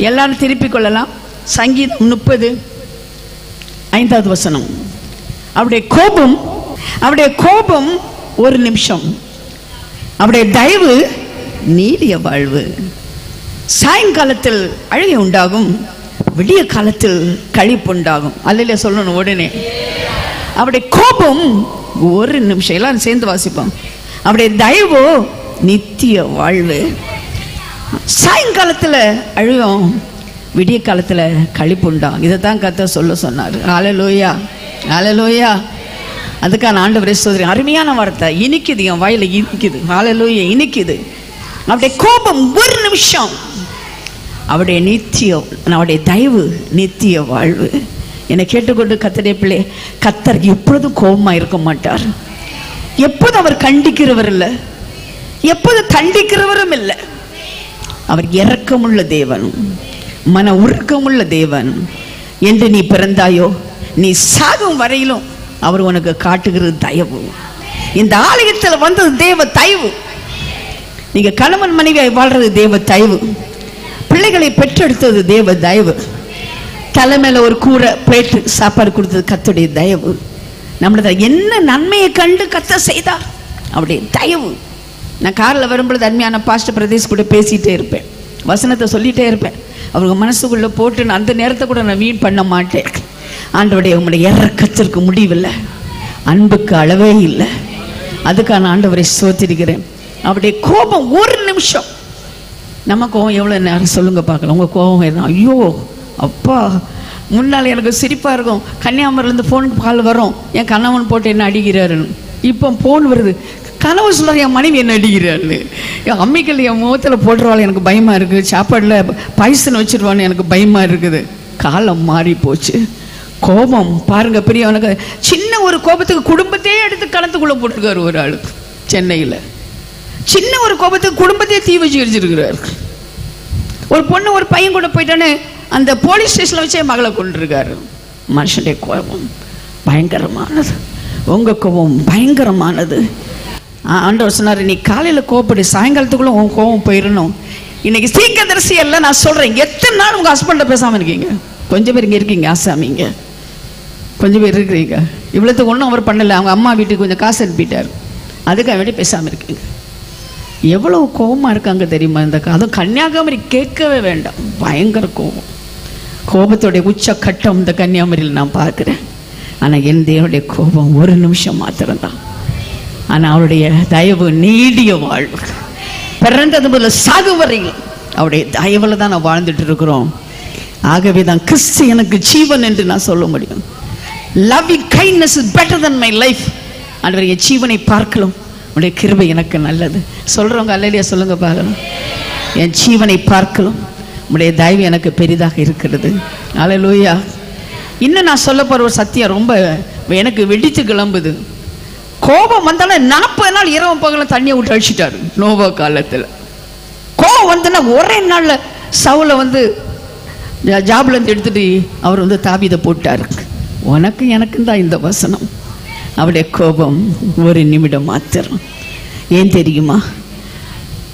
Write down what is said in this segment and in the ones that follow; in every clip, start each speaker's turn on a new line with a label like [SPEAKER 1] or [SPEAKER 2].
[SPEAKER 1] எல்லாரும் திருப்பிக் கொள்ளலாம். சங்கீதம் 30:5. அவருடைய கோபம் ஒரு நிமிஷம், அவருடைய தயவு நீடிய வாழ்வு. சாயங்காலத்தில் அழுகை உண்டாகும், விடிய காலத்தில் களிப்பு உண்டாகும். அல்லையா சொல்லணும் உடனே. அவருடைய கோபம் ஒரு நிமிஷம். எல்லாரும் சேர்ந்து வாசிப்போம். அவருடைய தயவு நித்திய வாழ்வு. சாயங்காலத்தில் அழுகும், விடிய காலத்தில் களிப்பு உண்டாகும். இதை தான் கர்த்தர் சொல்ல சொன்னார். ஹல்லேலூயா, ஹல்லேலூயா. அதுக்கான ஆண்டவரே சோதரி. அருமையான வார்த்தை, இனிக்குது, என் வாயில இனிக்குது. ஹல்லேலூயா, இனிக்குது. அவருடைய கோபம் ஒரு நிமிஷம், அவருடைய தயவு நித்திய வாழ்வு. என்னை கேட்டுக்கொண்டு கர்த்தருடைய பிள்ளை, கர்த்தர் எப்பொழுதும் கோபமாக இருக்க மாட்டார். எப்போதும் அவர் கண்டிக்கிறவர் இல்லை, எப்போதும் தண்டிக்கிறவரும் இல்லை. அவர் இரக்கமுள்ள தேவன், மன உருக்கமுள்ள தேவன். என்று நீ பிறந்தாயோ, நீ சாகும் வரையிலும் அவர் உனக்கு காட்டுகிறது தயவு. இந்த ஆலயத்தில் வந்தது தேவ தயவு. நீங்க கணவன் மனைவியாய் வாழ்றது தேவ தயவு. பிள்ளைகளை பெற்றெடுத்தது தேவ தயவு. தலைமையில ஒரு கூரை பிளேட்டு சாப்பாடு கொடுத்தது கர்த்தருடைய தயவு. நம்மளது என்ன நன்மையை கண்டு கர்த்தர் செய்தார், அவருடைய தயவு. நான் காரில் வரும்பொழுது அருமையான பாஸ்டர் பிரதேஷ் கூட பேசிகிட்டே இருப்பேன், வசனத்தை சொல்லிகிட்டே இருப்பேன். அவருக்கு மனசுக்குள்ளே போட்டு நான் அந்த நேரத்தை கூட நான் வீண் பண்ண மாட்டேன். ஆண்டவருடைய உங்களுடைய இரக்கத்திற்கு முடிவில்லை, அன்புக்கு அளவே இல்லை. அதுக்கான ஆண்டவரை ஸ்தோத்திரிக்கிறேன். அவருடைய கோபம் ஒரு நிமிஷம். நம்ம கோபம் எவ்வளோ நேரம் சொல்லுங்க பார்க்கலாம். உங்கள் கோபம் என்ன? ஐயோ அப்பா, முன்னால் எனக்கு சிரிப்பாக இருக்கும். கன்னியாகுமரிலேருந்து ஃபோன் கால் வரும், என் கணவன் போட்டு என்ன அடிக்கிறாருன்னு. இப்போ ஃபோன் வருது, கனவு சொல்கிறார் என் மனைவி என்ன அடிக்கிறாரு. என் அம்மிக்கல் என் முகத்தில் போட்டுருவாள், எனக்கு பயமாக இருக்குது. சாப்பாடில் பாய்சன் வச்சுருவான்னு எனக்கு பயமாக இருக்குது. காலம் மாறி போச்சு. கோபம் பாருங்க பெரியவனுக்கு. சின்ன ஒரு கோபத்துக்கு குடும்பத்தையே எடுத்து கணத்துக்குள்ளே போட்டிருக்காரு ஒரு ஆளு சென்னையில். சின்ன ஒரு கோபத்துக்கு குடும்பத்தையே தீ வச்சு எரிச்சிருக்கிறார். ஒரு பொண்ணு ஒரு பையன் கூட போயிட்டான்னு அந்த போலீஸ் ஸ்டேஷனில் வச்சே மகளை கொண்டிருக்காரு. மனுஷனுடைய கோபம் பயங்கரமானது. உங்கள் கோபம் பயங்கரமானது. ஆண்டவர் சொன்னார், நீ காலையில் கோபப்படி, சாயங்காலத்துக்குள்ளே உன் கோபம் போயிடணும். இன்னைக்கு தீர்க்கதரிசி எல்லாம் நான் சொல்கிறேன். எத்தனை நாள் உங்கள் ஹஸ்பண்டை பேசாமல் இருக்கீங்க? கொஞ்சம் பேர் இங்கே இருக்கீங்க ஆசாமிங்க, கொஞ்சம் பேர் இருக்கிறீங்க. இவ்வளோத்துக்கு ஒன்றும் அவர் பண்ணலை. அவங்க அம்மா வீட்டுக்கு கொஞ்சம் காசு அனுப்பிட்டார், அதுக்காக வேண்டி பேசாமல் இருக்கீங்க. எவ்வளவு கோபமாக இருக்காங்க தெரியுமா? இந்த அதுவும் கன்னியாகுமரி கேட்கவே வேண்டாம், பயங்கர கோபம். கோபத்தோடைய உச்ச கட்டம் இந்த கன்னியாகுமரியில் நான் பார்க்குறேன். ஆனால் என் தேவனுடைய கோபம் ஒரு நிமிஷம் மாத்திரம்தான். ஆனால் அவருடைய தயவு நீடிய வாழ்வு. பிறந்தது முதல்ல சாகு வரையில் அவருடைய தயவில் தான் நான் வாழ்ந்துட்டு இருக்கிறோம். ஆகவே தான் கிறிஸ்து எனக்கு ஜீவன் என்று நான் சொல்ல முடியும். Loving kindness is better then my life. ஆண்டவரே, என் ஜீவனை பார்க்கலாம், உடைய கிருபை எனக்கு நல்லது. சொல்கிறவங்க அல்லேலூயா சொல்லுங்க பார்க்கலாம். என் ஜீவனை பார்க்கலாம், உடைய தயவு எனக்கு பெரிதாக இருக்கிறது. அல்லேலூயா. இன்னும் நான் சொல்ல போகிற ஒரு சத்தியம் ரொம்ப எனக்கு வெடித்து கிளம்புது. கோபம் வந்தாலும் 40 நாள் இரவு பகலும் தண்ணியை விட்டு அழிச்சிட்டாரு நோவா காலத்தில். கோபம் வந்தோன்னா ஒரே நாளில் சவுலை ஜாப்லேருந்து எடுத்துட்டு அவர் தாவீதை போட்டார். உனக்கு எனக்கும் தான் இந்த வசனம். அவருடைய கோபம் ஒரு நிமிடம் மாத்திரம். ஏன் தெரியுமா?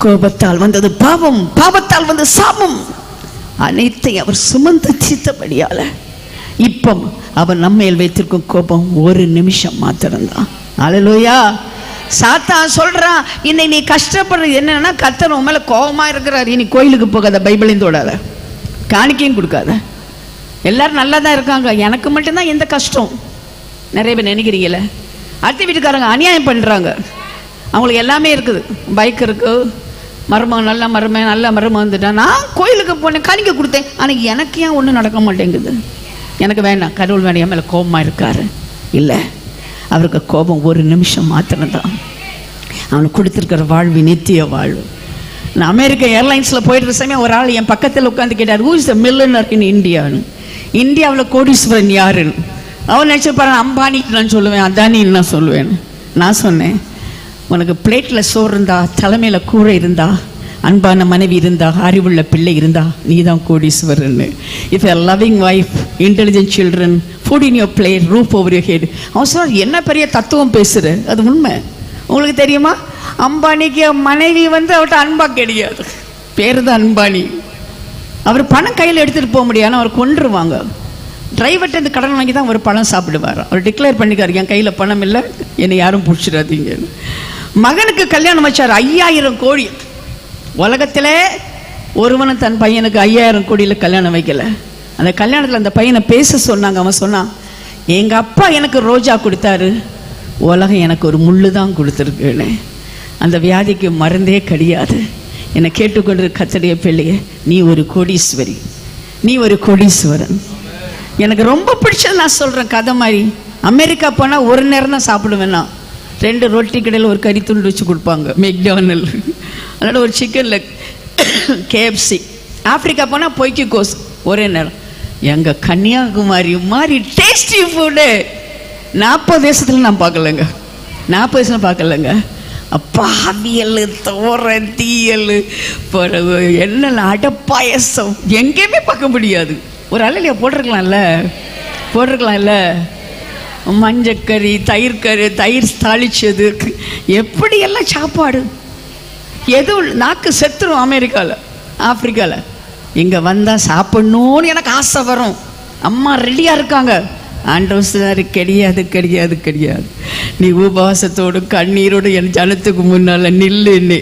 [SPEAKER 1] கோபத்தால் வந்தது பாவம், பாவத்தால் வந்த சாபம். அனைத்தை அவர் சுமந்து தீர்த்தபடியால இப்போ அவர் நம்மையில் வைத்திருக்கும் கோபம் ஒரு நிமிஷம் மாத்திரம்தான். அல்லேலூயா. சாத்தான் சொல்றான், இன்னைக்கு நீ கஷ்டப்படுறது என்னன்னா கர்த்தர் உன் மேல கோபமா இருக்கிறார். இனி கோயிலுக்கு போகாத, பைபிளையும் தொடாத, காணிக்கையும் கொடுக்காத. எல்லாரும் நல்லா தான் இருக்காங்க, எனக்கு மட்டும்தான் எந்த கஷ்டம். நிறைய பேர் நினைக்கிறீங்களே. அடுத்த வீட்டுக்காரங்க அநியாயம் பண்ணுறாங்க, அவங்களுக்கு எல்லாமே இருக்குது. பைக் இருக்குது, மருமகன் நல்ல மருமகன் வந்துட்டா. நான் கோயிலுக்கு போனேன், காணிக்கை கொடுத்தேன், ஆனால் எனக்கு ஏன் ஒன்றும் நடக்க மாட்டேங்குது. எனக்கு வேண்டாம், கடவுள் வேண்டாம், மேலே கோபமாக இருக்காரு. இல்லை, அவருக்கு கோபம் ஒரு நிமிஷம் மாத்திரம்தான். அவனுக்கு கொடுத்துருக்கிற வாழ்வு நித்திய வாழ்வு. நான் அமெரிக்க ஏர்லைன்ஸில் போயிட்டு சமயம் ஒரு ஆள் என் பக்கத்தில் உட்காந்து கேட்டார், ஹூ இஸ் த மில்லியனர் இன் இந்தியான்னு. இந்தியாவில் கோடீஸ்வரன் யாருன்னு. அவன் நினச்சிருப்பாரு அம்பானின்னு நான் சொல்லுவேன், அதானின்னு நான் சொல்லுவேன். நான் சொன்னேன், உனக்கு பிளேட்டில் சோறு இருந்தா, தலைமையில் கூரை இருந்தா, அன்பான மனைவி இருந்தா, அறிவுள்ள பிள்ளை இருந்தா, நீ தான் கோடீஸ்வரன்னு. If a loving wife, intelligent children, food in your plate, roof over your head. அவன் சொன்னார், என்ன பெரிய தத்துவம் பேசுகிற, அது உண்மை. உங்களுக்கு தெரியுமா, அம்பானிக்கு மனைவி அவட்ட அன்பா கிடையாது, பேர் தான் அன்பானி. அவர் பணம் கையில் எடுத்துகிட்டு போக முடியாது, அவர் கொன்றுவாங்க. டிரைவர்கிட்ட இந்த கடன் வாங்கி தான் அவர் பழம் சாப்பிடுவார். அவர் டிக்ளேர் பண்ணிக்காரு, என் கையில் பணம் இல்லை, என்னை யாரும் பிடிச்சிடாதீங்க. மகனுக்கு கல்யாணம் வச்சார். 5000 கோடி. உலகத்தில் ஒருவனும் தன் பையனுக்கு 5000 கோடியில் கல்யாணம் வைக்கல. அந்த கல்யாணத்தில் அந்த பையனை பேச சொன்னாங்க. அவன் சொன்னான், எங்கள் அப்பா எனக்கு ரோஜா கொடுத்தாரு, உலகம் எனக்கு ஒரு முள்ளு தான் கொடுத்துருக்குன்னு. அந்த வியாதிக்கு மருந்தே கிடையாது. என்னை கேட்டுக்கொண்டு கர்த்தருடைய பிள்ளையே, நீ ஒரு கோடீஸ்வரி, நீ ஒரு கோடீஸ்வரன். எனக்கு ரொம்ப பிடிச்சது நான் சொல்கிறேன் கதை மாதிரி. அமெரிக்கா போனால் ஒரு நேரம் தான் சாப்பிடுவேன்னா, 2 ரொட்டி கடையில் ஒரு கறி துண்டு வச்சு கொடுப்பாங்க, மெக்டானல், அதோட ஒரு சிக்கன் லெக், KFC. ஆப்பிரிக்கா போனால் பொய்க்கு கோஸ் ஒரே நேரம். எங்கள் கன்னியாகுமரி மாதிரி டேஸ்டி ஃபுட்டு 40 தேசத்தில் நான் பார்க்கலங்க, 40 தேசம் பார்க்கலங்க. அப்பா அவியல், தோரன், தீயல், என்ன அடப்பாயசம் எங்கேயுமே பார்க்க முடியாது. ஒரு அலையில போட்டிருக்கலாம்ல மஞ்சக்கறி, தயிர் தாளிச்சது, எப்படியெல்லாம் சாப்பாடு. எதுவும் நாக்கு செத்துரும் அமெரிக்காவில், ஆப்பிரிக்காவில். இங்கே வந்தால் சாப்பிட்ணுன்னு எனக்கு ஆசை வரும். அம்மா ரெடியாக இருக்காங்க. ஆண்டவர் சொன்னாரு, கிடையாது கிடையாது கிடையாது, நீ உபவாசத்தோடு கண்ணீரோடு என் ஜனத்துக்கு முன்னால் நில்லுன்னு.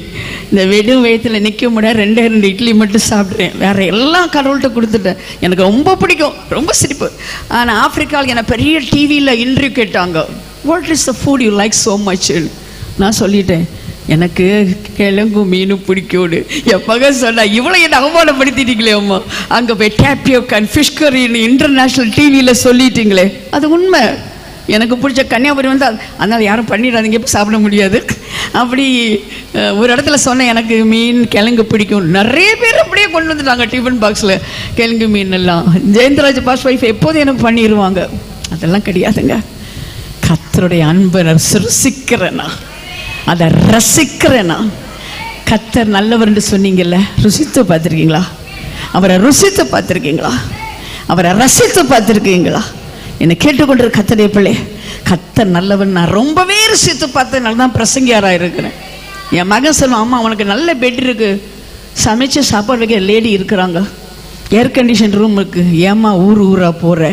[SPEAKER 1] இந்த வெடும் வயிற்றுல நிற்க முடியாது, 2 இட்லி மட்டும் சாப்பிட்றேன், வேற எல்லாம் கடவுள்கிட்ட கொடுத்துட்டேன். எனக்கு ரொம்ப பிடிக்கும், ரொம்ப சிரிப்பு. ஆனால் ஆப்பிரிக்காவில் என்னை பெரிய டிவியில் இன்டர்வியூ கேட்டாங்க, what is the food you like so much. நான் சொல்லிட்டேன், எனக்கு கிழங்கு மீனும் பிடிக்கும்னு. என் மகன் சொன்னா, இவ்வளோ என்னை அவமானப்படுத்திட்டீங்களே அம்மா, அங்கே போய் டேப்பியோக்கன் ஃபிஷ் கறின்னு இன்டர்நேஷ்னல் டிவியில் சொல்லிட்டீங்களே. அது உண்மை. எனக்கு பிடிச்ச கன்னியாகுமரி வந்து அதனால் யாரும் பண்ணிடாதீங்க, இப்போ சாப்பிட முடியாது. அப்படி ஒரு இடத்துல சொன்னேன், எனக்கு மீன் கிழங்கு பிடிக்கும். நிறைய பேர் அப்படியே கொண்டு வந்துட்டாங்க டிஃபன் பாக்ஸில் கிழங்கு மீன் எல்லாம். ஜெயந்தராஜ் பாஸ் ஒய்ஃப் எப்போதும் எனக்கு பண்ணிடுவாங்க. அதெல்லாம் கிடையாதுங்க. கர்த்தருடைய அன்பை ருசிக்கிறேன்னா, அதை ரசிக்கிறேன்னா. கர்த்தர் நல்லவர் என்று சொன்னீங்கல்ல, ருசித்து பார்த்துருக்கீங்களா? அவரை ருசித்து பார்த்துருக்கீங்களா? அவரை ரசித்து பார்த்துருக்கீங்களா? என்னை கேட்டுக்கொண்டு கர்த்தருடைய பிள்ளை, கர்த்தர் நல்லவன் நான் ரொம்பவே ருசித்து பார்த்ததுனால தான் பிரசங்கியாராக இருக்கிறேன். என் மகன் சொல்லுவான், அம்மா உனக்கு நல்ல பெட் இருக்கு, சமைச்சு சாப்பாடு வைக்க லேடி இருக்கிறாங்க, ஏர் கண்டிஷன் ரூம் இருக்கு, ஏம்மா ஊராக போகிற?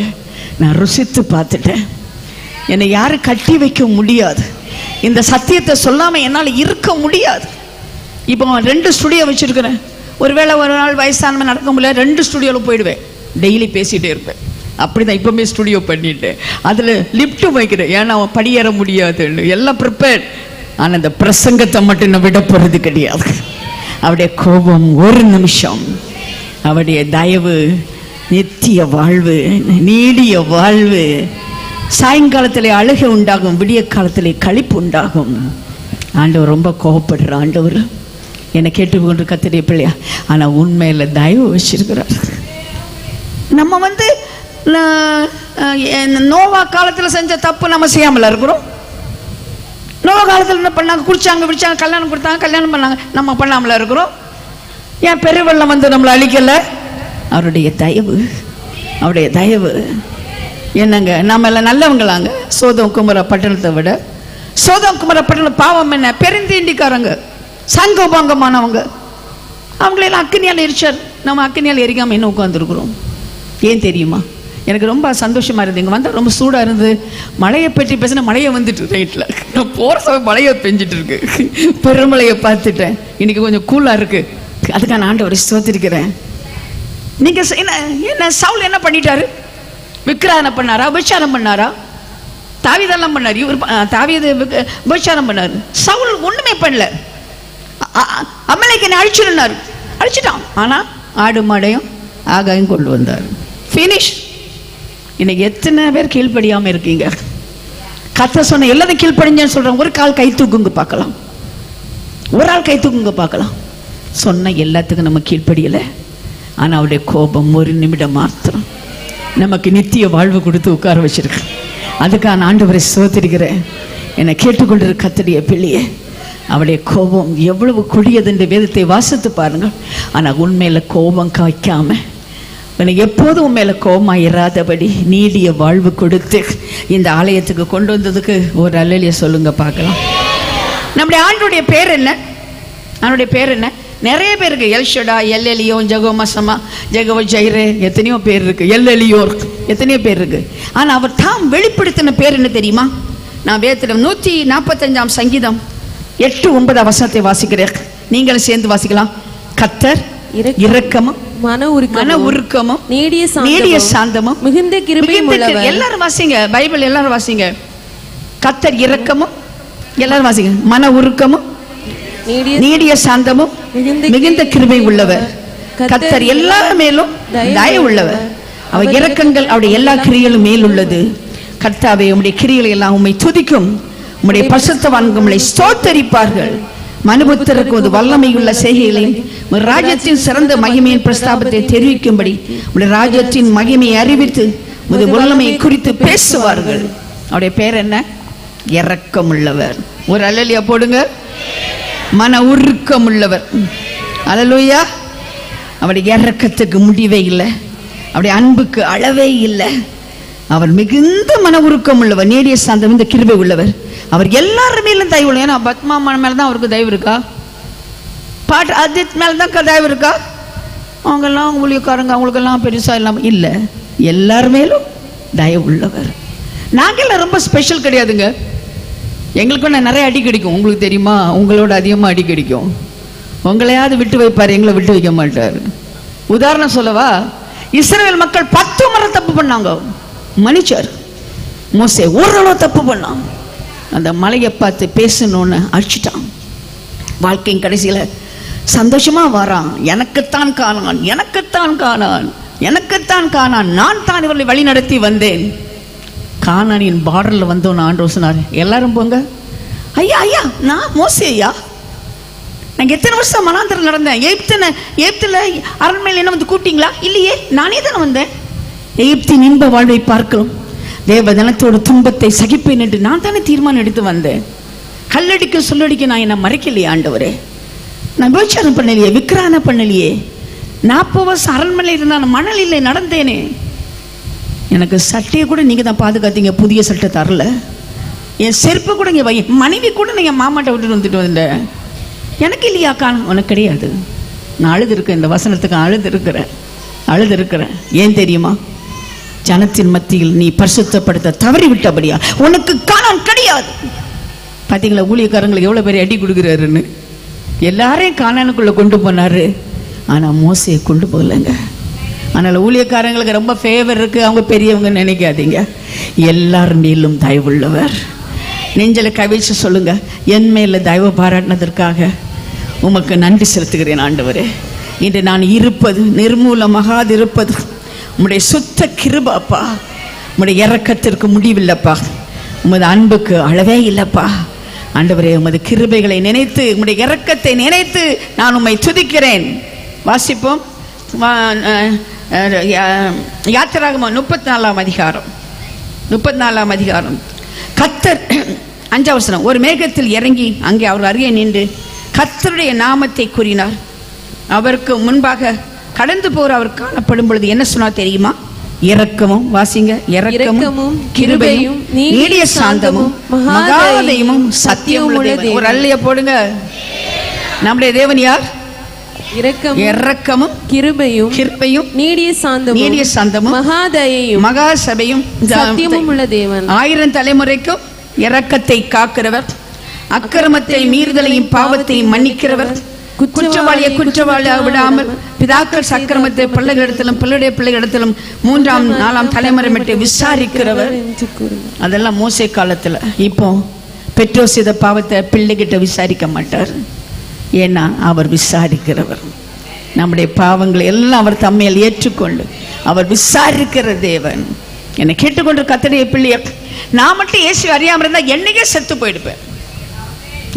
[SPEAKER 1] நான் ருசித்து பார்த்துட்டேன். என்னை யாரும் கட்டி வைக்க முடியாது. இந்த சத்தியத்தை சொல்லாமல் என்னால் இருக்க முடியாது. இப்போ 2 ஸ்டுடியோ வச்சுருக்கிறேன். ஒருவேளை ஒரு நாள் வயசானவன் நடக்க முடியல, 2 ஸ்டுடியோவில் போயிடுவேன், டெய்லி பேசிகிட்டே இருப்பேன். அப்படி தான் இப்போமே ஸ்டுடியோ பண்ணிட்டேன். அதில் லிஃப்ட்டு வைக்கிறேன், ஏன்னா அவன் படியேற முடியாதுன்னு எல்லாம் ப்ரிப்பேர்ட். ஆனால் இந்த பிரசங்கத்தை மட்டும் நான் விட போகிறது கிடையாது. அவருடைய கோபம் 1 நிமிஷம், அவருடைய தயவு நித்திய வாழ்வு, நீடிய வாழ்வு. சாயங்காலத்திலே அழுகை உண்டாகும், விடிய காலத்திலே களிப்பு உண்டாகும். ஆண்டவர் ரொம்ப கோபப்படுற ஆண்டவர். என்னை கேட்டுக்கொண்டு கர்த்தருடைய பிள்ளையா, ஆனால் உண்மையில் தயவு வச்சிருக்கிறார். நம்ம வந்து நோவா காலத்தில் செஞ்ச தப்பு நம்ம செய்யாமல் இருக்கிறோம். நோவா காலத்தில் என்ன பண்ணாங்க? குடிச்சாங்க, விடிச்சாங்க, கல்யாணம் கொடுத்தாங்க, கல்யாணம் பண்ணாங்க. நம்ம பண்ணாமல இருக்கிறோம். ஏன் பெருவெள்ளம் வந்து நம்மளை அழிக்கலை? அவருடைய தயவு, அவருடைய தயவு. என்னங்க நம்ம எல்லாம் நல்லவங்களாங்க? சோதம் குமர பட்டணத்தை விட சோதம் குமர பட்டணம் பாவம் என்ன? பெருந்தீண்டிக்காரங்க, சங்கோபாங்கமானவங்க. அவங்களெல்லாம் அக்கினியால் எரிச்சார். நம்ம அக்கினியால் எரிக்காமல் என்ன உட்காந்துருக்குறோம்? ஏன் தெரியுமா? எனக்கு ரொம்ப சந்தோஷமாக இருந்தது. இங்கே வந்தால் ரொம்ப சூடாக இருந்தது. மழையை பற்றி பேசினா மழையை வந்துட்டு நைட்டில் நான் போகிற சமயம் மழையை பெஞ்சிட்டு இருக்கு. பெருமழையை பார்த்துட்டேன். இன்னைக்கு கொஞ்சம் கூலாக இருக்குது. அதுக்கான ஆண்டவரை ஸ்தோத்திரிக்கிறேன். நீங்கள் என்ன சவுல் என்ன பண்ணிட்டாரு? விக்கிராதனை பண்ணாரா? விபச்சாரம் பண்ணாரா? தாவீதெல்லாம் பண்ணார். இவர் தாவீது விபச்சாரம் பண்ணார். சவுல் ஒன்றுமே பண்ணல. அமலேக்கனை அழிச்சிருந்தார், அழிச்சிட்டான். ஆனால் ஆடு மாடையும் ஆகாயம் கொண்டு வந்தார். ஃபினிஷ். இன்னைக்கு எத்தனை பேர் கீழ்ப்படியாமல் இருக்கீங்க? கர்த்தர் சொன்ன எல்லாத்தையும் கீழ்ப்படிஞ்சேன்னு சொல்கிறேன். ஒரு கால் கை தூக்குங்க பார்க்கலாம், ஒரு ஆள் கை தூக்குங்க பார்க்கலாம். சொன்ன எல்லாத்துக்கும் நம்ம கீழ்ப்படியலை. ஆனால் அவருடைய கோபம் 1 நிமிடம் மாத்திரம் நமக்கு நித்திய வாழ்வு கொடுத்து உட்கார வச்சிருக்கு. அதுக்கான ஆண்டவரை ஸ்தோத்திரிக்கிறேன். என்னை கேட்டுக்கொண்டிருக்க கர்த்தருடைய பிள்ளையே, அவருடைய கோபம் எவ்வளவு கொடியது என்று வேதத்தை வாசித்து பாருங்கள். ஆனால் உண்மையில் கோபம் காய்க்காம, எப்போதும் உண்மையில கோபமாக இராதபடி நீடிய வாழ்வு கொடுத்து இந்த ஆலயத்துக்கு கொண்டு வந்ததுக்கு ஒரு அல்லேலூயா சொல்லுங்க பார்க்கலாம். நம்முடைய ஆண்டுடைய பேர் என்ன? அவனுடைய பேர் என்ன? நிறைய பேர் இருக்கு. எல்ஷடா, எல்எலியோ, ஜெகோமசமா, ஜெகோ ஜைரே, எத்தனையோ பேர் இருக்கு. எல்எலியோர், எத்தனையோ பேர் இருக்கு. ஆனா அவர் தாம் வெளிப்படுத்தின பேர் என்ன தெரியுமா? நான் வேதத்தில் 145 சங்கீதம் 8-9 வசனத்தை வாசிக்கிறேன். நீங்களும் சேர்ந்து வாசிக்கலாம். கர்த்தர் இரக்கமும் மன உருக்கமும் நீடிய சாந்தமும் மிகுந்த கிருபையும் உள்ளவர். எல்லாரும் வாசிங்க, பைபிள் எல்லாரும் வாசிங்க. கர்த்தர் இரக்கமும், எல்லாரும் வாசிங்க. மன உருக்கமும் நீடிய சாந்தமும் மிகுந்த கிருபை உள்ளவர். கர்த்தர் எல்லார் மேலும் தயவு உள்ளவர். அவர் இரக்கங்கள் அவருடைய எல்லா கிரியைகளும் மேல் உள்ளது. கர்த்தாவே, உம்முடைய கிரியைகளை எல்லாம் உம்மை துதிக்கும். உம்முடைய பரிசுத்தவான்கள் உம்மை ஸ்தோத்தரிப்பார்கள். மனுபுத்திரருக்கு ஒரு வல்லமையுள்ள செய்கைகளையும் ராஜ்யத்தின் சிறந்த மகிமையின் பிரஸ்தாபத்தை தெரிவிக்கும்படி உடைய ராஜ்யத்தின் மகிமையை அறிவித்து உடைய வல்லமையை குறித்து பேசுவார்கள். அவருடைய பேர் என்ன? இரக்கம் உள்ளவர். ஒரு அல்லேலூயா போடுங்க. மன உருக்கம் உள்ளவர். அல்லேலூயா. அவருடைய இரக்கத்துக்கு முடிவே இல்லை, அவருடைய அன்புக்கு அளவே இல்லை. அவர் மிகுந்த மன உருக்கம் உள்ளவர், நீடிய சாந்தம், இந்த கிருபை உள்ளவர். அவர் எல்லாரும் மேலும் தயவு உள்ள. ஏன்னா பத்மா மேல தான் அவருக்கு தயவு இருக்கா? பாட்டு அஜித் மேல தான் தயவு இருக்கா? அவங்கெல்லாம் ஊழியக்காரங்க, அவங்களுக்கெல்லாம் பெருசா இல்லாம இல்லை, எல்லார் மேலும் தயவு உள்ளவர். நாங்கெல்லாம் ரொம்ப ஸ்பெஷல் கிடையாதுங்க. எங்களுக்கு நிறைய அடி கிடைக்கும், உங்களுக்கு தெரியுமா? உங்களோட அதிகமாக அடி கிடைக்கும். உங்களையாவது விட்டு வைப்பார், எங்களை விட்டு வைக்க மாட்டார். உதாரணம் சொல்லவா? இஸ்ரவேல் மக்கள் 10 முறை தப்பு பண்ணாங்க. மனுஷர் மோசே ஓரளவு தப்பு பண்ணான். அந்த மலையை பார்த்து பேசணும்னு அழிச்சிட்டான். வாழ்க்கையின் கடைசியில சந்தோஷமா வரான். எனக்குத்தான் காணான், எனக்குத்தான் காணான், எனக்குத்தான் காணான், நான் தான் இவர்களை வழி நடத்தி வந்தேன். கானானின் பார்டர்ல வந்தோன்னு ஆண்டவர் சொன்னார், எல்லாரும் போங்க. ஐயா ஐயா, நான் மோசே ஐயா, நான் எத்தனை வருஷம் மனாந்தரம் நடந்தேன். எகிப்தில் அரண்மையில் என்ன வந்து கூப்பிட்டீங்களா? இல்லையே, நானே தானே வந்தேன். எகிப்தின் இன்ப வாழ்வை பார்க்கிறோம், தேவதனத்தோட துன்பத்தை சகிப்பேன் என்று நான் தானே தீர்மானம் எடுத்து வந்தேன். கல்லடிக்க சொல்லடிக்க நான் என்ன மறைக்கலையே ஆண்டவரே. நான் விபச்சாரம் பண்ணலையே, விக்கிரான பண்ணலையே. 40 வருஷம் அரண்மனையில் இருந்தான், மணலில் நடந்தேனே. எனக்கு சட்டையை கூட நீங்கள் தான் பாதுகாத்தீங்க, புதிய சட்டை தரல. என் செருப்பு கூட இங்கே வை, மனைவி கூட நீங்கள் மாமாட்ட விட்டுட்டு வந்துட்டு வந்தேன். எனக்கு இல்லையாக்கா? உனக்கு கிடையாது. நான் அழுது இருக்கேன், இந்த வசனத்துக்கு அழுது இருக்கிறேன். ஏன் தெரியுமா? ஜனத்தின் மத்தியில் நீ பரிசுத்தப்படுத்த தவறி விட்டபடியா உனக்கு காணான் கிடையாது. பார்த்தீங்களா ஊழியக்காரங்களுக்கு எவ்வளோ பேர் அடி கொடுக்குறாருன்னு? எல்லாரையும் காணானுக்குள்ளே கொண்டு போனாரு, ஆனால் மோசையை கொண்டு போகலைங்க. அதனால் ஊழியக்காரங்களுக்கு ரொம்ப ஃபேவர் இருக்குது, அவங்க பெரியவங்க நினைக்காதீங்க. எல்லார் மேலும் தயவுள்ளவர். நெஞ்சில் கவிச்சு சொல்லுங்க, என் மேல தயவு பாராட்டினதற்காக உமக்கு நன்றி செலுத்துகிறேன் ஆண்டவரே. இன்று நான் இருப்பது, நிர்மூலமாகாது இருப்பது உம்முடைய சுத்த கிருபாப்பா. உம்முடைய இரக்கத்திற்கு முடிவில்லைப்பா, உமது அன்புக்கு அளவே இல்லைப்பா. ஆண்டவரே, உமது கிருபைகளை நினைத்து, உம்முடைய இரக்கத்தை நினைத்து நான் உம்மை துதிக்கிறேன். வாசிப்போம். யாத்திராகமம் 34 அதிகாரம். கர்த்தர் 5 வசனம். ஒரு மேகத்தில் இறங்கி அங்கே அவர் அருகே நின்று கர்த்தருடைய நாமத்தை கூறினார். அவருக்கு முன்பாக கடந்து போற அவர் காணப்படும் பொழுது என்ன சொன்னார் தெரியுமா? இரக்கமும், வாசிங்க, இரக்கமும் கிருபையும் நீடிய சாந்தமும் மகாதயமும் சத்தியமும் உள்ளது. ஒரு அல்லைய போடுங்க. நம்முடைய தேவன் யார்? இரக்கமும் கிருபையும் நீடிய சாந்தமும் மகாசபையும் சத்தியமும் உள்ள தேவன். 1000 தலைமுறைக்கும் இரக்கத்தை காக்கிறவர், அக்கிரமத்தை மீறுதலையும் பாவத்தையும் மன்னிக்கிறவர், குற்றவாளியை குற்றவாளியாக விடாமல் பிதாக்கள் சக்கிரமத்தை பிள்ளைகளிடத்திலும் பிள்ளைடைய பிள்ளைகளிடத்திலும் 3ஆம் 4ஆம் தலைமுறை மட்டும் விசாரிக்கிறவர். அதெல்லாம் மோசே காலத்துல. இப்போ பெற்றோர் செய்த பாவத்தை பிள்ளைகிட்ட விசாரிக்க மாட்டார். ஏன்னா அவர் விசாரிக்கிறவர். நம்முடைய பாவங்களை எல்லாம் அவர் தம்மையில் ஏற்றுக்கொண்டு அவர் விசாரிக்கிற தேவன். என்னை கேட்டுக்கொண்டு கர்த்தருடைய பிள்ளையர், நான் மட்டும் இயேசு அறியாமல் இருந்தால் என்னைக்கே செத்து போயிருப்பேன்,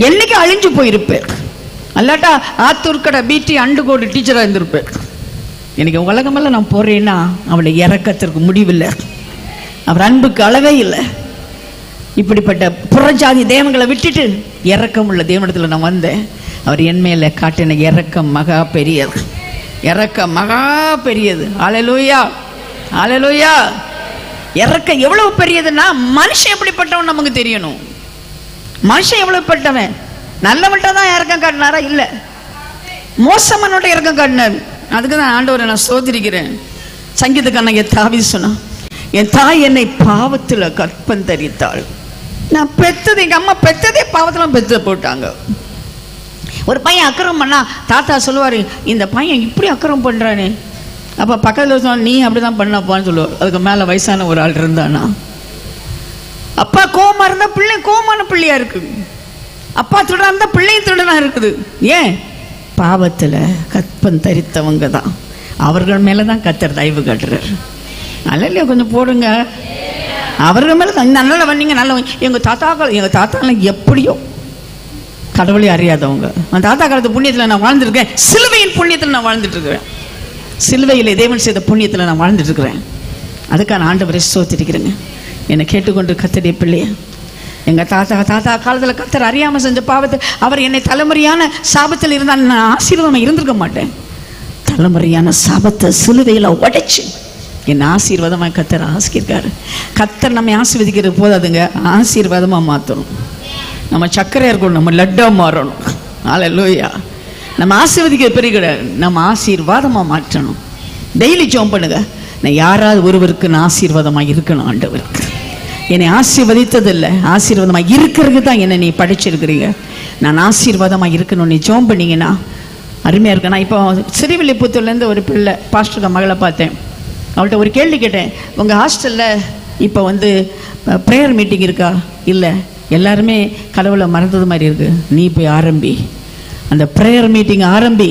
[SPEAKER 1] என்னைக்கு அழிஞ்சு போயிருப்பேன். அல்லாட்டா ஆத்தூர்கடை பிடி அண்டுகோடு டீச்சராக இருந்திருப்பேன். எனக்கு உலகமெல்லாம் நான் போறேன்னா அவளுடைய இறக்கத்திற்கு முடிவில்லை, அவர் அன்புக்கு அளவே இல்லை. இப்படிப்பட்ட புறஜாதி தேவங்களை விட்டுட்டு இறக்கம் உள்ள தேவனிடத்தில் நான் வந்தேன். அவர் என் மேல காட்டின இறக்கம் மகா பெரியது, இறக்கம் மகா பெரியது. அல்லேலூயா, அல்லேலூயா. இறக்கம் எவ்வளவு பெரியதுன்னா மனுஷன் எப்படிப்பட்டவன் நமக்கு தெரியணும். மனுஷன் எவ்வளவு பட்டவன், நல்லவன்ட்ட தான் இறக்கம் காட்டினாரா? இல்லை. மோசமானோட இறக்கம் காட்டினார். அதுக்கு தான் ஆண்டவரை நான் சோதரிக்கிறேன். சங்கீதக்காரன் தாவீது சொன்னான், என் தாய் என்னை பாவத்தில் கற்பந்தரித்தாள். நான் பெத்தது, எங்க அம்மா பெத்ததே பாவத்தில் பெற்று போட்டாங்க. ஒரு பையன் அக்கிரமம் பண்ணா தாத்தா சொல்லுவாரு, இந்த பையன் இப்படி அக்கிரமம் பண்றானே. அப்ப பக்கத்தில் சொன்ன, நீ அப்படிதான் பண்ணப்பான்னு சொல்லுவார். அதுக்கு மேல வயசான ஒரு ஆள் இருந்தானா, அப்பா கோவமா இருந்தா பிள்ளை கோவமான பிள்ளையா இருக்கு, அப்பா திருடா இருந்தா பிள்ளையும் திருடனா இருக்குது. ஏன்? பாவத்துல கற்பம் தரித்தவங்க தான், அவர்கள் மேலதான் கர்த்தர் தயவு காட்டுறாரு. நல்ல கொஞ்சம் போடுங்க, அவர்கள் மேல நல்ல வந்தீங்க. நல்ல எங்க தாத்தாக்கள் எப்படியோ கடவுளை அறியாதவங்க. அந்த தாத்தா காலத்து புண்ணியத்தில் நான் வாழ்ந்துருக்கேன், சிலுவையின் புண்ணியத்தில் நான் வாழ்ந்துட்டு இருக்கிறேன், சிலுவையிலே தேவன் செய்த புண்ணியத்தில் நான் வாழ்ந்துட்டு இருக்கிறேன். அதுக்கான ஆண்டவரை ஸ்தோத்திரிக்கிறேங்க. என்னை கேட்டுக்கொண்டு கர்த்தருடைய பிள்ளைய, எங்க தாத்தா காலத்தில் கர்த்தர் அறியாம செஞ்ச பாவத்தை அவர் என்னை தலைமுறையான சாபத்தில் இருந்தால் நான் ஆசீர்வாதமா இருந்திருக்க மாட்டேன். தலைமுறையான சாபத்தை சிலுவையில் உடைச்சு என்ன ஆசீர்வாதமாக கர்த்தர் ஆசிர்வாரு. கர்த்தர் நம்ம ஆசீர்வதிக்கிறது போதாதுங்க, ஆசீர்வாதமா மாற்றணும். நம்ம சர்க்கரையா இருக்கணும், நம்ம லட்டா மாறணும். அல்லேலூயா. நம்ம ஆசீர்வதிக்கிறது பெரிய கிடையாது, நம்ம ஆசீர்வாதமா மாற்றணும். டெய்லி ஜெபம் பண்ணுங்க, நான் யாராவது ஒருவருக்கு நான் ஆசீர்வாதமா இருக்கணும். ஆண்டவருக்கு என்னை ஆசீர்வதித்தது இல்லை, ஆசீர்வாதமா இருக்கிறது தான் என்னை நீ படிச்சிருக்கிறீங்க. நான் ஆசீர்வாதமா இருக்கணும். நீ ஜெபம் பண்ணீங்கன்னா அருமையா இருக்கு. நான் இப்போ சிறுவில்லிபுத்தூர்லேருந்து ஒரு பிள்ளை பாஸ்டருக்கு மகளை பார்த்தேன். அவள்கிட்ட ஒரு கேள்வி கேட்டேன், உங்கள் ஹாஸ்டலில் இப்போ ப்ரேயர் மீட்டிங் இருக்கா? இல்லை, எல்லாருமே கடவுளை மறந்தது மாதிரி இருக்கு. நீ போய் ஆரம்பி, அந்த ப்ரேயர் மீட்டிங் ஆரம்பி,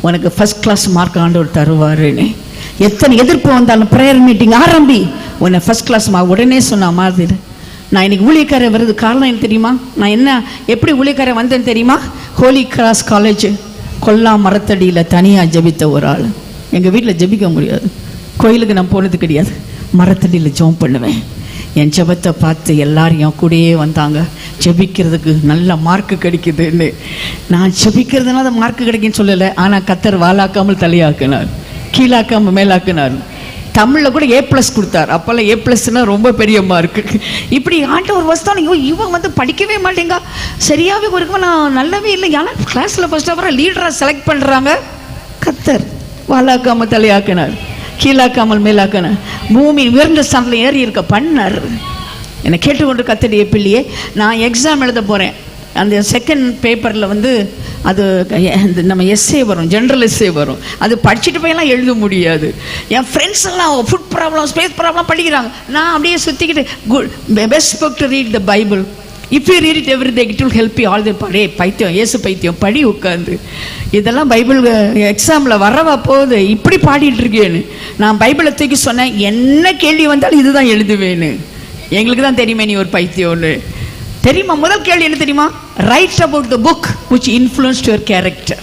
[SPEAKER 1] உனக்கு ஃபர்ஸ்ட் கிளாஸ் மார்க் ஆண்டவர் தருவாருன்னு. எத்தனை எதிர்ப்பு வந்தாலும் ப்ரேயர் மீட்டிங் ஆரம்பி, உன்னை ஃபர்ஸ்ட் கிளாஸ் மார்க். உடனே சொன்ன மாதிரி நான் இன்னைக்கு ஊழியக்கார வருது காரணம் எனக்கு தெரியுமா? நான் என்ன எப்படி ஊழியக்கார வந்தேன்னு தெரியுமா? ஹோலி கிராஸ் காலேஜ் கொல்லா மரத்தடியில் தனியாக ஜபித்த ஒரு ஆள். எங்கள் வீட்டில் ஜபிக்க முடியாது, கோயிலுக்கு நான் போனது கிடையாது, மரத்தடியில் ஜெபம் பண்ணுவேன். என் ஜெபத்தை பார்த்து எல்லாரும் என் கூடயே வந்தாங்க. ஜெபிக்கிறதுக்கு நல்ல மார்க்கு கிடைக்குதுன்னு. நான் ஜெபிக்கிறதுனால மார்க்கு கிடைக்குன்னு சொல்லலை, ஆனால் கர்த்தர் வாலாக்காமல் தலையாக்கினார், கீழாக்காமல் மேலாக்கினார். தமிழில் கூட A+ கொடுத்தார். அப்போல்லாம் A+னா ரொம்ப பெரிய மார்க்கு. இப்படி ஆண்டவர் வஸ்தான இவன் படிக்கவே மாட்டேங்க, சரியாகவே ஒரு நான் நல்லாவே இல்லை, ஆனால் கிளாஸில் ஃபர்ஸ்ட் ஆஃப் லீடராக செலக்ட் பண்ணுறாங்க. கர்த்தர் வாலாக்காமல் தலையாக்கினார், கீழாக்காமல் மேலாக்கினார், பூமி உயர்ந்த ஸ்தானத்தில் ஏறி இருக்க பண்ணார். என்னை கேட்டுக்கொண்டு கர்த்தருடைய பிள்ளையே, நான் எக்ஸாம் எழுத போகிறேன். அந்த செகண்ட் பேப்பரில் அது நம்ம எஸ்ஏ வரும், ஜென்ரல் எஸ்ஏ வரும். அது படிச்சுட்டு போயெல்லாம் எழுத முடியாது. என் ஃப்ரெண்ட்ஸ் எல்லாம் ஃபுட் ப்ராப்ளம், ஸ்பேஸ் ப்ராப்ளம் படிக்கிறாங்க. நான் அப்படியே சுற்றிக்கிட்டு best book to read the Bible. If you read it every day it will help you all the படே. பைத்தியம், ஏசு பைத்தியம், படி உட்காந்து. இதெல்லாம் பைபிள் எக்ஸாமில் வரவா போகுது, இப்படி பாடிட்டு இருக்கேன்னு. நான் பைபிளை தூக்கி சொன்னேன், என்ன கேள்வி வந்தாலும் இதுதான் எழுதுவேன்னு. எங்களுக்கு தான் தெரியுமே நீ ஒரு பைத்தியம்னு. தெரியுமா முதல் கேள்வி என்ன தெரியுமா? Right about the book which influenced your character.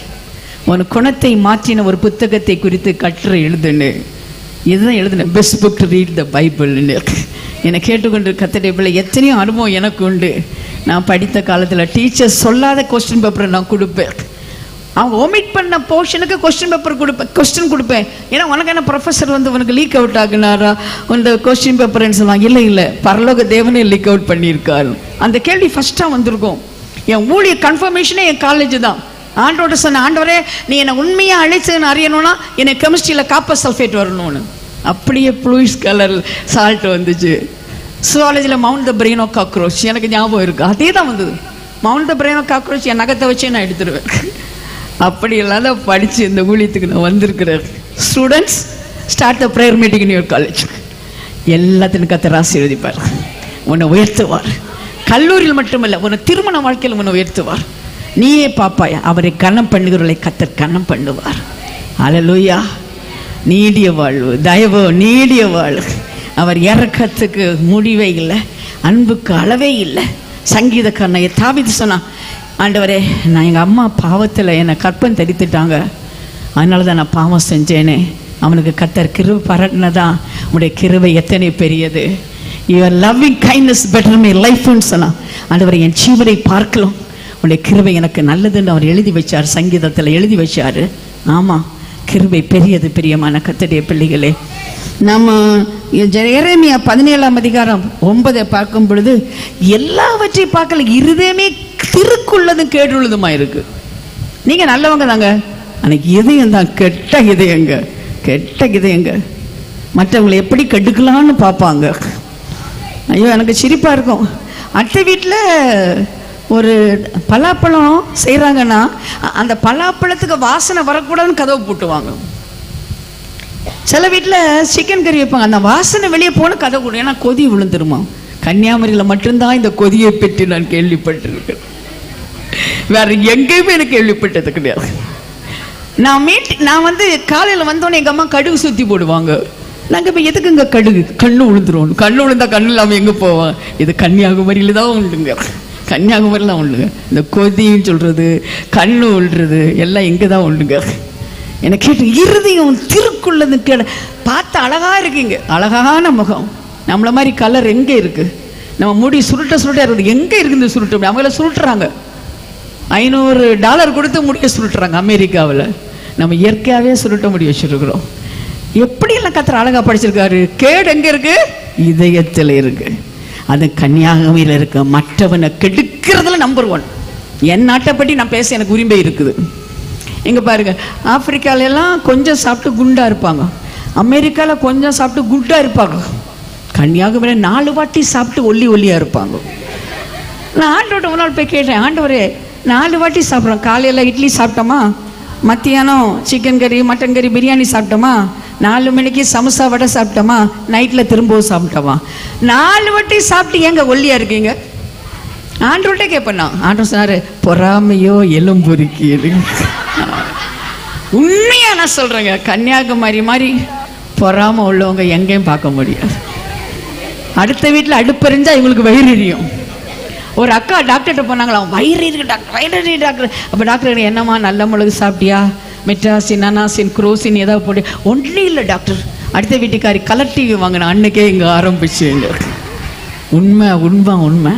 [SPEAKER 1] உன் குணத்தை மாற்றின ஒரு புத்தகத்தை குறித்து கட்டுரை எழுதுன்னு. இதுதான் எழுதுனேன், best book to read the பைபிள்னு. என்னை கேட்டுக்கொண்டு கர்த்தருடைய பிள்ளை, எத்தனையோ அனுபவம் எனக்கு உண்டு. நான் படித்த காலத்தில் டீச்சர் சொல்லாத கொஸ்டின் பேப்பரை நான் கொடுப்பேன். அவங்க ஒமிட் பண்ண போர்ஷனுக்கு கொஸ்டின் பேப்பர் கொடுப்பேன், கொஸ்டின் கொடுப்பேன். ஏன்னா உனக்கு என்ன ப்ரொஃபஸர் உனக்கு லீக் அவுட் ஆகுனாரா இந்த கொஸ்டின் பேப்பர்ன்னு சொல்லுவாங்க. இல்லை, பரலோக தேவனே லீக் அவுட் பண்ணியிருக்காரு. அந்த கேள்வி ஃபர்ஸ்ட்டாக வந்திருக்கும். என் ஊழிய கன்ஃபர்மேஷனே என் காலேஜ் தான். ஆண்டோட சொன்ன, ஆண்டவரே நீ என்னை உண்மையாக அழைச்சுன்னு அறியணும்னா எனக்கு கெமிஸ்ட்ரியில் காப்பர் சல்ஃபேட் வரணும்னு. அப்படியே ப்ளூயிஷ் கலர் சால்ட் வந்துச்சு. சுவாலஜியில் mount the brain of cockroach எனக்கு ஞாபகம் இருக்குது. அதே தான் வந்தது. Mount the brain of cockroach என் நகத்தை வச்சே நான் எடுத்துருவேன். அப்படி இல்லாத படித்து இந்த ஊழியத்துக்கு நான் வந்திருக்கிறேன். Students, start the prayer meeting in your college. எல்லாத்தையும் கர்த்தர் ஆசீர்வதிப்பார், உன்னை உயர்த்துவார். கல்லூரியில் மட்டுமல்ல, உன்னை திருமண வாழ்க்கையில் உன்னை உயர்த்துவார். நீயே பாப்பாய், அவரை கனம் பண்ணுகிறவர்களை கர்த்தர் கனம் பண்ணுவார். அல்லேலூயா. நீடிய வாழ்வு, தயவு, நீடிய வாழ்வு. அவர் இறக்கத்துக்கு முடிவே இல்லை, அன்புக்கு அளவே இல்லை. சங்கீதக்காரனை தாவீது சொன்னான், ஆண்டவரே நான் எங்கள் அம்மா பாவத்தில் என்னை கற்பம் தரித்துட்டாங்க, அதனால தான் நான் பாவம் செஞ்சேனே. அவனுக்கு கர்த்தர் கிருபை பாராட்டினதான். உடைய கிருபை எத்தனை பெரியது. Your loving kindness better my லைஃப்னு சொன்னான். ஆண்டவரை என் ஜீவனை பார்க்கலாம், உடைய கிருபை எனக்கு நல்லதுன்னு அவர் எழுதி வச்சார், சங்கீதத்தில் எழுதி வச்சார். ஆமாம், கிருபை பெரியது. பிரியமான கர்த்தருடைய பிள்ளைகளே, நம்ம எரேமியா 17:9 பார்க்கும் பொழுது எல்லாவற்றையும் பார்க்கல, இருதயமே திருக்குள்ளதும் கேட்டுள்ளதுமா இருக்கு. நீங்க நல்லவங்க தாங்க, அன்னைக்கு இதயம் தான் கெட்ட இதயங்க, கெட்ட இதயங்க. மற்றவங்களை எப்படி கெடுக்கலான்னு பார்ப்பாங்க. ஐயோ எனக்கு சிரிப்பாக இருக்கும். அத்தை வீட்டில் ஒரு பலாப்பழம் செய்கிறாங்கன்னா அந்த பலாப்பழத்துக்கு வாசனை வரக்கூடாதுன்னு கதவை போட்டுவாங்க. சில வீட்டில் சிக்கன் கறி வைப்பாங்க, அந்த வாசனை வெளியே போன கதவை போடும், ஏன்னா கொதி விழுந்துருமா. கன்னியாகுமரியில் மட்டும்தான் இந்த கொதியை பற்றி நான் கேள்விப்பட்டிருக்கேன், வேற எங்கேயுமே எனக்கு கேள்விப்பட்டது கிடையாது. நான் வந்து காலையில் வந்தோடனே எங்கள் அம்மா கடுகு சுற்றி போடுவாங்க. நாங்கள் இப்போ எதுக்கு இங்கே கடுகு, கண்ணு விழுந்துருவோம், கண்ணு விழுந்தா கண்ணு இல்லாமல் எங்கே போவோம். இது கன்னியாகுமரியில் தான் உண்டுங்க, கன்னியாகுமரியில் தான் உண்டுங்க. இந்த கொதின்னு சொல்கிறது, கண்ணு விழுறது எல்லாம் இங்கே தான் உண்டுங்க. எனக்கு கேட்டு இருதயம் திருக்குள்ளது பார்த்து அழகாக இருக்குங்க, அழகான முகம். நம்மளை மாதிரி கலர் எங்கே இருக்குது? நம்ம முடி சுருட்ட இருக்குது, எங்கே இருக்குது இந்த சுருட்டு? அவங்கள சுருட்டுறாங்க, $500 கொடுத்து முடிய சுருட்டுறாங்க அமெரிக்காவில். நம்ம இயற்கையாகவே சுருட்ட முடி வச்சுருக்குறோம். எப்படியெல்லாம் கர்த்தர் அழகாக படிச்சிருக்காரு. கேடு எங்கே இருக்கு? இதயத்தில் இருக்கு. அது கன்னியாகுமரியில் இருக்கு. மற்றவனை கெடுக்கிறதுல நம்பர் 1. என் நாட்டை பற்றி நான் பேச எனக்கு உரிமை இருக்குது. இங்கே பாருங்க, ஆப்பிரிக்காலெல்லாம் கொஞ்சம் சாப்பிட்டு குண்டாக இருப்பாங்க, அமெரிக்காவில் கொஞ்சம் சாப்பிட்டு குட்டாக இருப்பாங்க, கன்னியாகுமரியில் 4 வாட்டி சாப்பிட்டு ஒல்லியாக இருப்பாங்க. நான் ஆண்டவர்கிட்ட ஒரு நாள் போய் கேட்டேன், ஆண்டவரே 4 வாட்டி சாப்பிட்றோம், காலையில் இட்லி சாப்பிட்டோமா, மத்தியானம் சிக்கன் கறி மட்டன் கறி பிரியாணி சாப்பிட்டோமா, 4 மணிக்கு சமோசா வடை சாப்பிட்டோமா, நைட்டில் திரும்பவும் சாப்பிட்டோமா, 4 வாட்டி சாப்பிட்டு ஏங்க ஒல்லியாக இருக்கீங்க? ஆண்டவர்கிட்ட கேட்பேன் நான். ஆண்டவர் சொன்னார், பொறாமையோ எலும்புரிக்கு. உண்மையாக நான் சொல்கிறேங்க, கன்னியாகுமரி மாதிரி பொறாமை உள்ளவங்க எங்கேயும் பார்க்க முடியாது. அடுத்த வீட்டில் அடுப்பறிஞ்சா இவங்களுக்கு வயிறு எரியும். ஒரு அக்கா டாக்டர்கிட்ட போனாங்களாம், வயிறு இருக்கு டாக்டர், வயிறு இருக்கு டாக்டர். அப்போ டாக்டர் என்னம்மா நல்ல மிளகு சாப்பிட்டியா, மெட்ராசின் அனாசின் குரோசின் ஏதாவது போட்டு? ஒன்றும் இல்லை டாக்டர். அடுத்த வீட்டுக்காரி கலர் டிவி வாங்கின அன்னைக்கே இங்கே ஆரம்பிச்சுங்க. உண்மை உண்மை உண்மை.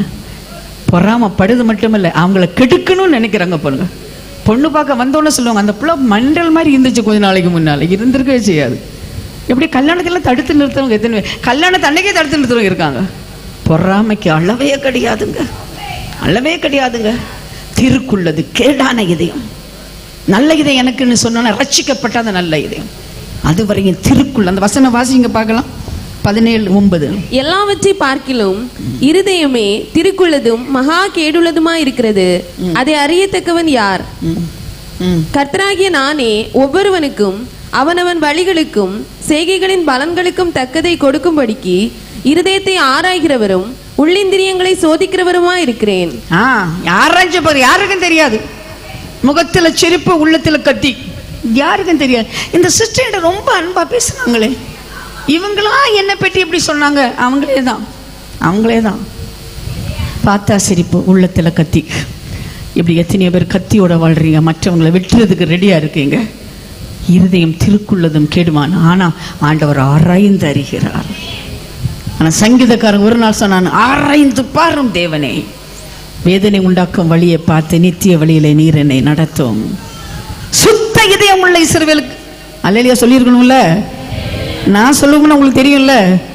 [SPEAKER 1] பொறாமப்படுது மட்டும் இல்லை, அவங்கள கெடுக்கணும்னு நினைக்கிறாங்க. பாருங்க, பொண்ணு பார்க்க வந்தோன்னு சொல்லுவாங்க, அந்த புள்ள மண்டல் மாதிரி இருந்துச்சு கொஞ்ச நாளைக்கு முன்னால், இருந்திருக்கவே செய்யாது. எப்படி கல்யாணத்தில் தடுத்து நிறுத்தவங்க எத்தனை, கல்யாணத்தை அன்னைக்கே தடுத்து நிறுத்தவங்க இருக்காங்க. பொறாமைக்கு அளவே கிடையாதுங்க, அளவே கிடையாதுங்க. திருக்குள்ளது கேடான இதயம். நல்ல இதயம் எனக்குன்னு சொன்னா ரட்சிக்கப்பட்ட அந்த நல்ல இதயம், அது வரையும் திருக்குள்ள. அந்த வசன வாசிங்க பார்க்கலாம், 17:9.
[SPEAKER 2] எல்லாவற்றை பார்க்கிலும் இருதயமே திருக்குள்ளதும் மகா கேடுள்ளதுமா இருக்கிறது, அதை அறியத்தக்கவன் யார்? கர்த்தராகிய நானே ஒவ்வொருவனுக்கும் அவனவன் வழிகளுக்கும் செய்கைகளின் பலன்களுக்கும் தக்கதை கொடுக்கும்படிக்கு இருதயத்தை ஆராய்கிறவரும் உள்ளிந்திரியங்களை சோதிக்கிறவருமா இருக்கிறேன்.
[SPEAKER 1] ஆராய்ச்சி பாரு, யாருக்கும் தெரியாது. முகத்தில் செருப்பு, உள்ளத்தில் கத்தி, யாருக்கும் தெரியாது. இந்த சிஸ்டர் ரொம்ப அன்பா பேசுனாங்களே, இவங்களா என்னை பற்றி எப்படி சொன்னாங்க? அவங்களே தான். பார்த்தா சிரிப்பு, உள்ளத்தில் கத்தி. இப்படி எத்தனையோ பேர் கத்தியோட வாழ்றீங்க, மற்றவங்களை வெட்டுறதுக்கு ரெடியாக இருக்கீங்க. இருதயம் திருக்குள்ளதும் கேடுவான், ஆனால் ஆண்டவர் ஆராய்ந்து அறிகிறார். ஆனால் சங்கீதக்காரன் ஒரு நாள் சொன்னான், ஆராய்ந்து பாரும் தேவனே, வேதனை உண்டாக்கும் வழியை பார்த்து நித்திய வழியிலே நீர் என்னை நடத்தும். சுத்த இதயம் உள்ள இஸ்ரவேலுக்கு அல்லேலூயா சொல்லியிருக்கணும்ல. நான் சொல்லுவேன்னு உங்களுக்கு தெரியும்ல,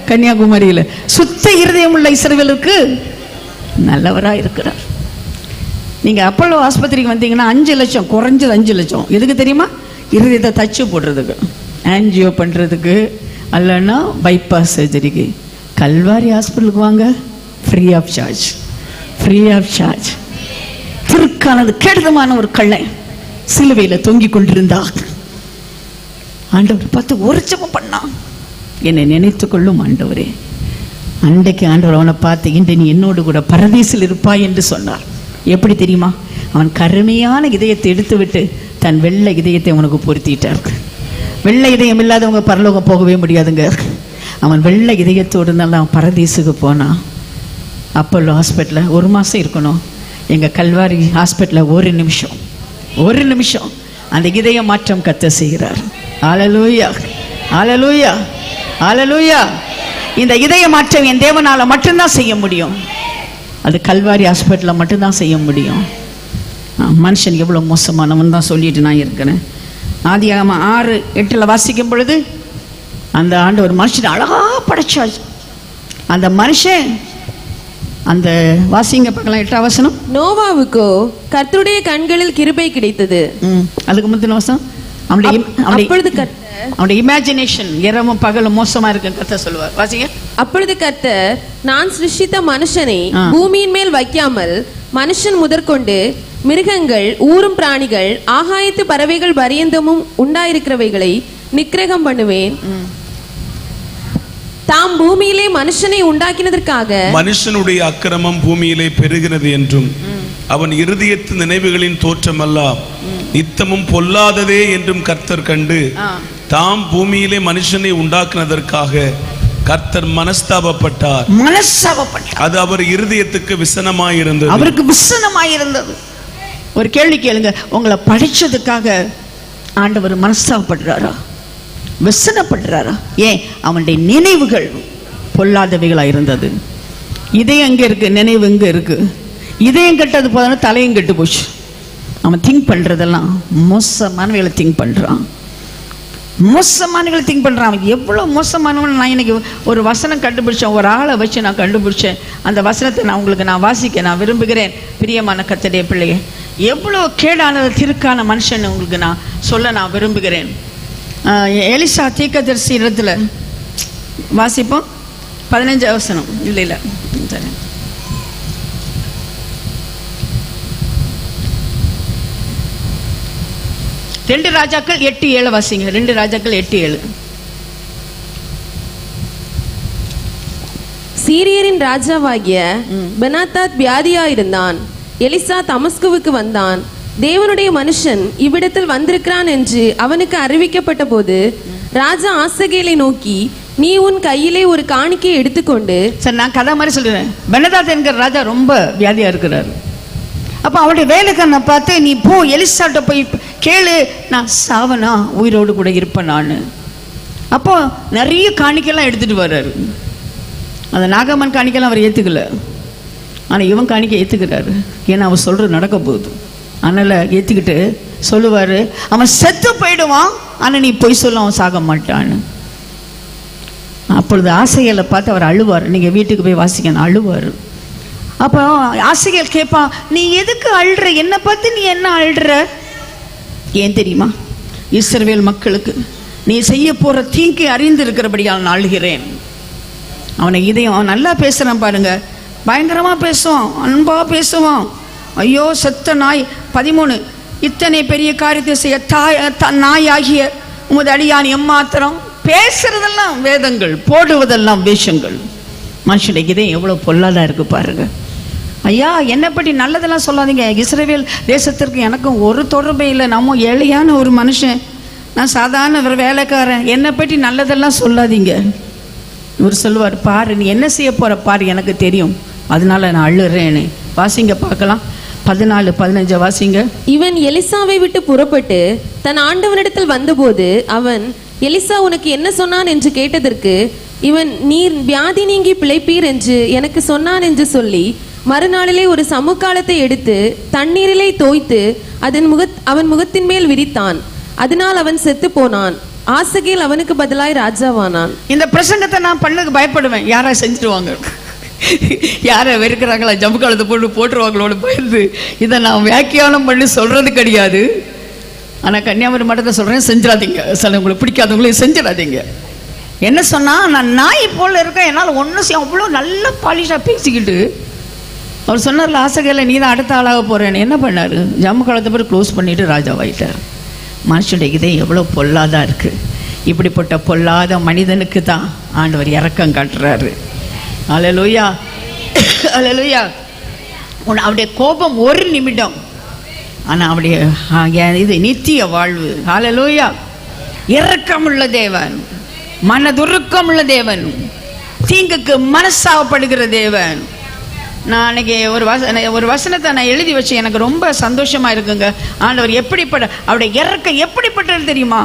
[SPEAKER 1] கன்னியாகுமரியில் சுத்த இருதயம் உள்ள இஸ்ரவேலுக்கு நல்லவராக இருக்கிறார். நீங்கள் அப்பல்லோ ஆஸ்பத்திரிக்கு வந்தீங்கன்னா 5 லட்சம், குறைஞ்சது 5 லட்சம். எதுக்கு தெரியுமா? இருதயத்தை தச்சு போடுறதுக்கு, ஆன்ஜியோ பண்ணுறதுக்கு, அல்லன்னா பைபாஸ் சர்ஜரிக்கு. கல்வாரி ஹாஸ்பிட்டலுக்கு வாங்க, free of charge, free of charge. திருக்கானது கேடுதமான ஒரு கள்ளை சிலுவையில் தொங்கி கொண்டிருந்தா ஆண்டவர் பார்த்து ஒரு ஜெபம் பண்ணான், என்னை நினைத்து கொள்ளும் ஆண்டவரே. அன்றைக்கு ஆண்டவர் அவனை பார்த்து, இன்று நீ என்னோடு கூட பரதீசில் இருப்பாய் என்று சொன்னார். எப்படி தெரியுமா? அவன் கருமையான இதயத்தை எடுத்து விட்டு தன் வெள்ளை இதயத்தை அவனுக்கு பொருத்திட்டார். வெள்ளை இதயம் இல்லாதவங்க பரலோகம் போகவே முடியாதுங்க. அவன் வெள்ளை இதயத்தோடு இருந்தாலும் அவன் பரதீசுக்கு போனான். அப்பல்லோ ஹாஸ்பிட்டலில் 1 மாதம் இருக்கணும். எங்கள் கல்வாரி ஹாஸ்பிட்டலில் ஒரு நிமிஷம் அந்த இதய மாற்றம் கர்த்தர் செய்கிறார். ஹல்லேலூயா, ஹல்லேலூயா, ஹல்லேலூயா. இந்த இதய மாற்றம் என் தேவனால் மட்டும்தான் செய்ய முடியும். அது கல்வாரி ஹாஸ்பிட்டலில் மட்டும்தான் செய்ய முடியும். மனுஷன் எவ்வளோ மோசமானவன் தான் சொல்லிட்டு நான் இருக்கிறேன். ஆதியாகமம் 6:8 வாசிக்கும் பொழுது, அந்த ஆண்டு ஒரு மனுஷன் அழகாக படைச்சாச்சு. அந்த மனுஷன் அந்த வாசிங்க பார்க்கலாம் 8ஆம் வசனம்.
[SPEAKER 2] நோவாவுக்கோ கர்த்தருடைய கண்களில் கிருபை கிடைத்தது.
[SPEAKER 1] அதுக்கு முந்தின வசனம்,
[SPEAKER 2] அப்பொழுது கர்த்தர்,
[SPEAKER 1] அவனுடைய இமேஜினேஷன் இரவும் பகலும் மோசமா இருக்கு கர்த்தர் சொல்லுவார். வாசிங்க.
[SPEAKER 2] அப்பொழுது கர்த்தர், நான் சிருஷ்டித்த மனுஷனை பூமியின் மேல் வைக்காமல் மனுஷன் முதற்கொண்டு மிருகங்கள், ஊரும் பிராணிகள், ஆகாயத்து பறவைகள் பரியந்தமும் உண்டாயிருக்கிறவைகளை நிக்கிரகம் பண்ணுவேன். தாம் பூமியிலே மனுஷனை உண்டாக்கினதற்காக
[SPEAKER 3] மனுஷனுடைய அக்கிரமம் பூமியிலே பெருகிறது என்றும் அவன் இருதயத்து நினைவுகளின் தோற்றமல்லாம் நித்தமும் பொல்லாததே என்றும் கர்த்தர் கண்டு தாம் பூமியிலே மனுஷனை உண்டாக்குனதற்காக கர்த்தர் மனஸ்தாபப்பட்டார். அது அவர் இருதயத்துக்கு விசனமாயிருந்தது.
[SPEAKER 1] அவருக்கு விசனமாயிருந்தது. ஒரு கேள்வி கேளுங்க, உங்களை படிச்சதுக்காக ஆண்டவர் மனஸ்தாபப்படுறாரா, விசனப்படுறாரா? ஏன்? அவனுடைய நினைவுகள் பொல்லாதவைகளா இருந்தது. இதயம் எங்க இருக்கு? நினைவு எங்க இருக்கு? இதயம் கெட்டது போதும், தலையும் கெட்டு போச்சு. அவன் திங்க் பண்றதெல்லாம் மோசமானவைகளை திங்க் பண்றான். மோசமானவங்களை திங்க் பண்றான். அவன் எவ்வளவு மோசமானவன். நான் இன்னைக்கு ஒரு வசனம் கண்டுபிடிச்சேன், ஒரு ஆளை வச்சு நான் கண்டுபிடிச்சேன். அந்த வசனத்தை நான் வாசிக்க நான் விரும்புகிறேன். பிரியமான கர்த்தருடைய பிள்ளையே, எவ்வளவு கேடான திருக்கான மனுஷன் உங்களுக்கு நான் சொல்ல நான் விரும்புகிறேன். எலிசா தீர்க்கதரிசி இடத்துல வாசிப்போம். 15ஆம் வசனம். இல்லை சரி, 2 ராஜாக்கள் 8:7 வாசிங்க. 2 ராஜாக்கள் 8:7.
[SPEAKER 2] சீரியரின் ராஜாவாகிய பெனாதாத் வியாதியாயிருந்தான். எலிசா தமஸ்குவுக்கு வந்தான். தேவனுடைய மனுஷன் இவ்விடத்தில் வந்திருக்கிறான் என்று அவனுக்கு அறிவிக்கப்பட்ட போது ராஜா ஆசகேலை நோக்கி, நீ உன் கையிலே ஒரு காணிக்கையை எடுத்துக்கொண்டு.
[SPEAKER 1] சார், நான் கதை மாதிரி சொல்றேன். பெனாதாத் என்கிற ராஜா ரொம்ப வியாதியா இருக்கிறார். அப்ப அவருடைய வேலைக்காரனை பார்த்து, நீ போ எலிசாட்ட போய் கேளு, நான் சாவனா உயிரோடு கூட இருப்பேன் நான். அப்போ நிறைய காணிக்கைலாம் எடுத்துட்டு வர்றாரு. அந்த நாகம்மன் காணிக்கைலாம் அவர் ஏத்துக்கல, ஆனா இவன் காணிக்கை ஏத்துக்கிறாரு. ஏன்னா அவர் சொல்றது நடக்க போகுது. அதனால ஏத்துக்கிட்டு சொல்லுவாரு, அவன் செத்து போயிடுவான், ஆனா நீ பொய் சொல்ல அவன் சாக மாட்டான்னு. அப்பொழுது ஆசைகளை பார்த்து அவர் அழுவார். நீங்க வீட்டுக்கு போய் வாசிக்கணும், அழுவார். அப்போ ஆசைகள் கேட்பான், நீ எதுக்கு அழுற? என்னை பார்த்து நீ என்ன அழுற? ஏன் தெரியுமா? இஸ்ரவேல் மக்களுக்கு நீ செய்ய போற தீங்கை அறிந்து இருக்கிறபடியால் நான் அழுகிறேன். அவனை இதயம், அவன் நல்லா பேசுறான் பாருங்க, பயங்கரமா பேசுவான், அன்பா பேசுவான். ஐயோ செத்த நாய். 13, இத்தனை பெரிய காரியத்தை செய்ய நாய் ஆகிய உமது அடியான் எம்மாத்திரம். பேசுறதெல்லாம் வேதங்கள், போடுவதெல்லாம் வேஷங்கள். மனுஷனுடைய இதயம் எவ்வளவு பொல்லாதா இருக்கு பாருங்க. ஐயா, என்னை பற்றி நல்லதெல்லாம் சொல்லாதீங்க. இஸ்ரவேல் தேசத்திற்கு எனக்கும் ஒரு தொடர்பே இல்லை. நம்ம ஏழையான ஒரு மனுஷன், நான் சாதாரண ஒரு வேலைக்காரன். என்னை பற்றி நல்லதெல்லாம் சொல்லாதீங்க. இவர் சொல்லுவார், பாரு நீ என்ன செய்ய போற பாரு, எனக்கு தெரியும், அதனால நான் அழுறேன்னு. வாசிங்க பார்க்கலாம். 14-15 வாசிங்க.
[SPEAKER 2] இவன் எலிசாவை விட்டு புறப்பட்டு தன் ஆண்டவனிடத்தில் வந்தபோது அவன், எலிசா உனக்கு என்ன சொன்னான் என்று கேட்டதற்கு இவன், நீர் வியாதி நீங்கி பிழைப்பீர் என்று எனக்கு சொன்னான் என்று சொல்லி மறுநாளிலே ஒரு சமுக்காலத்தை எடுத்து தண்ணீரிலே தோய்த்து அவன் முகத்தின் மேல் விரித்தான். அதனால் அவன் செத்து போனான். ஆசகேல் அவனுக்கு பதிலாய் ராஜாவானான்.
[SPEAKER 1] இந்த பிரசங்கத்தை நான் பண்ணதுக்கு பயப்படுவேன். யாரா செஞ்சிருவாங்க, யாரை வெறுக்கிறாங்களா, ஜம்பு காலத்தை போட்டுருவாங்களோட பயந்து இதை நான் வியாக்கியானம் பண்ணி சொல்றது கிடையாது. ஆனா கன்னியாகுமரி மட்டத்தை சொல்றேன், செஞ்சிடாதீங்க. சில உங்களுக்கு பிடிக்காதவங்களையும் செஞ்சிடாதீங்க. என்ன சொன்னா, நான் நாய் போல இருக்கேன், என்னால் ஒன்றும் செய்ய. அவ்வளோ நல்ல பாலிஷா பேசிக்கிட்டு அவர் சொன்னார்ல, ஆசைகளை நீ தான் அடுத்த ஆளாக போறேன்னு. என்ன பண்ணாரு? ஜம்மு காலத்தை போய் க்ளோஸ் பண்ணிட்டு ராஜாவாயிட்டார். மனுஷனுடைய இதே எவ்வளோ பொல்லாதா இருக்கு. இப்படிப்பட்ட பொல்லாத மனிதனுக்கு தான் ஆண்டவர் இரக்கம் காட்டுறாரு. அல்லேலூயா, அல்லேலூயா. அவருடைய கோபம் ஒரு நிமிடம், ஆனா அவருடைய இது நித்திய வாழ்வு. அல்லேலூயா. இரக்கமுள்ள தேவன், மனதுருக்கமுள்ள தேவன், தீங்குக்கு மனசாவப்படுகிற தேவன். நான் அன்னைக்கு ஒரு வசனத்தை நான் எழுதி வச்சு எனக்கு ரொம்ப சந்தோஷமா இருக்குங்க. ஆண்டவர் எப்படிப்பட்ட, அவருடைய இறக்கம் எப்படிப்பட்டது தெரியுமா?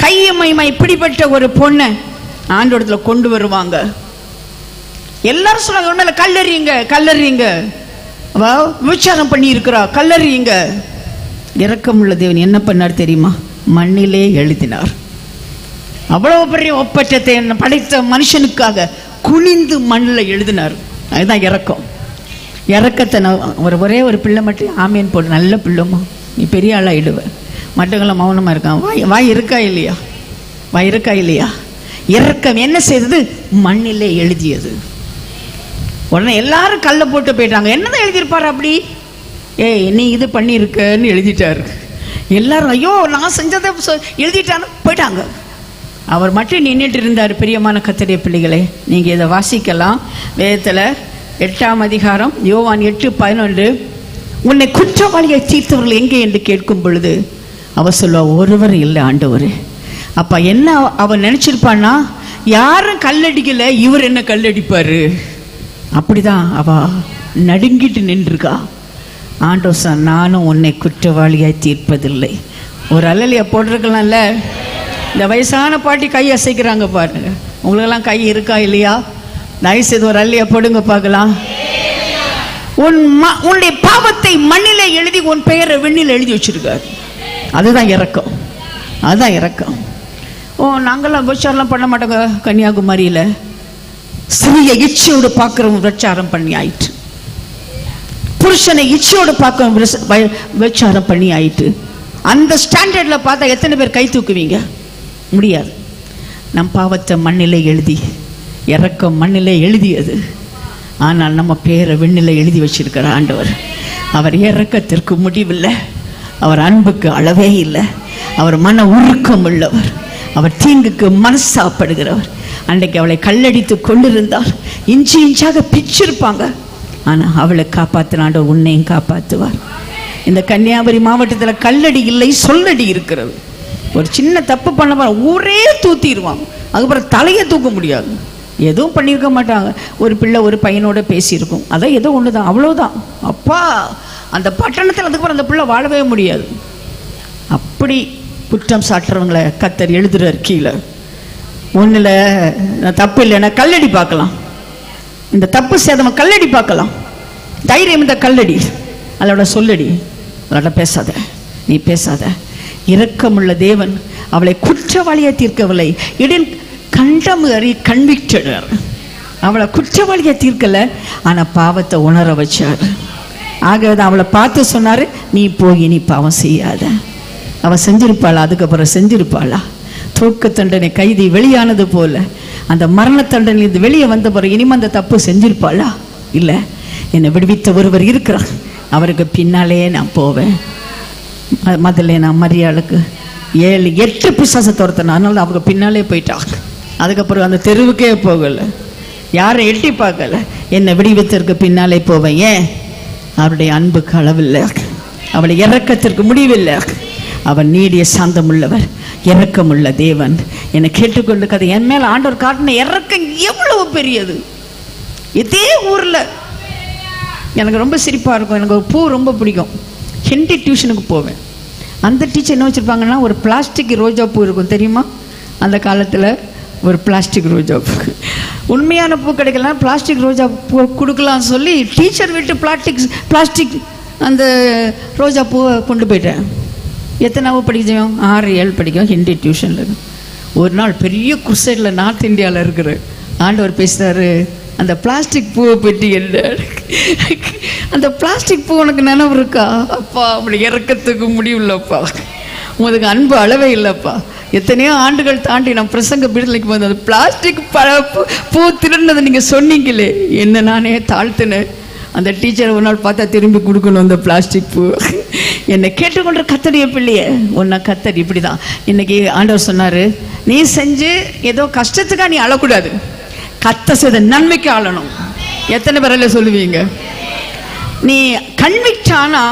[SPEAKER 1] கையம்மையுமா இப்படிப்பட்ட ஒரு பொண்ணை ஆண்டவரத்துல கொண்டு வருவாங்க. எல்லாரும் சொல்லுவாங்க, உண்மையில கல்லறியுங்க கல்லறியுங்க, விசாரம் பண்ணி இருக்கிறா, கல்லறியுங்க. இரக்கமுள்ள தேவன் என்ன பண்ணார் தெரியுமா? மண்ணிலே எழுதினார். அவ்வளவு பெரிய ஒப்பற்றத்தை படைத்த மனுஷனுக்காக குனிந்து மண்ணில் எழுதினார். அதுதான் இறக்கம். இறக்கத்தை நான் ஒரே ஒரு பிள்ளை மட்டும் ஆமேன் போடு, நல்ல பிள்ளைமா நீ பெரிய ஆளாயிடுவேன். மற்றவங்களாம் மௌனமாக இருக்கான். வாய் இருக்கா இல்லையா? வாய் இருக்கா இல்லையா? இறக்கம் என்ன செய்தது? மண்ணிலே எழுதியது. உடனே எல்லாரும் கல்லை போட்டு போயிட்டாங்க. என்னதான் எழுதியிருப்பார் அப்படி? ஏய் நீ இது பண்ணியிருக்கன்னு எழுதிட்டாரு. எல்லாரும் ஐயோ நான் செஞ்சதை எழுதிட்டான்னு போயிட்டாங்க. அவர் மட்டும் நின்றுட்டு இருந்தார். பிரியமான கர்த்தருடைய பிள்ளைகளே, நீங்கள் இதை வாசிக்கலாம் வேதத்தில் 8ஆம் அதிகாரம் யோவான் 8:11. உன்னை குற்றவாளியை தீர்த்தவர்கள் எங்கே என்று கேட்கும் பொழுது அவர் சொல்லுவா, ஒருவர் இல்லை ஆண்டவரே. அப்போ என்ன அவன் நினச்சிருப்பான்னா, யாரும் கல்லடிக்கல, இவர் என்ன கல்லடிப்பார். அப்படிதான் அவ நடுங்கிட்டு நின்றுருக்கா. ஆண்டவர் சார், நானும் உன்னை குற்றவாளியாய் தீர்ப்பதில்லை. ஒரு அல்லலியா போட்டிருக்கலாம்ல. இந்த வயசான பாட்டி கை அசைக்கிறாங்க பாருங்க. உங்களுக்கெல்லாம் கை இருக்கா இல்லையா? தயவுசெய்து ஒரு அல்லியா போடுங்க பார்க்கலாம். உன்னுடைய பாவத்தை மண்ணிலே எழுதி உன் பெயரை விண்ணில் எழுதி வச்சிருக்காரு. அதுதான் இறக்கம். அதுதான் இறக்கம். நாங்களாம் விபச்சாரம் பண்ண மாட்டோங்க. கன்னியாகுமரியில் ஸ்திரீயை இச்சையோடு பார்க்குறவங்க விபச்சாரம் பண்ணி ஆயிட்டு, புருஷனை இச்சையோடு பார்க்க விபச்சாரம் பண்ணி ஆயிட்டு. அந்த ஸ்டாண்டர்டில் பார்த்தா எத்தனை பேர் கை தூக்குவீங்க? முடியாது. நம் பாவத்தை மண்ணிலே எழுதி, இறக்கம் மண்ணிலே எழுதியது. ஆனால் நம்ம பேரை விண்ணிலே எழுதி வச்சிருக்கிற ஆண்டவர். அவர் இறக்கத்திற்கு முடிவில்லை, அவர் அன்புக்கு அளவே இல்லை, அவர் மன உருக்கம் உள்ளவர், அவர் தீங்குக்கு மனசாப்படுகிறவர். அன்றைக்கு அவளை கல்லடித்து கொண்டிருந்தார், இன்ச்சு இன்ச்சாக பிச்சிருப்பாங்க. ஆனால் அவளை காப்பாற்றின ஆண்டவர் உன்னையும் காப்பாற்றுவார். இந்த கன்னியாகுமரி மாவட்டத்தில் கல்லடி இல்லை, சொல்லடி இருக்கிறது. ஒரு சின்ன தப்பு பண்ண ஊரே தூத்திடுவாங்க. அதுக்கப்புறம் தலையை தூக்க முடியாது. எதுவும் பண்ணியிருக்க மாட்டாங்க. ஒரு பிள்ளை ஒரு பையனோட பேசியிருக்கும், அதான் ஏதோ ஒன்று தான், அவ்வளோதான். அப்பா அந்த பட்டணத்தில் அதுக்கப்புறம் அந்த பிள்ளை வாழவே முடியாது. அப்படி குற்றம் சாட்டுறவங்களை கர்த்தர் எழுதுறார் கீழே. ஒன்றில் தப்பு இல்லைன்னா கல்லடி பார்க்கலாம். இந்த தப்பு சேதம் கல்லடி பார்க்கலாம். தைரியம் இந்த கல்லடி, அதோட சொல்லடி, அதோட பேசாத, நீ பேசாத. இரக்கமுள்ள தேவன் அவளை குற்றவாளியை தீர்க்கவில்லை, இடன் கண்டமறி கன்விக்டர். அவளை குற்றவாளியை தீர்க்கலை, ஆனால் பாவத்தை உணர வச்சார். ஆகவே தான் அவளை பார்த்து சொன்னார், நீ போய் நீ பாவம் செய்யாத. அவள் செஞ்சிருப்பாளா? அதுக்கப்புறம் செஞ்சிருப்பாளா? தூக்க தண்டனை கைதி வெளியானது போல அந்த மரண தண்டனை வெளியே வந்த பிறகு இனிமே அந்த தப்பு செஞ்சிருப்பாளா? இல்லை. என்னை விடுவித்த ஒருவர் இருக்கிறார், அவருக்கு பின்னாலே நான் போவேன். முதல்ல நான் மரியாளுக்கு 7-8 பிசாசை துரத்தின, அதனால அவங்க பின்னாலே போயிட்டாங்க. அதுக்கப்புறம் அந்த தெருவுக்கே போகலை, யாரை எட்டி பார்க்கல. என்னை விடுவித்தற்கு பின்னாலே போவேன். ஏன்? அவருடைய அன்புக்கு அளவில்லை, அவளுடைய இறக்கத்திற்கு முடிவில்லை. அவன் நீடிய சாந்தம் உள்ளவர், இறக்கமுள்ள தேவன். என்னை கேட்டுக்கொண்டு கதை என் மேலே ஆண்டவர் காட்டின இறக்கம் எவ்வளவு பெரியது. இதே ஊரில் எனக்கு ரொம்ப சிரிப்பாக இருக்கும். எனக்கு ஒரு பூ ரொம்ப பிடிக்கும். ஹிந்தி டியூஷனுக்கு போவேன். அந்த டீச்சர் என்ன வச்சுருப்பாங்கன்னா, ஒரு பிளாஸ்டிக் ரோஜா பூ இருக்கும் தெரியுமா? அந்த காலத்தில் ஒரு பிளாஸ்டிக் ரோஜா பூ, உண்மையான பூ கிடைக்கலாம், பிளாஸ்டிக் ரோஜா பூ கொடுக்கலான்னு சொல்லி டீச்சர் விட்டு பிளாஸ்டிக் அந்த ரோஜா பூவை கொண்டு போயிட்டேன். எத்தனாவோ படிக்கும்? 6-7 படிக்கும் ஹிந்தி டியூஷனில். ஒரு நாள் பெரிய குர்சைடில் நார்த் இந்தியாவில் இருக்கிற ஆண்டவர் பேசுகிறாரு, அந்த பிளாஸ்டிக் பூவை பற்றி என்ன, அந்த பிளாஸ்டிக் பூ உனக்கு நினைவு இருக்கா? அப்பா அப்படி இறக்கத்துக்கு முடியலப்பா, உங்களுக்கு அன்பு அளவே இல்லைப்பா. எத்தனையோ ஆண்டுகள் தாண்டி நான் பிரசங்க பீடலைக்கு போது அந்த பிளாஸ்டிக் பூ திருடினதை நீங்கள் சொன்னீங்களே, என்ன நானே தாழ்த்தினேன். அந்த டீச்சரை ஒரு நாள் பார்த்தா திரும்பி கொடுக்கணும் அந்த பிளாஸ்டிக் பூ. என்னை கேட்டுக்கொண்ட கர்த்தருடைய பிள்ளைய உன்னை கர்த்தர் இப்படி தான் இன்னைக்கு ஆண்டவர் சொன்னார், நீ செஞ்சு ஏதோ கஷ்டத்துக்காக நீ அழக்கூடாது, கர்த்தர் செய்த நன்மைக்கு ஆளணும். எத்தனை பேரில் சொல்லுவீங்க? நீ கன்விக்ட் ஆனா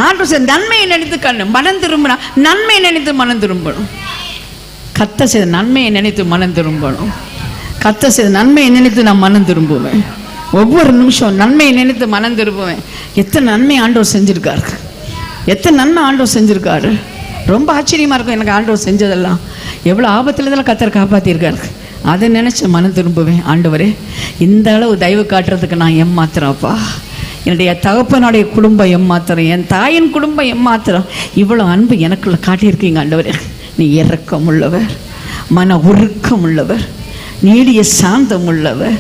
[SPEAKER 1] ஆண்டவர் செய்த நன்மையை நினைத்து மனம் திரும்பினா, நன்மையை நினைத்து மனம் திரும்பணும். கர்த்தர் செய்த நன்மையை நினைத்து மனம் திரும்பணும். கர்த்தர் செய்த நன்மையை நினைத்து நான் மனம் திரும்புவேன். ஒவ்வொரு நிமிஷம் நன்மையை நினைத்து மனம் திரும்புவேன். எத்தனை நன்மை ஆண்டவர் செஞ்சுருக்காரு, எத்தனை நன்மை ஆண்டவர் செஞ்சுருக்காரு. ரொம்ப ஆச்சரியமாக இருக்கும் எனக்கு ஆண்டவர் செஞ்சதெல்லாம். எவ்வளோ ஆபத்தில் இதெல்லாம் கர்த்தர் காப்பாற்றிருக்காரு. அதை நினச்சி மனம் திரும்புவேன். ஆண்டவரே, இந்த அளவு தயவு காட்டுறதுக்கு நான் ஏமாத்துறேன்ப்பா. என்னுடைய தகப்பனுடைய குடும்பம் ஏமாத்துறேன், என் தாயின் குடும்பம் ஏமாத்துறோம். இவ்வளோ அன்பு எனக்குள்ள காட்டியிருக்கீங்க ஆண்டவரே. நீ இரக்கம் உள்ளவர், மன உருக்கம் உள்ளவர், நீடிய சாந்தம் உள்ளவர்,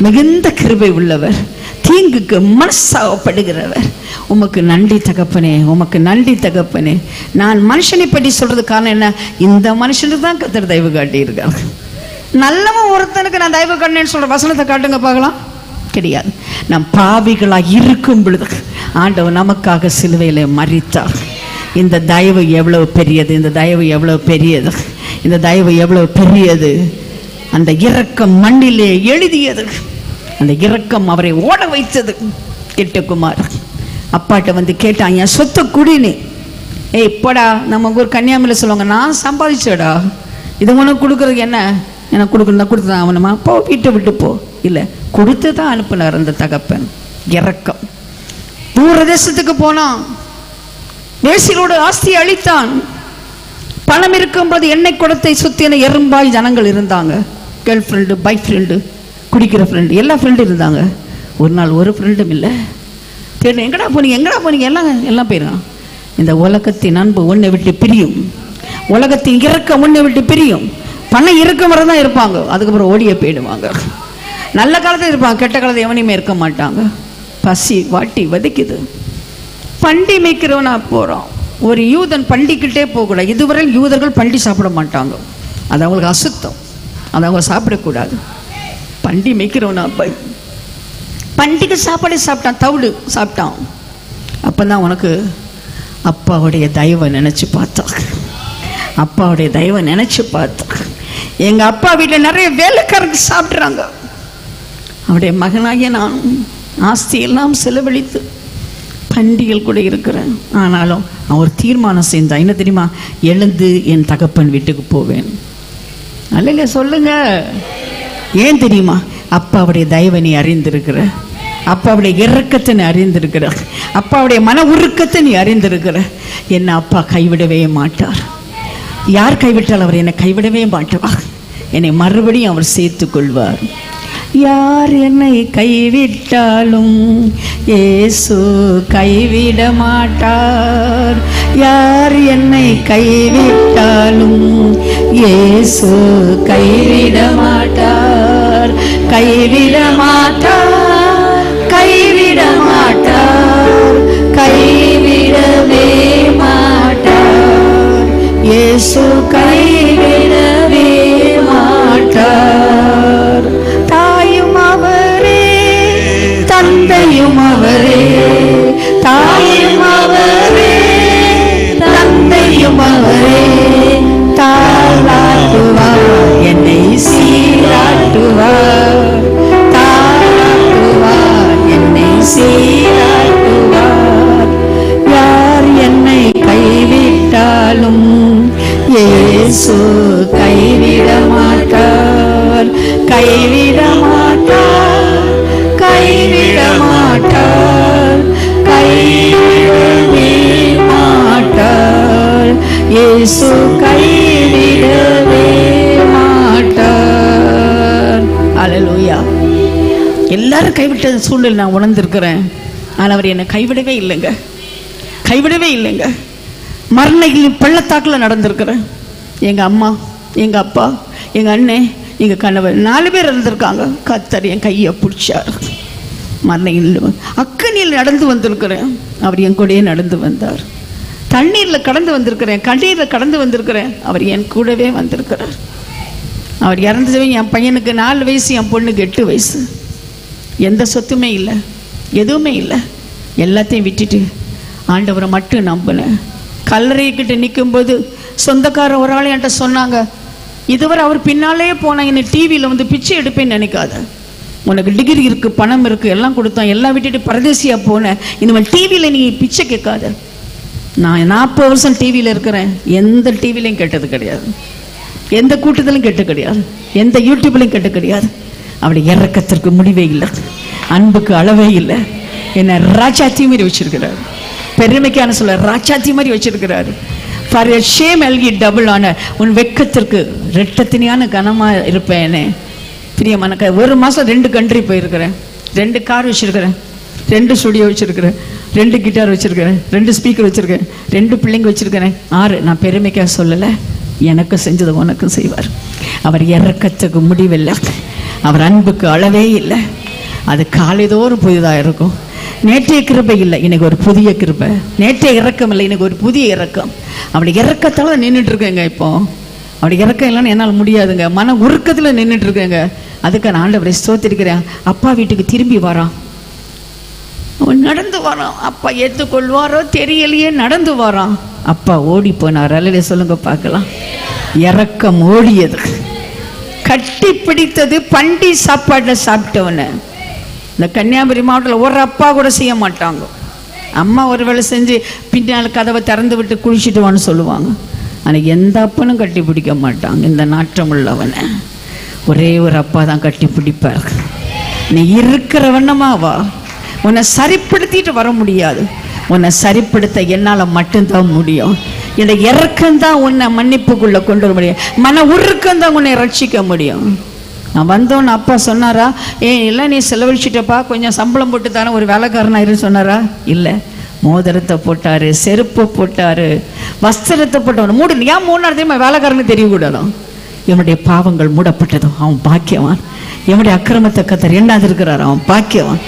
[SPEAKER 1] மிகுந்த கிருபை உள்ளவர், தீங்குக்கு மனஸ்தாபப்படுகிறவர். உமக்கு நன்றி தகப்பனே, உமக்கு நன்றி தகப்பனே. நான் மனுஷனை பற்றி சொல்றது காரணம் என்ன? இந்த மனுஷனுக்கு தான் கர்த்தர் தயவு காட்டியிருக்காங்க. நல்லவன் ஒருத்தனுக்கு நான் தயவு காட்டினேன்னு சொல்ற வசனத்தை காட்டுங்க பார்க்கலாம். கிடையாது. நம் பாவிகளாக இருக்கும் பொழுது ஆண்டவர் நமக்காக சிலுவையிலே மரித்தார். இந்த தயவு எவ்வளவு பெரியது, இந்த தயவு எவ்வளவு பெரியது, இந்த தயவு எவ்வளவு பெரியது. அந்த இரக்கம் மண்ணிலே எழுதியது, அந்த இரக்கம் அவரை ஓட வைத்தது. எட்டுக்குமார் அப்பாட்ட வந்து கேட்டான், என் சொத்தை குடினே. ஏய் போடா, நம்ம ஊர் கன்னியாகுமரியில் சொல்லுவாங்க, நான் சம்பாதிச்சடா, இது உனக்கு கொடுக்குறதுக்கு என்ன, எனக்கு கொடுக்குறதா கொடுத்துதான் அவனுமா, போ வீட்டை விட்டு போ. இல்லை, கொடுத்து தான் அனுப்பினார் அந்த தகப்பன். இரக்கம். தூரதேசத்துக்கு போனான், வேசிலோடு ஆஸ்தியை அழித்தான். பணம் இருக்கும்போது எண்ணெய் குடத்தை சுத்தின எறும்பாய் ஜனங்கள் இருந்தாங்க. கேர்ள் ஃப்ரெண்டு, பாய் ஃப்ரெண்டு, குடிக்கிற ஃப்ரெண்டு, எல்லா ஃப்ரெண்டும் இருந்தாங்க. ஒரு நாள் ஒரு ஃப்ரெண்டும் இல்லை. தெரியல, எங்கடா போனீங்க, எங்கடா போனீங்க, எல்லாம் போயிருக்கான். இந்த உலகத்தின் அன்பு உன்னை விட்டு பிரியும், உலகத்தின் இறக்கம் உன்னை விட்டு பிரியும். பணம் இருக்கும் வரை தான் இருப்பாங்க, அதுக்கப்புறம் ஓடிய போயிடுவாங்க. நல்ல காலத்தில் இருப்பாங்க, கெட்ட காலத்தில் எவனையுமே இருக்க மாட்டாங்க. பசி வாட்டி வதைக்குது. பண்டி மேய்க்கிறவனா போகிறோம். ஒரு யூதன் பண்டிக்கிட்டே போகக்கூடாது. இதுவரை யூதர்கள் பண்டி சாப்பிட மாட்டாங்க, அது அவங்களுக்கு அசுத்தம், அதை அவங்க சாப்பிடக்கூடாது. பண்டி மேய்க்கிறவனா போய் பண்டிகை சாப்பாடு சாப்பிட்டான், தவிடு சாப்பிட்டான். அப்போ தான் உனக்கு அப்பாவுடைய தயவை நினச்சி பார்த்தான். அப்பாவுடைய தயவை நினச்சி பார்த்தான். எங்கள் அப்பா வீட்டில் நிறைய வேலைக்காரங்க சாப்பிட்றாங்க. அவருடைய மகனாகிய நான் ஆஸ்தியெல்லாம் செலவழித்து பண்டிகள் கூட இருக்கிறேன். ஆனாலும் அவர் தீர்மானம் செஞ்சான், என்ன தெரியுமா? எழுந்து என் தகப்பன் வீட்டுக்கு போவேன். அல்ல சொல்லுங்க, ஏன் தெரியுமா? அப்பாவுடைய தயவை நீ அறிந்திருக்கிற, அப்பாவுடைய இறக்கத்தை நீ அறிந்திருக்கிற, அப்பாவுடைய மன உருக்கத்தை நீ அறிந்திருக்கிற. என்னை அப்பா கைவிடவே மாட்டார். யார் கைவிட்டால் அவர் என்னை கைவிடவே மாட்டார். என்னை மறுபடியும் அவர் சேர்த்து கொள்வார். யார் என்னை கைவிட்டாலும் இயேசு கைவிட மாட்டார். யார் என்னை கைவிட்டாலும் இயேசு கைவிட மாட்டார். கைவிட மாட்டார், கைவிட மாட்டார், கைவிடவே மாட்டார். இயேசு கைவிடவே மாட்டார். தாயும் அவரே, தந்தையும் அவரே, தாயும் அவரே, தந்தையும் அவரே. தாளாட்டுவார், என்னை சீராட்டுவார். தாளாட்டுவார், என்னை சீராட்டுவார். யார் என்னை கைவிட்டாலும் இயேசு கைவிட மாட்டார். கைவிட மாட்டார், கைவிட மாட்டார், கைவிடவே மாட்டார். இயேசு கைவிடவே மாட்டார். அல்லேலூயா. எல்லாரும் கைவிட்ட சூழ்நிலை நான் உணர்ந்திருக்கிறேன். ஆனால் அவர் என்னை கைவிடவே இல்லைங்க, கைவிடவே இல்லைங்க. மரணைகளின் பள்ளத்தாக்கில் நடந்திருக்கிறேன். எங்கள் அம்மா, எங்கள் அப்பா, எங்கள் அண்ணன், எங்கள் கணவர் 4 பேர் இருந்திருக்காங்க. கர்த்தர் என் கையை பிடிச்சார். மரணையில் அக்கனியில் நடந்து வந்திருக்கிறேன், அவர் என் கூடயே நடந்து வந்தார். தண்ணீரில் கடந்து வந்திருக்கிறேன், கண்ணீரில் கடந்து வந்திருக்கிறேன், அவர் என் கூடவே வந்திருக்கிறார். அவர் இறந்தது என் பையனுக்கு 4 வயசு, என் பொண்ணுக்கு 8 வயசு. எந்த சொத்துமே இல்லை, எதுவுமே இல்லை. எல்லாத்தையும் விட்டுட்டு ஆண்டவரை மட்டும் நம்பினேன். கல்லறைக்கிட்ட நிற்கும்போது சொந்தக்கார ஒரு ஆள் என்கிட்ட சொன்னாங்க, இதுவரை அவர் பின்னாலே போனாங்க, என்னை டிவியில் வந்து பிச்சை எடுப்பேன்னு நினைக்காத. உனக்கு டிகிரி இருக்குது, பணம் இருக்குது, எல்லாம் கொடுத்தோம், எல்லாம் விட்டுட்டு பரதேசியாக போனேன். இனிமேல் டிவியில் நீ பிச்சை கேட்காத. நான் 40 வருஷம் டிவியில் இருக்கிறேன், எந்த டிவிலையும் கேட்டது கிடையாது, எந்த கூட்டத்திலும் கேட்டு கிடையாது, எந்த யூடியூப்லையும் கேட்டு கிடையாது. அவருடைய இறக்கத்திற்கு முடிவே இல்லை, அன்புக்கு அளவே இல்லை. என்னை ராஜாத்தி மாதிரி வச்சிருக்கிறார். பெருமைக்கான சொல்ல ராஜாத்தி மாதிரி வச்சிருக்கிறாரு. ஃபார் எ ஷேம் எல்கி டபுள் ஆனர். உன் வெக்கத்திற்கு ரெட்டத்தினியான கனமாக இருப்பேனே. பிரியமான 1 மாதம் 2 கண்ட்ரி போயிருக்கிறேன், 2 கார் வச்சிருக்கிறேன், 2 ஸ்டுடியோ வச்சிருக்கிறேன், 2 கிட்டார் வச்சிருக்கிறேன், 2 ஸ்பீக்கர் வச்சிருக்கேன், 2 பிள்ளைங்க வச்சிருக்கிறேன், 6. நான் பெருமைக்காக சொல்லலை, எனக்கு செஞ்சது உனக்கும் செய்வார். அவர் இறக்கத்துக்கு முடிவில்லை. அவர் அன்புக்கு அளவே இல்லை. அது காலைதோறும் புதிதாக இருக்கும். நேற்றைய கிருபை இல்லை, இன்னைக்கு ஒரு புதிய கிருபை. நேற்றைய இறக்கம் இல்லை, இன்னைக்கு ஒரு புதிய இறக்கம். அப்படி இறக்கத்தால் நின்றுட்டு இருக்கேங்க. இப்போ அப்படி இறக்கம் இல்லைன்னு என்னால் முடியாதுங்க. மன உருக்கத்தில் நின்றுட்டு இருக்கேங்க. அதுக்கு நான் ஆண்டவரை ஸ்தோத்திரிக்கிறேன். அப்பா வீட்டுக்கு திரும்பி வரான், அவன் நடந்து வரான். அப்பா ஏற்றுக்கொள்வாரோ தெரியலையே, நடந்து வரான். அப்பா ஓடி போனார். அல்லையே சொல்லுங்க பார்க்கலாம். இறக்கம் ஓடியது, கட்டி பிடித்தது. பண்டி சாப்பாட்டில் சாப்பிட்டவன இந்த கன்னியாகுமரி மாவட்டத்தில் ஒரு அப்பா கூட செய்ய மாட்டாங்க. அம்மா ஒரு வேளை செஞ்சு பின்னால் கதவை திறந்து விட்டு குளிச்சுட்டு வான்னு சொல்லுவாங்க. ஆனால் எந்த அப்பனும் கட்டி பிடிக்க மாட்டாங்க. இந்த நாட்டம் உள்ளவனை ஒரே ஒரு அப்பா தான் கட்டி பிடிப்பார். நீ இருக்கிற வண்ணமா வா, உன்னை சரிப்படுத்திட்டு வர முடியாது. உன்னை சரிப்படுத்த என்னால் மட்டும்தான் முடியும். இந்த இறக்கம்தான் உன்னை மன்னிப்புக்குள்ளே கொண்டு வர முடியும். மன உருக்கம்தான் உன்னை ரட்சிக்க முடியும். நான் வந்தோன்னு அப்பா சொன்னாரா, இல்லை நீ செலவழிச்சிட்டப்பா, கொஞ்சம் சம்பளம் போட்டு தானே ஒரு வேலைக்காரனா இரு சொன்னாரா? இல்லை, மோதிரத்தை போட்டாரு, செருப்பை போட்டாரு, வஸ்திரத்தை போட்டவன் மூடு. ஏன் 3 நாள் தெரியுமா? வேலைக்காரனுக்கு தெரியக்கூடாதும். என்னுடைய பாவங்கள் மூடப்பட்டதும் அவன் பாக்கியவான். என்னுடைய அக்கிரமத்தை கத்தர் எண்ணாது இருக்கிறார், அவன் பாக்கியவான்.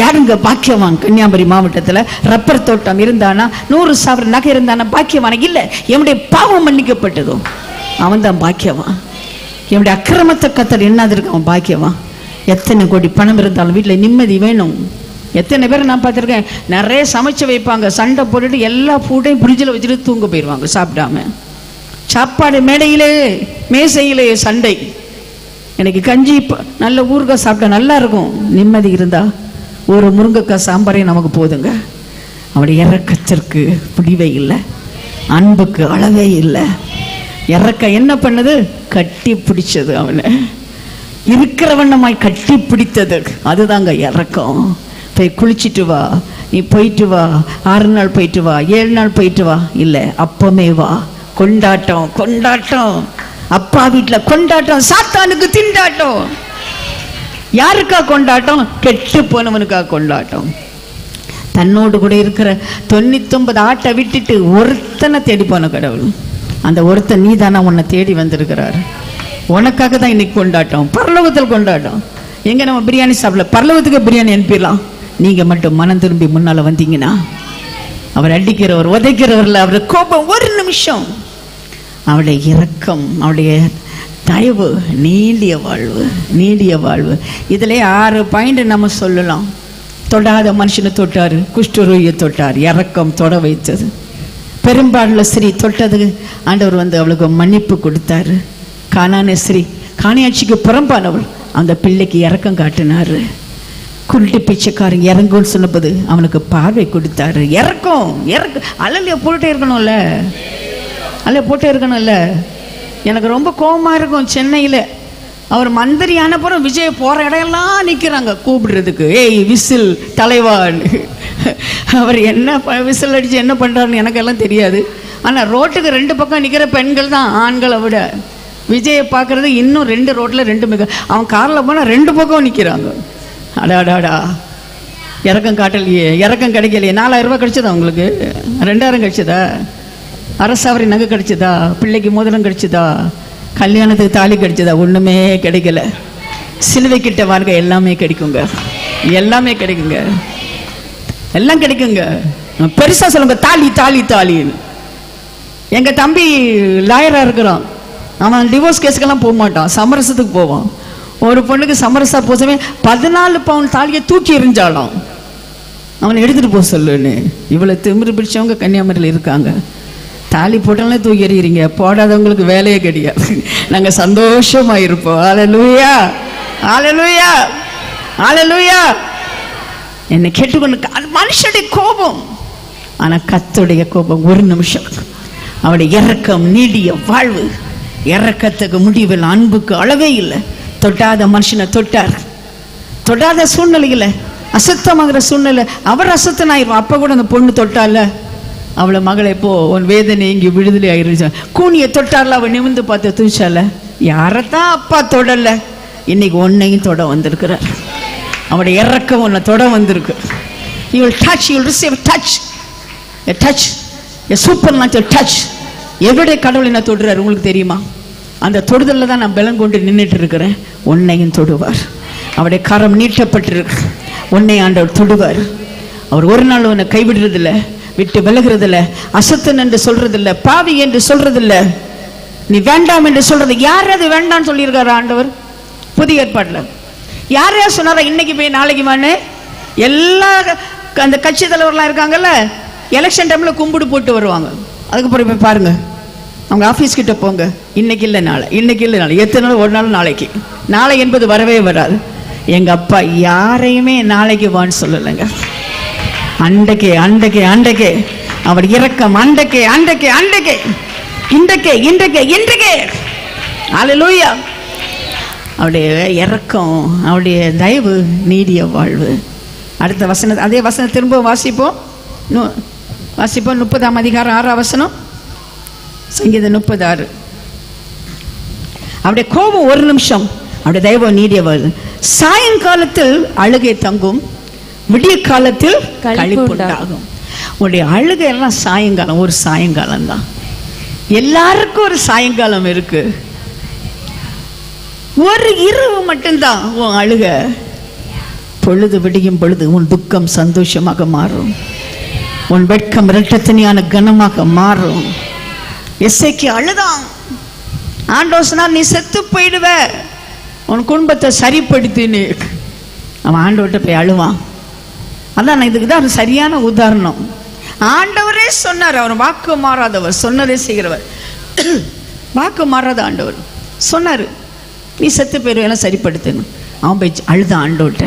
[SPEAKER 1] யாருங்க பாக்கியவான்? கன்னியாகுமரி மாவட்டத்தில் ரப்பர் தோட்டம் இருந்தானா, 100,000 நகை இருந்தானா பாக்கியவான் இல்லை. என்னுடைய பாவம் மன்னிக்கப்பட்டதும் அவன் தான் பாக்கியவான். என்னுடைய அக்கிரமத்தை கத்தர் எண்ணாது இருக்கு, அவன் பாக்கியவான். எத்தனை கோடி பணம் இருந்தாலும் வீட்டில் நிம்மதி வேணும். எத்தனை பேர் நான் பார்த்துருக்கேன், நிறைய சமைச்சு வைப்பாங்க, சண்டை போட்டுட்டு எல்லா ஃபுட்டையும் ஃப்ரிட்ஜில் வச்சுட்டு தூங்க போயிடுவாங்க சாப்பிடாம. சாப்பாடு மேடையிலே மேசையிலே சண்டை. எனக்கு கஞ்சி நல்ல ஊறுகாய் சாப்பிட்டா நல்லா இருக்கும். நிம்மதி இருந்தா ஒரு முருங்கைக்காய் சாம்பாரே நமக்கு போதுங்க. அவருடைய இறக்கத்திற்கு முடிவே இல்லை, அன்புக்கு அளவே இல்லை. இறக்க என்ன பண்ணது? கட்டி பிடிச்சது. அவனை இருக்கிற வண்ணமாய் கட்டி பிடித்தது. அதுதாங்க இறக்கம். போய் குளிச்சுட்டு வா, நீ போயிட்டு வா, 6 நாள் போயிட்டு வா, 7 நாள் போயிட்டு வா, இல்லை அப்பமே வா. கொண்டாட்டம், கொண்டாட்டம். அப்பா வீட்டில் கொண்டாட்டம், சாத்தானுக்கு திண்டாட்டம். யாருக்கா கொண்டாட்டம்? கெட்டு போனவனுக்கா கொண்டாட்டம். தன்னோடு கூட இருக்கிற 99 ஆட்டை விட்டுட்டு ஒருத்தனை தேடி போன கடவுள். அந்த ஒருத்தன் நீ தானே, உன்னை தேடி வந்திருக்கிறார். உனக்காக தான் இன்னைக்கு கொண்டாட்டம், பரலோகத்தில் கொண்டாட்டம். எங்க நம்ம பிரியாணி சாப்பிடல, பரலோகத்துக்கு பிரியாணி அனுப்பிடலாம். நீங்க மட்டும் மனம் திரும்பி முன்னால வந்தீங்கன்னா, அவர் அடிக்கிறவர் உதைக்கிறவர்ல அவருடைய கோபம் ஒரு நிமிஷம். அவருடைய இரக்கம், அவருடைய தயவு, நீடிய வாழ்வு, நீடிய வாழ்வு. இதிலே 6 பாயிண்ட் நம்ம சொல்லலாம். தொடாத மனுஷனை தொட்டாரு, குஷ்டரோகியை தொட்டார், இரக்கம் தொட வைத்தது. பெரும்பாலுள்ள ஸ்ரீ தொட்டது, ஆண்டவர் வந்து அவளுக்கு மன்னிப்பு கொடுத்தாரு. கானான ஸ்ரீ, காணியாட்சிக்கு புறம்பானவள், அந்த பிள்ளைக்கு இரக்கம் காட்டினாரு. குருட்டு பிச்சைக்காரன் இறங்குன்னு சொன்னபோது அவனுக்கு பார்வை கொடுத்தாரு. இறக்கம், இறக்கம். அலையில போட்டே இருக்கணும்ல, அலைய போட்டே இருக்கணும்ல. எனக்கு ரொம்ப கோபமாக இருக்கும். சென்னையில் அவர் மந்திரி ஆனப்புறம் விஜய் போகிற இடையெல்லாம் நிற்கிறாங்க கூப்பிடுறதுக்கு. ஏய் விசில் தலைவான். அவர் என்ன விசில் அடித்து என்ன பண்ணுறாருன்னு எனக்கெல்லாம் தெரியாது. ஆனால் ரோட்டுக்கு 2 பக்கம் நிற்கிற பெண்கள் தான் ஆண்களை விட. விஜயை பார்க்குறது இன்னும் 2 ரோட்டில் 2 மிக. அவன் காரில் போனால் 2 பக்கம் நிற்கிறாங்க. அடாடாடா, இறக்கம் காட்டலையே, இறக்கம் கிடைக்கலையே. 4000 ரூபாய் கிடைச்சதா உங்களுக்கு? 2000 கிடைச்சதா? அரசாவரி நகை கிடைச்சதா? பிள்ளைக்கு மோதிரம் கிடைச்சதா? கல்யாணத்துக்கு தாலி கிடைச்சதா? ஒன்றுமே கிடைக்கல. சிலுவை கிட்ட வாழ்க்கை எல்லாமே கிடைக்குங்க, எல்லாமே கிடைக்குங்க, எல்லாம் கிடைக்குங்க. பெருசா சொல்லுங்க, தாலி தாலி தாலின்னு. எங்க தம்பி லாயரா இருக்கிறான். அவன் டிவோர்ஸ் கேஸுக்கெல்லாம் போக மாட்டான், சமரசத்துக்கு போவான். ஒரு பொண்ணுக்கு சமரசா போசவே 14 பவுன் தாலியை தூக்கி எறிஞ்சாலும் அவனை எடுத்துட்டு போக சொல்லுன்னு. இவ்வளவு திமிரு பிடிச்சவங்க கன்னியாகுமரியில் இருக்காங்க. தாலி போட்டாலே தூக்கி எறிகிறீங்க, போடாதவங்களுக்கு வேலையே கிடையாது. நாங்க சந்தோஷமா இருப்போம். ஹல்லேலூயா, ஹல்லேலூயா, ஹல்லேலூயா. என்னை கேட்டுக்கொண்டு மனுஷனுடைய கோபம், ஆனா கர்த்தருடைய கோபம் ஒரு நிமிஷம். அவருடைய இரக்கம் நீடிய வாழ்வு. இரக்கத்துக்கு முடிவில், அன்புக்கு அளவே இல்லை. தொட்டாத மனுஷனை தொட்டார். தொடாத சூழ்நிலையில், அசுத்தமாகிற சூழ்நிலை, அவர் அசுத்தனாயிருவோம். அப்ப கூட அந்த பொண்ணு தொட்டால அவளை, மகளை போ, உன் வேதனை இங்கே விடுதலை ஆயிருச்சா. கூனியை தொட்டால அவள் நிமிந்து பார்த்து தூச்சால. யாரைத்தான் அப்பா தொடல, இன்னைக்கு உன்னையும் தொட வந்திருக்கிறார். அவருடைய இறக்கம் உன்னை தொட வந்திருக்கு. You will touch, you will receive touch, a touch, a supernatural touch. எவருடைய கடவுள் என்ன தொடுறாரு உங்களுக்கு தெரியுமா? அந்த தொடுதலில் தான் நான் பலம் கொண்டு நின்றுட்டு இருக்கிறேன். உன்னையும் தொடுவார். அவருடைய கரம் நீட்டப்பட்டிருக்கு. உன்னை ஆண்டவர் தொடுவார். அவர் ஒரு நாள் உன்னை கைவிடுறதில்ல, விட்டு விலகிறதில்ல, அசத்தன் என்று சொல்றதில்ல, பாவி என்று சொல்றதில்ல, நீ வேண்டாம் என்று சொல்றது. யாராவது வேண்டாம்னு சொல்லியிருக்காரு ஆண்டவர் புதிய ஏற்பாட்டில்? யாரையா சொன்னாரா இன்னைக்கு போய் நாளைக்கு வான்னு? எல்லா அந்த கட்சி தலைவர்லாம் இருக்காங்கல்ல, எலெக்ஷன் டைம்ல கும்பிடு போட்டு வருவாங்க. அதுக்கப்புறம் போய் பாருங்க, அவங்க ஆஃபீஸ் கிட்ட போங்க, இன்னைக்கு இல்லை நாளை, இன்னைக்கு இல்லை நாளை, எத்தனை நாள், ஒரு நாள் நாளைக்கு. நாளை என்பது வரவே வராது. எங்க அப்பா யாரையுமே நாளைக்கு வான்னு சொல்லலைங்க. அண்டைக்கே அண்டைக்கே அண்டைக்கே அவர் இரக்கம், அண்டைக்கே அண்டைக்கே அண்டைக்கே, இன்றைக்கே இன்றைக்கே இன்றைக்கே. அல்லேலூயா. அவருடைய இரக்கம், அவருடைய தயவு, நீடிய வாழ்வு. அடுத்த வசனம், அதே வசனம் திரும்ப வாசிப்போம். 30ஆம் அதிகாரம் 6ஆம் வசனம், சங்கீதம் 36. அவருடைய கோபம் ஒரு நிமிஷம், அவருடைய தயவு நீடிய வாழ்வு. சாயங்காலத்தில் அழுகை தங்கும், விடிய காலத்தில் களிப்பு உண்டாகும். உன்னுடைய அழுகை எல்லாம் சாயங்காலம், ஒரு சாயங்காலம் தான். எல்லாருக்கும் ஒரு சாயங்காலம் இருக்கு. ஒரு இரவு மட்டும்தான் உன் அழுக. பொழுது விடியும் பொழுது உன் துக்கம் சந்தோஷமாக மாறும், உன் வெட்கம் இரட்டத்தனியான கனமாக மாறும். எசேக்கியா அழுதான். ஆண்டவர் சொன்னார், நீ செத்து போயிடுவ, உன் குடும்பத்தை சரிப்படுத்தின்னு. அவன் ஆண்டவர்கிட்ட போய் அழுவான். அதான் இதுக்கு தான் சரியான உதாரணம். ஆண்டவரே சொன்னார், அவர் வாக்கு மாறாதவர், சொன்னதே செய்கிறவர். வாக்கு மாறாத ஆண்டவர் சொன்னார், நீ செத்து போயிடுவேன், சரிப்படுத்தணும். அவன் போய் அழுதான் ஆண்டவர்கிட்ட.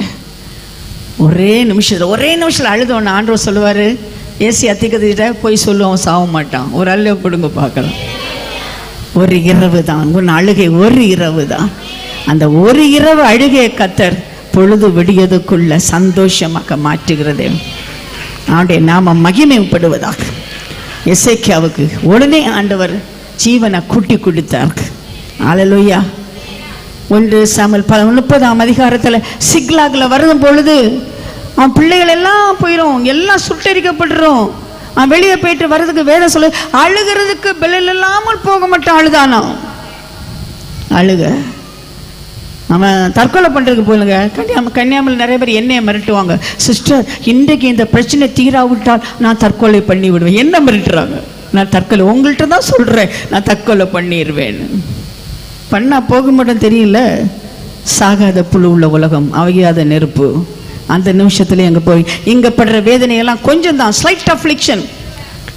[SPEAKER 1] ஒரே நிமிஷத்தில் அழுதவன் ஆண்டவர் சொல்லுவார், ஏசி அத்திக்கிட்ட போய் சொல்லுவான், சாக மாட்டான். ஒரு அள்ளு கொடுங்க பார்க்கலாம். ஒரு இரவு தான் உன் அழுகை, ஒரு இரவு தான். அந்த ஒரு இரவு அழுகையை கத்தர் பொழுது விடியதுக்குள்ள சந்தோஷமாக மாற்றுகிறது. அவனுடைய நாம மகிமைப்படுவதாக. எசேக்கியாவுக்கு உடனே ஆண்டவர் ஜீவனை கூட்டி கொடுத்தார். அல்லேலூயா. 1 சாமுவேல் 30ஆம் அதிகாரத்தில் சிக்லாகில் வரும் பொழுது அவன் பிள்ளைகள் எல்லாம் போயிடும், எல்லாம் சுட்டரிக்கப்பட்டுரும். அவன் வெளியே போயிட்டு வர்றதுக்கு வேதம் சொல்லு, அழுகிறதுக்கு பலன் இல்லாமல் போக மாட்டான். அழுதானா அழுக. அவன் தற்கொலை பண்ணுறதுக்கு போயிலுங்க. கன்னியாகுமரியில் நிறைய பேர் என்னையை மிரட்டுவாங்க, சிஸ்டர் இன்றைக்கு இந்த பிரச்சனை தீராவிட்டால் நான் தற்கொலை பண்ணி விடுவேன். என்ன மிரட்டுறாங்க? நான் தற்கொலை, உங்கள்கிட்ட தான் சொல்கிறேன், நான் தற்கொலை பண்ணிடுவேன். பண்ணால் போக மாட்டேன் தெரியல. சாகாத புழு உள்ள உலகம், அவையாத நெருப்பு. அந்த நிமிஷத்துல எங்கே போய் இங்கே படுற வேதனையெல்லாம் கொஞ்சம் தான், ஸ்லைட் அஃப்ளிக்ஷன்,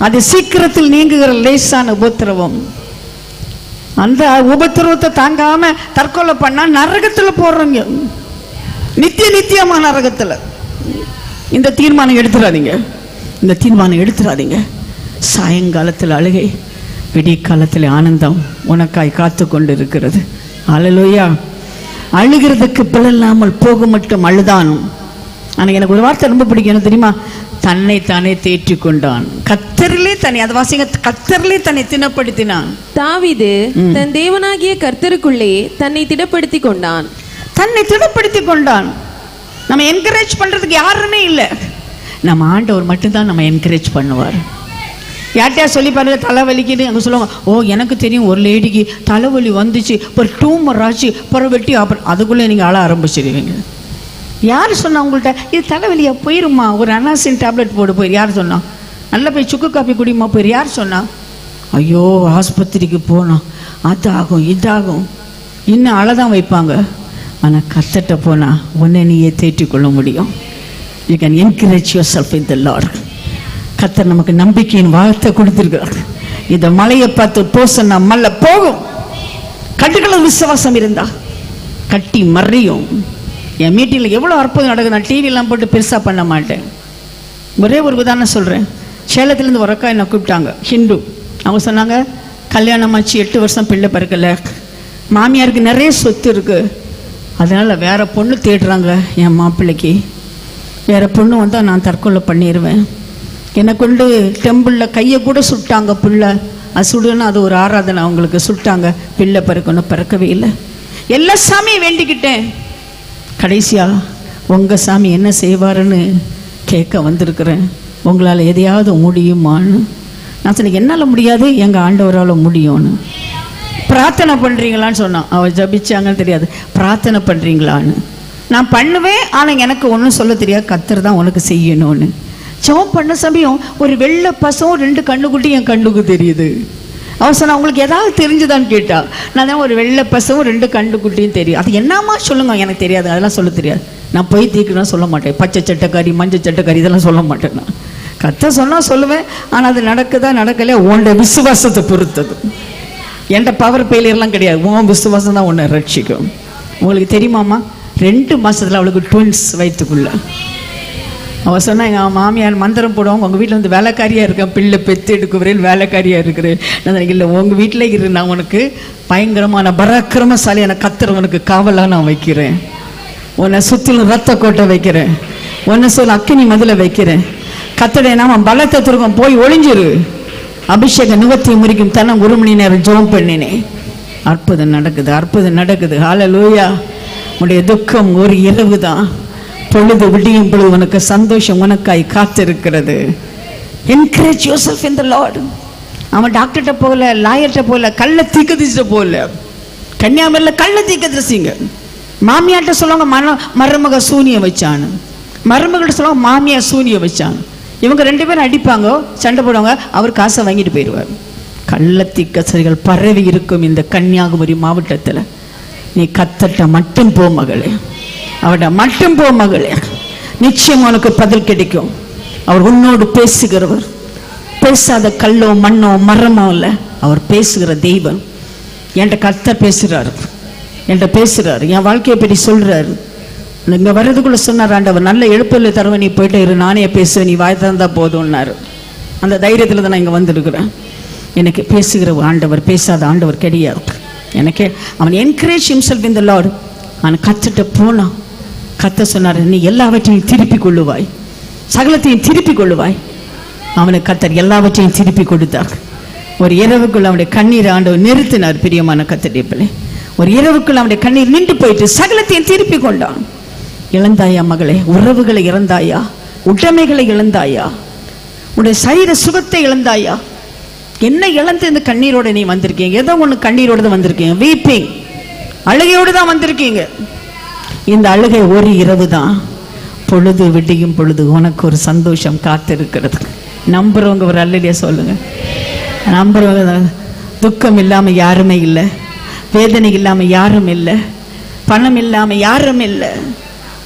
[SPEAKER 1] அது சீக்கிரத்தில் நீங்குகிற லேசான உபத்திரவம். அந்த உபத்திரவத்தை தாங்காம தற்கொலை பண்ணா நரகத்தில் போடுறீங்க, நித்தியமா நரகத்தில். இந்த தீர்மானம் எடுத்துடாதீங்க, இந்த தீர்மானம் எடுத்துடாதீங்க. சாயங்காலத்தில் அழுகை, விடிய காலத்தில் ஆனந்தம் உனக்காய் காத்து கொண்டு இருக்கிறது. அல்லேலூயா. அழுகிறதுக்கு பிள்ளைல்லாமல் போக மட்டும் அழுதான். ஆனால் எனக்கு ஒரு வார்த்தை ரொம்ப பிடிக்கும், தெரியுமா? தன்னை தானே தேற்றி கொண்டான். கர்த்தரிலே தன்னை, அது வாசிங்க, கர்த்தரிலே தன்னை திடப்படுத்தினான்.
[SPEAKER 2] தாவீது தன் தேவனாகிய கர்த்தருக்குள்ளே தன்னை திடப்படுத்தி கொண்டான்.
[SPEAKER 1] தன்னை திடப்படுத்தி கொண்டான். நம்ம என்கரேஜ் பண்றதுக்கு யாருமே இல்லை, நம்ம ஆண்டவர் மட்டும்தான் நம்ம என்கரேஜ் பண்ணுவார். யார்கிட்டயா சொல்லி பாருங்க, தலைவலிக்குது அங்கே சொல்லுவாங்க, ஓ எனக்கு தெரியும் ஒரு லேடிக்கு தலைவலி வந்துச்சு, ஒரு டியூமர் ஆச்சு, புறவெட்டி, அப்புறம் அதுக்குள்ளே நீங்கள் அழ ஆரம்பிச்சிடுவீங்க. யார் சொன்னா உங்கள்கிட்ட இது தலைவலியா? போயிருமா, ஒரு அனாசின் டேப்லெட் போடு போயிரு. யார் சொன்னா? நல்லா போய் சுக்கு காப்பி குடிமா போயிரு. யார் சொன்னா? ஐயோ ஆஸ்பத்திரிக்கு போனோம், அதாகும் இதாகும், இன்னும் அழதான் வைப்பாங்க. ஆனால் கர்த்தர்ட்ட போனால் உன்னை நீயே தேற்றிக்கொள்ள முடியும். You can encourage your self in the Lord. கர்த்தர் நமக்கு நம்பிக்கையின் வார்த்தை கொடுத்துருக்கிறார். இந்த மலையை பார்த்து போ சொன்னா மல்ல போகும். கட்டுக்கள விசுவாசம் இருந்தா கட்டி மறையும். என் மீட்டிங்கில் எவ்வளோ அற்புதம் நடக்குது. நான் டிவிலாம் போட்டு பெருசாக பண்ண மாட்டேன். ஒரே ஒரு உதாரணம் சொல்கிறேன். சேலத்துலேருந்து ஒரு அக்கா என்னை கூப்பிட்டாங்க, ஹிந்து. அவங்க சொன்னாங்க, கல்யாணம் ஆச்சு 8 வருஷம் பிள்ளை பிறக்கலை, மாமியாருக்கு நிறைய சொத்து இருக்குது, அதனால் வேறு பொண்ணு தேடுறாங்க என் மாப்பிள்ளைக்கு. வேறு பொண்ணு வந்தால் நான் தற்கொலை பண்ணிடுவேன். என்னை கொண்டு டெம்பிளில் கையை கூட சுட்டாங்க. பிள்ளை அது சுடுன்னு, அது ஒரு ஆராதனை, அவங்களுக்கு சுட்டாங்க. பிள்ளை பிறக்கணும், பிறக்கவே இல்லை. எல்லா சாமியும் வேண்டிக்கிட்டேன். கடைசியா உங்கள் சாமி என்ன செய்வாருன்னு கேட்க வந்திருக்கிறேன். உங்களால் எதையாவது முடியுமான்னு. நான் சொன்னேன், என்னால் முடியாது, எங்கள் ஆண்டவரால் முடியும்னு. பிரார்த்தனை பண்றீங்களான்னு சொன்னான். அவள் ஜபிச்சாங்கன்னு தெரியாது, பிரார்த்தனை பண்றீங்களான்னு. நான் பண்ணுவேன், ஆனால் எனக்கு ஒன்றும் சொல்ல தெரியாது, கர்த்தர் தான் உனக்கு செய்யணும்னு. ஜெபம் பண்ண சமயம் ஒரு வெள்ளை பசம் 2 கண்ணுக்குட்டி என் கண்ணுக்கு தெரியுது. அவன் சொன்னா உங்களுக்கு ஏதாவது தெரிஞ்சுதான்னு கேட்டா, நான் தான் ஒரு வெள்ளை பசவும் 2 கண்ணுக்குட்டியும் தெரியும். அது என்னம்மா சொல்லுங்க, எனக்கு தெரியாது, அதெல்லாம் சொல்ல தெரியாது. நான் போய் தீர்க்கணும் சொல்ல மாட்டேன், பச்சை சட்டைக்காரி மஞ்சள் சட்டைக்காரி இதெல்லாம் சொல்ல மாட்டேன். நான் கர்த்தர் சொன்னா சொல்லுவேன், ஆனால் அது நடக்குதா நடக்கலையா உன்னோட விசுவாசத்தை பொறுத்தது. என்கிட்ட பவர் ஃபெயிலியர்லாம் கிடையாது, உன் விசுவாசம் தான் உன்னை ரட்சிக்கும். உங்களுக்கு தெரியுமாம்மா, 2 மாசத்துல அவளுக்கு ட்வின்ஸ் வயிற்றுக்குள்ள. அவள் சொன்னா எங்கள் மாமியார் மந்திரம் போடுவாங்க, உங்கள் வீட்டில் வந்து வேலைக்காரியாக இருக்கேன், பிள்ளை பெற்று எடுக்குறேன், வேலைக்காரியாக இருக்கிறேன். நான் இல்லை, உங்கள் வீட்டில் இரு, நான் உனக்கு பயங்கரமான பராக்கிரமசாலியான கர்த்தர் உனக்கு காவலாக நான் வைக்கிறேன், உன்னை சுற்றிலும் ரத்த கோட்டை வைக்கிறேன், உன்னை சொல்ல அக்கினி மதில வைக்கிறேன், கர்த்தருடைய நாம பலத்தை திருக்கும், போய் ஒளிஞ்சிரு. அபிஷேகம் நிவர்த்தி முறிக்கும் தன்னை 1 மணி நேரம் ஜெபம் பண்ணினேன். அற்புதம் நடக்குது, அற்புதம் நடக்குது. ஹல்லேலூயா. உன்னுடைய துக்கம் ஒரு இரவு தான், பொழுது விடியும் பொழுது உனக்கு சந்தோஷம் உனக்காய் காத்திருக்கிறது. Encourage yourself in the Lord. அவன் டாக்டர்கிட்ட போகல, லாயர்கிட்ட போகல, கள்ள தீர்க்கதரிசிட்ட போகல. கன்னியாகுமரியில் கள்ள தீர்க்கதரிசிங்க மாமியார்கிட்ட சொல்லுவாங்க மருமக சூனியம் வச்சான்னு, மருமகிட்ட சொல்லுவாங்க மாமியார் சூனியம் வச்சான்னு. இவங்க 2 பேரும் அடிப்பாங்க, சண்டை போடுவாங்க, அவர் காசை வாங்கிட்டு போயிடுவார். கள்ள தீர்க்கதரிசிகள் பரவி இருக்கும் இந்த கன்னியாகுமரி மாவட்டத்தில். நீ கர்த்தர்ட்ட மட்டும் போ மகளே, அவட மட்டும் போ மகளே, நிச்சயம் உனக்கு பதில் கிடைக்கும். அவர் உன்னோடு பேசுகிறவர், பேசாத கல்லோ மண்ணோ மரமோ இல்லை, அவர் பேசுகிற தெய்வம். என்கிட்ட கர்த்தர் பேசுறாரு, என்கிட்ட பேசுறாரு, என் வாழ்க்கையை பற்றி சொல்றாரு. இங்கே வர்றதுக்குள்ள சொன்னார், ஆண்டவர் நல்ல எழுப்பில் தருவ, நீ போயிட்டு இரு, நானே பேசுவேன், நீ வாய் திறந்தா போதும்னாரு. அந்த தைரியத்தில் தான் நான் இங்கே வந்திருக்கிறேன். எனக்கு பேசுகிற ஆண்டவர், பேசாத ஆண்டவர் கிடையாது. எனக்கு அவன் encourage himself in the Lord. அவன் கர்த்தர்ட்ட போனான். கர்த்தர் சொன்னார், நீ எல்லாவற்றையும் திருப்பி கொள்ளுவாய், சகலத்தையும் திருப்பி கொள்ளுவாய். அவனுக்கு கர்த்தர் எல்லாவற்றையும் திருப்பி கொடுத்தார். ஒரு இரவுக்குள் அவனுடைய கண்ணீர் ஆண்டவர் நிறுத்தினார். பிரியமான கர்த்தருடைய பிள்ளை, ஒரு இரவுக்குள் அவனுடைய கண்ணீர் நின்று போயிட்டு சகலத்தையும் திருப்பி கொண்டான். இழந்தாயா மகளே, உறவுகளை இழந்தாயா, உடைமைகளை இழந்தாயா, உன்னுடைய சரீர சுகத்தை இழந்தாயா? என்ன இழந்து இந்த கண்ணீரோட நீ வந்திருக்கீங்க? ஏதோ ஒன்று கண்ணீரோடு தான் வந்திருக்கீங்க, வீப்பிங், அழுகையோடு தான் வந்திருக்கீங்க. இந்த அழுகை ஒரு இரவு தான், பொழுது விடியும் பொழுது உனக்கு ஒரு சந்தோஷம் காத்திருக்கிறது. நம்புறவங்க ஒரு அல்லையா சொல்லுங்க. நம்புறவங்க, துக்கம் இல்லாமல் யாருமே இல்லை, வேதனை இல்லாமல் யாரும் இல்லை, பணம் இல்லாமல் யாரும் இல்லை,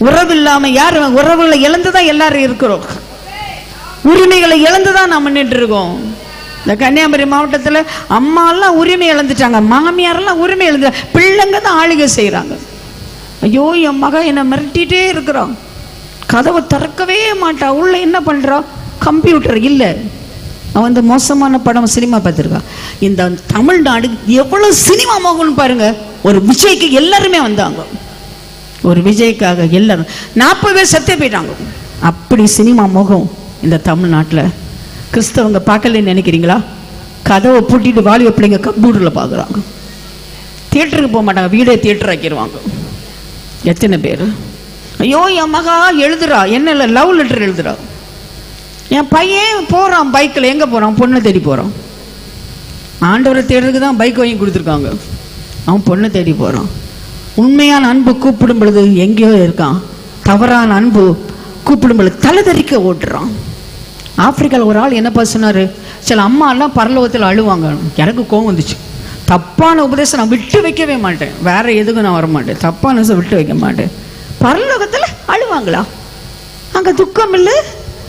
[SPEAKER 1] உறவு இல்லாமல் யாரும். உறவுகளை இழந்துதான் எல்லாரும் இருக்கிறோம், உரிமைகளை இழந்துதான் நம்ம நின்று இருக்கோம். இந்த கன்னியாகுமரி மாவட்டத்தில் அம்மாலாம் உரிமை இழந்துட்டாங்க, மாமியாரெல்லாம் உரிமை இழந்துட்டாங்க, பிள்ளைங்க தான் ஆளுகை செய்கிறாங்க. ஐயோ என் மக என்னை மிரட்டிகிட்டே இருக்கிறான், கதவை திறக்கவே மாட்டா, உள்ள என்ன பண்ணுறா, கம்ப்யூட்டர் இல்லை. அவன் வந்து மோசமான படம் சினிமா பார்த்துருக்கா. இந்த தமிழ்நாடு எவ்வளோ சினிமா மோகம்னு பாருங்க. ஒரு விஜய்க்கு எல்லாருமே வந்தாங்க, ஒரு விஜய்க்காக எல்லாரும் 40 பேர் செத்தே போயிட்டாங்க. அப்படி சினிமா மோகம் இந்த தமிழ்நாட்டில். கிறிஸ்தவங்க பார்க்கலன்னு நினைக்கிறீங்களா? கதவை பூட்டிட்டு வாலிப பிள்ளைங்க கம்ப்யூட்டரில் பார்க்குறாங்க, தியேட்டருக்கு போக மாட்டாங்க, வீடே தியேட்டர் ஆக்கிடுவாங்க. எத்தனை பேர்? ஐயோ என் மகா எழுதுறா, என்ன இல்லை லவ் லெட்டர் எழுதுறா. என் பையன் போகிறான் பைக்கில், எங்கே போகிறான்? பொண்ணை தேடி போகிறான். ஆண்டவரை தேடுறதுக்கு தான் பைக் வாங்கி கொடுத்துருக்காங்க, அவன் பொண்ணை தேடி போகிறான். உண்மையான அன்பு கூப்பிடும் பொழுது எங்கேயோ இருக்கான், தவறான அன்பு கூப்பிடும் பொழுது தலைதறிக்க ஓட்டுறான். ஆப்பிரிக்காவில் ஒரு ஆள் என்னப்பா சொன்னார், சில அம்மா எல்லாம் பரலோகத்தில் அழுவாங்க. எனக்கு கோவம் வந்துச்சு. தப்பான உபதேசம் நான் விட்டு வைக்கவே மாட்டேன், வேற எதுக்கும் நான் வரமாட்டேன், தப்பான விட்டு வைக்க மாட்டேன். பரலோகத்தில் அழுவாங்களா? அங்கே துக்கம் இல்லை,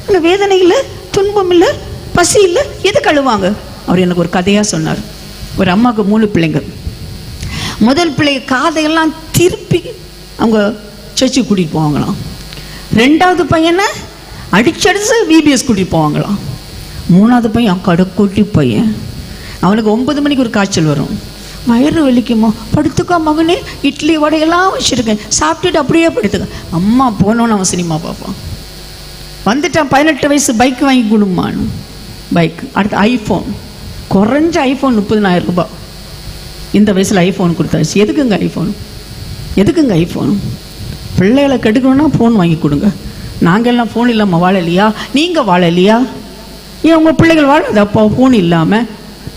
[SPEAKER 1] அங்கே வேதனை இல்லை, துன்பம் இல்லை, பசி இல்லை, எதுக்கு அழுவாங்க? அவர் எனக்கு ஒரு கதையாக சொன்னார். ஒரு அம்மாவுக்கு 3 பிள்ளைங்க. முதல் பிள்ளை காதையெல்லாம் திருப்பி அவங்க சர்ச்சுக்கு கூட்டிகிட்டு போவாங்களாம். 2வது பையனை அடிச்சடிச்சு விபிஎஸ் கூட்டிகிட்டு போவாங்களாம். 3வது பையன் கடைக்கூட்டி பையன், அவனுக்கு 9 மணிக்கு ஒரு காய்ச்சல் வரும். வயிறு வலிக்குமா, படுத்துக்கோ மகனே, இட்லி வடையெல்லாம் வச்சுருக்கேன், சாப்பிட்டுட்டு அப்படியே படுத்துக்க. அம்மா போனோன்னு அவன் சினிமா பார்ப்பான். வந்துட்டான் 18 வயசு, பைக் வாங்கி கொடுமான்னு. பைக், அடுத்து ஐஃபோன், குறைஞ்ச ஐஃபோன் 30,000 ரூபாய். இந்த வயசில் ஐஃபோன் கொடுத்தாச்சு. எதுக்குங்க ஐஃபோன்? எதுக்குங்க ஐஃபோன்? பிள்ளைகளை கெடுக்கணும்னா ஃபோன் வாங்கி கொடுங்க. நாங்கள் எல்லாம் ஃபோன் இல்லாமல் வாழலையா? நீங்கள் வாழலையா? ஏன் உங்கள் பிள்ளைகள் வாழாது அப்போ ஃபோன் இல்லாமல்?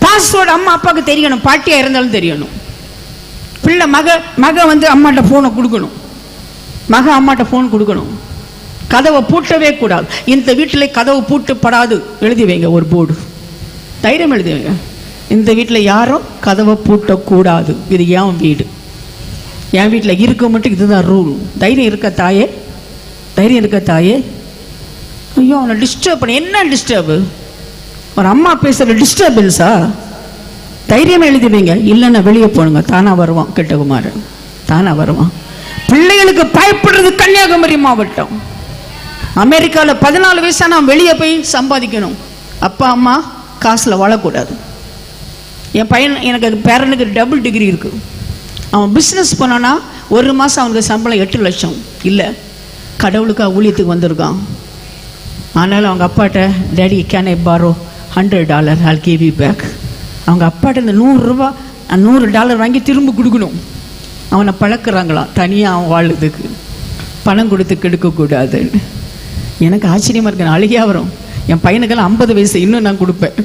[SPEAKER 1] பாஸ்வேர்டு அம்மா அப்பாவுக்கு தெரியணும், பாட்டியா இருந்தாலும் தெரியணும். பிள்ளை மக வந்து அம்மாட்ட போனை கொடுக்கணும், மக அம்மாட்ட போன் கொடுக்கணும். கதவை பூட்டவே கூடாது. இந்த வீட்டில் கதவு பூட்டப்படாது எழுதி வைங்க, ஒரு போர்டு தைரியம் எழுதி வைங்க. இந்த வீட்டில் யாரும் கதவை பூட்டக்கூடாது, இது என் வீடு, என் வீட்டில் இருக்க மட்டும் இதுதான் ரூல். தைரியம் இருக்க தாயே, தைரியம் இருக்க தாயே. ஐயோ அவனை டிஸ்டர்ப் பண்ண, என்ன டிஸ்டர்பு? ஒரு அம்மா பேசுகிற டிஸ்டர்பன்ஸா? தைரியமாக எழுதி வைங்க. இல்லைன்னா வெளியே போனுங்க, தானா வருவான் கெட்டகுமாரன், தானா வருவான். பிள்ளைகளுக்கு பயப்படுறது கன்னியாகுமரி மாவட்டம். அமெரிக்காவில் 14 வயசா நான் வெளியே போய் சம்பாதிக்கணும். அப்பா அம்மா காசில் வாழக்கூடாது. என் பையன், எனக்கு பேரனுக்கு டபுள் டிகிரி இருக்கு. அவன் பிஸ்னஸ் பண்ணானா 1 மாதம் அவனுக்கு சம்பளம் 8 லட்சம். இல்லை, கடவுளுக்காக ஊழியத்துக்கு வந்திருக்கான். ஆனாலும் அவங்க அப்பாட்ட, daddy can I borrow $100, I'll give you back. அவங்க அப்பாட்ட இந்த $100 வாங்கி திரும்ப கொடுக்கணும். அவனை பழக்கிறாங்களாம், தனியாக அவன் வாழுறதுக்கு பணம் கொடுத்து கெடுக்கக்கூடாதுன்னு. எனக்கு ஆச்சரியமாக இருக்கு, அழுகியா வரும். என் பையனுக்கெல்லாம் 50 வயசு, இன்னும் நான் கொடுப்பேன்.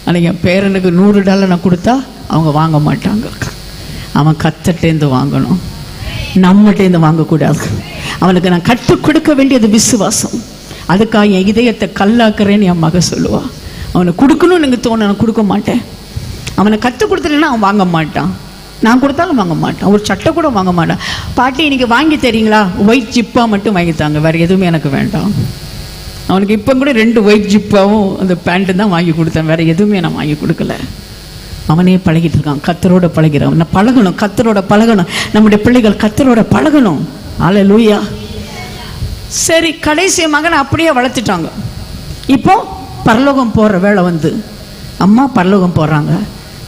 [SPEAKER 1] ஆனால் என் பேரனுக்கு $100 நான் கொடுத்தா அவங்க வாங்க மாட்டாங்க. அவன் கத்தட்டேந்து வாங்கணும், நம்மகிட்டேருந்து வாங்கக்கூடாது. அவனுக்கு நான் கற்றுக் கொடுக்க வேண்டியது விசுவாசம். அதுக்காக என் இதயத்தை கல்லாக்குறேன்னு என் மக சொல்லுவா. அவனை கொடுக்கணும்னு எனக்கு தோணு, நான் கொடுக்க மாட்டேன். அவனை கற்றுக் கொடுத்துட்டேன்னா அவன் வாங்க மாட்டான், நான் கொடுத்தாலும் வாங்க மாட்டான், ஒரு சட்டை கூட வாங்க மாட்டான். பாட்டி இன்னைக்கு வாங்கி தரீங்களா? ஒயிட் ஜிப்பாக மட்டும் வாங்கித்தாங்க, வேறு எதுவுமே எனக்கு வேண்டாம். அவனுக்கு இப்போ கூட 2 ஒயிட் ஜிப்பாவும் அந்த பேண்ட்டு தான் வாங்கி கொடுத்தேன், வேறு எதுவுமே நான் வாங்கி கொடுக்கல. அவனே பழகிட்டு இருக்கான், கத்தரோட பழகிறான். நான் பழகணும், கத்தரோட பழகணும். நம்முடைய பிள்ளைகள் கத்தரோட பழகணும். அல்லேலூயா. சரி, கடைசி மகனை அப்படியே வளர்த்துட்டாங்க. இப்போ பரலோகம் போகிற வேலை வந்து, அம்மா பரலோகம் போகிறாங்க.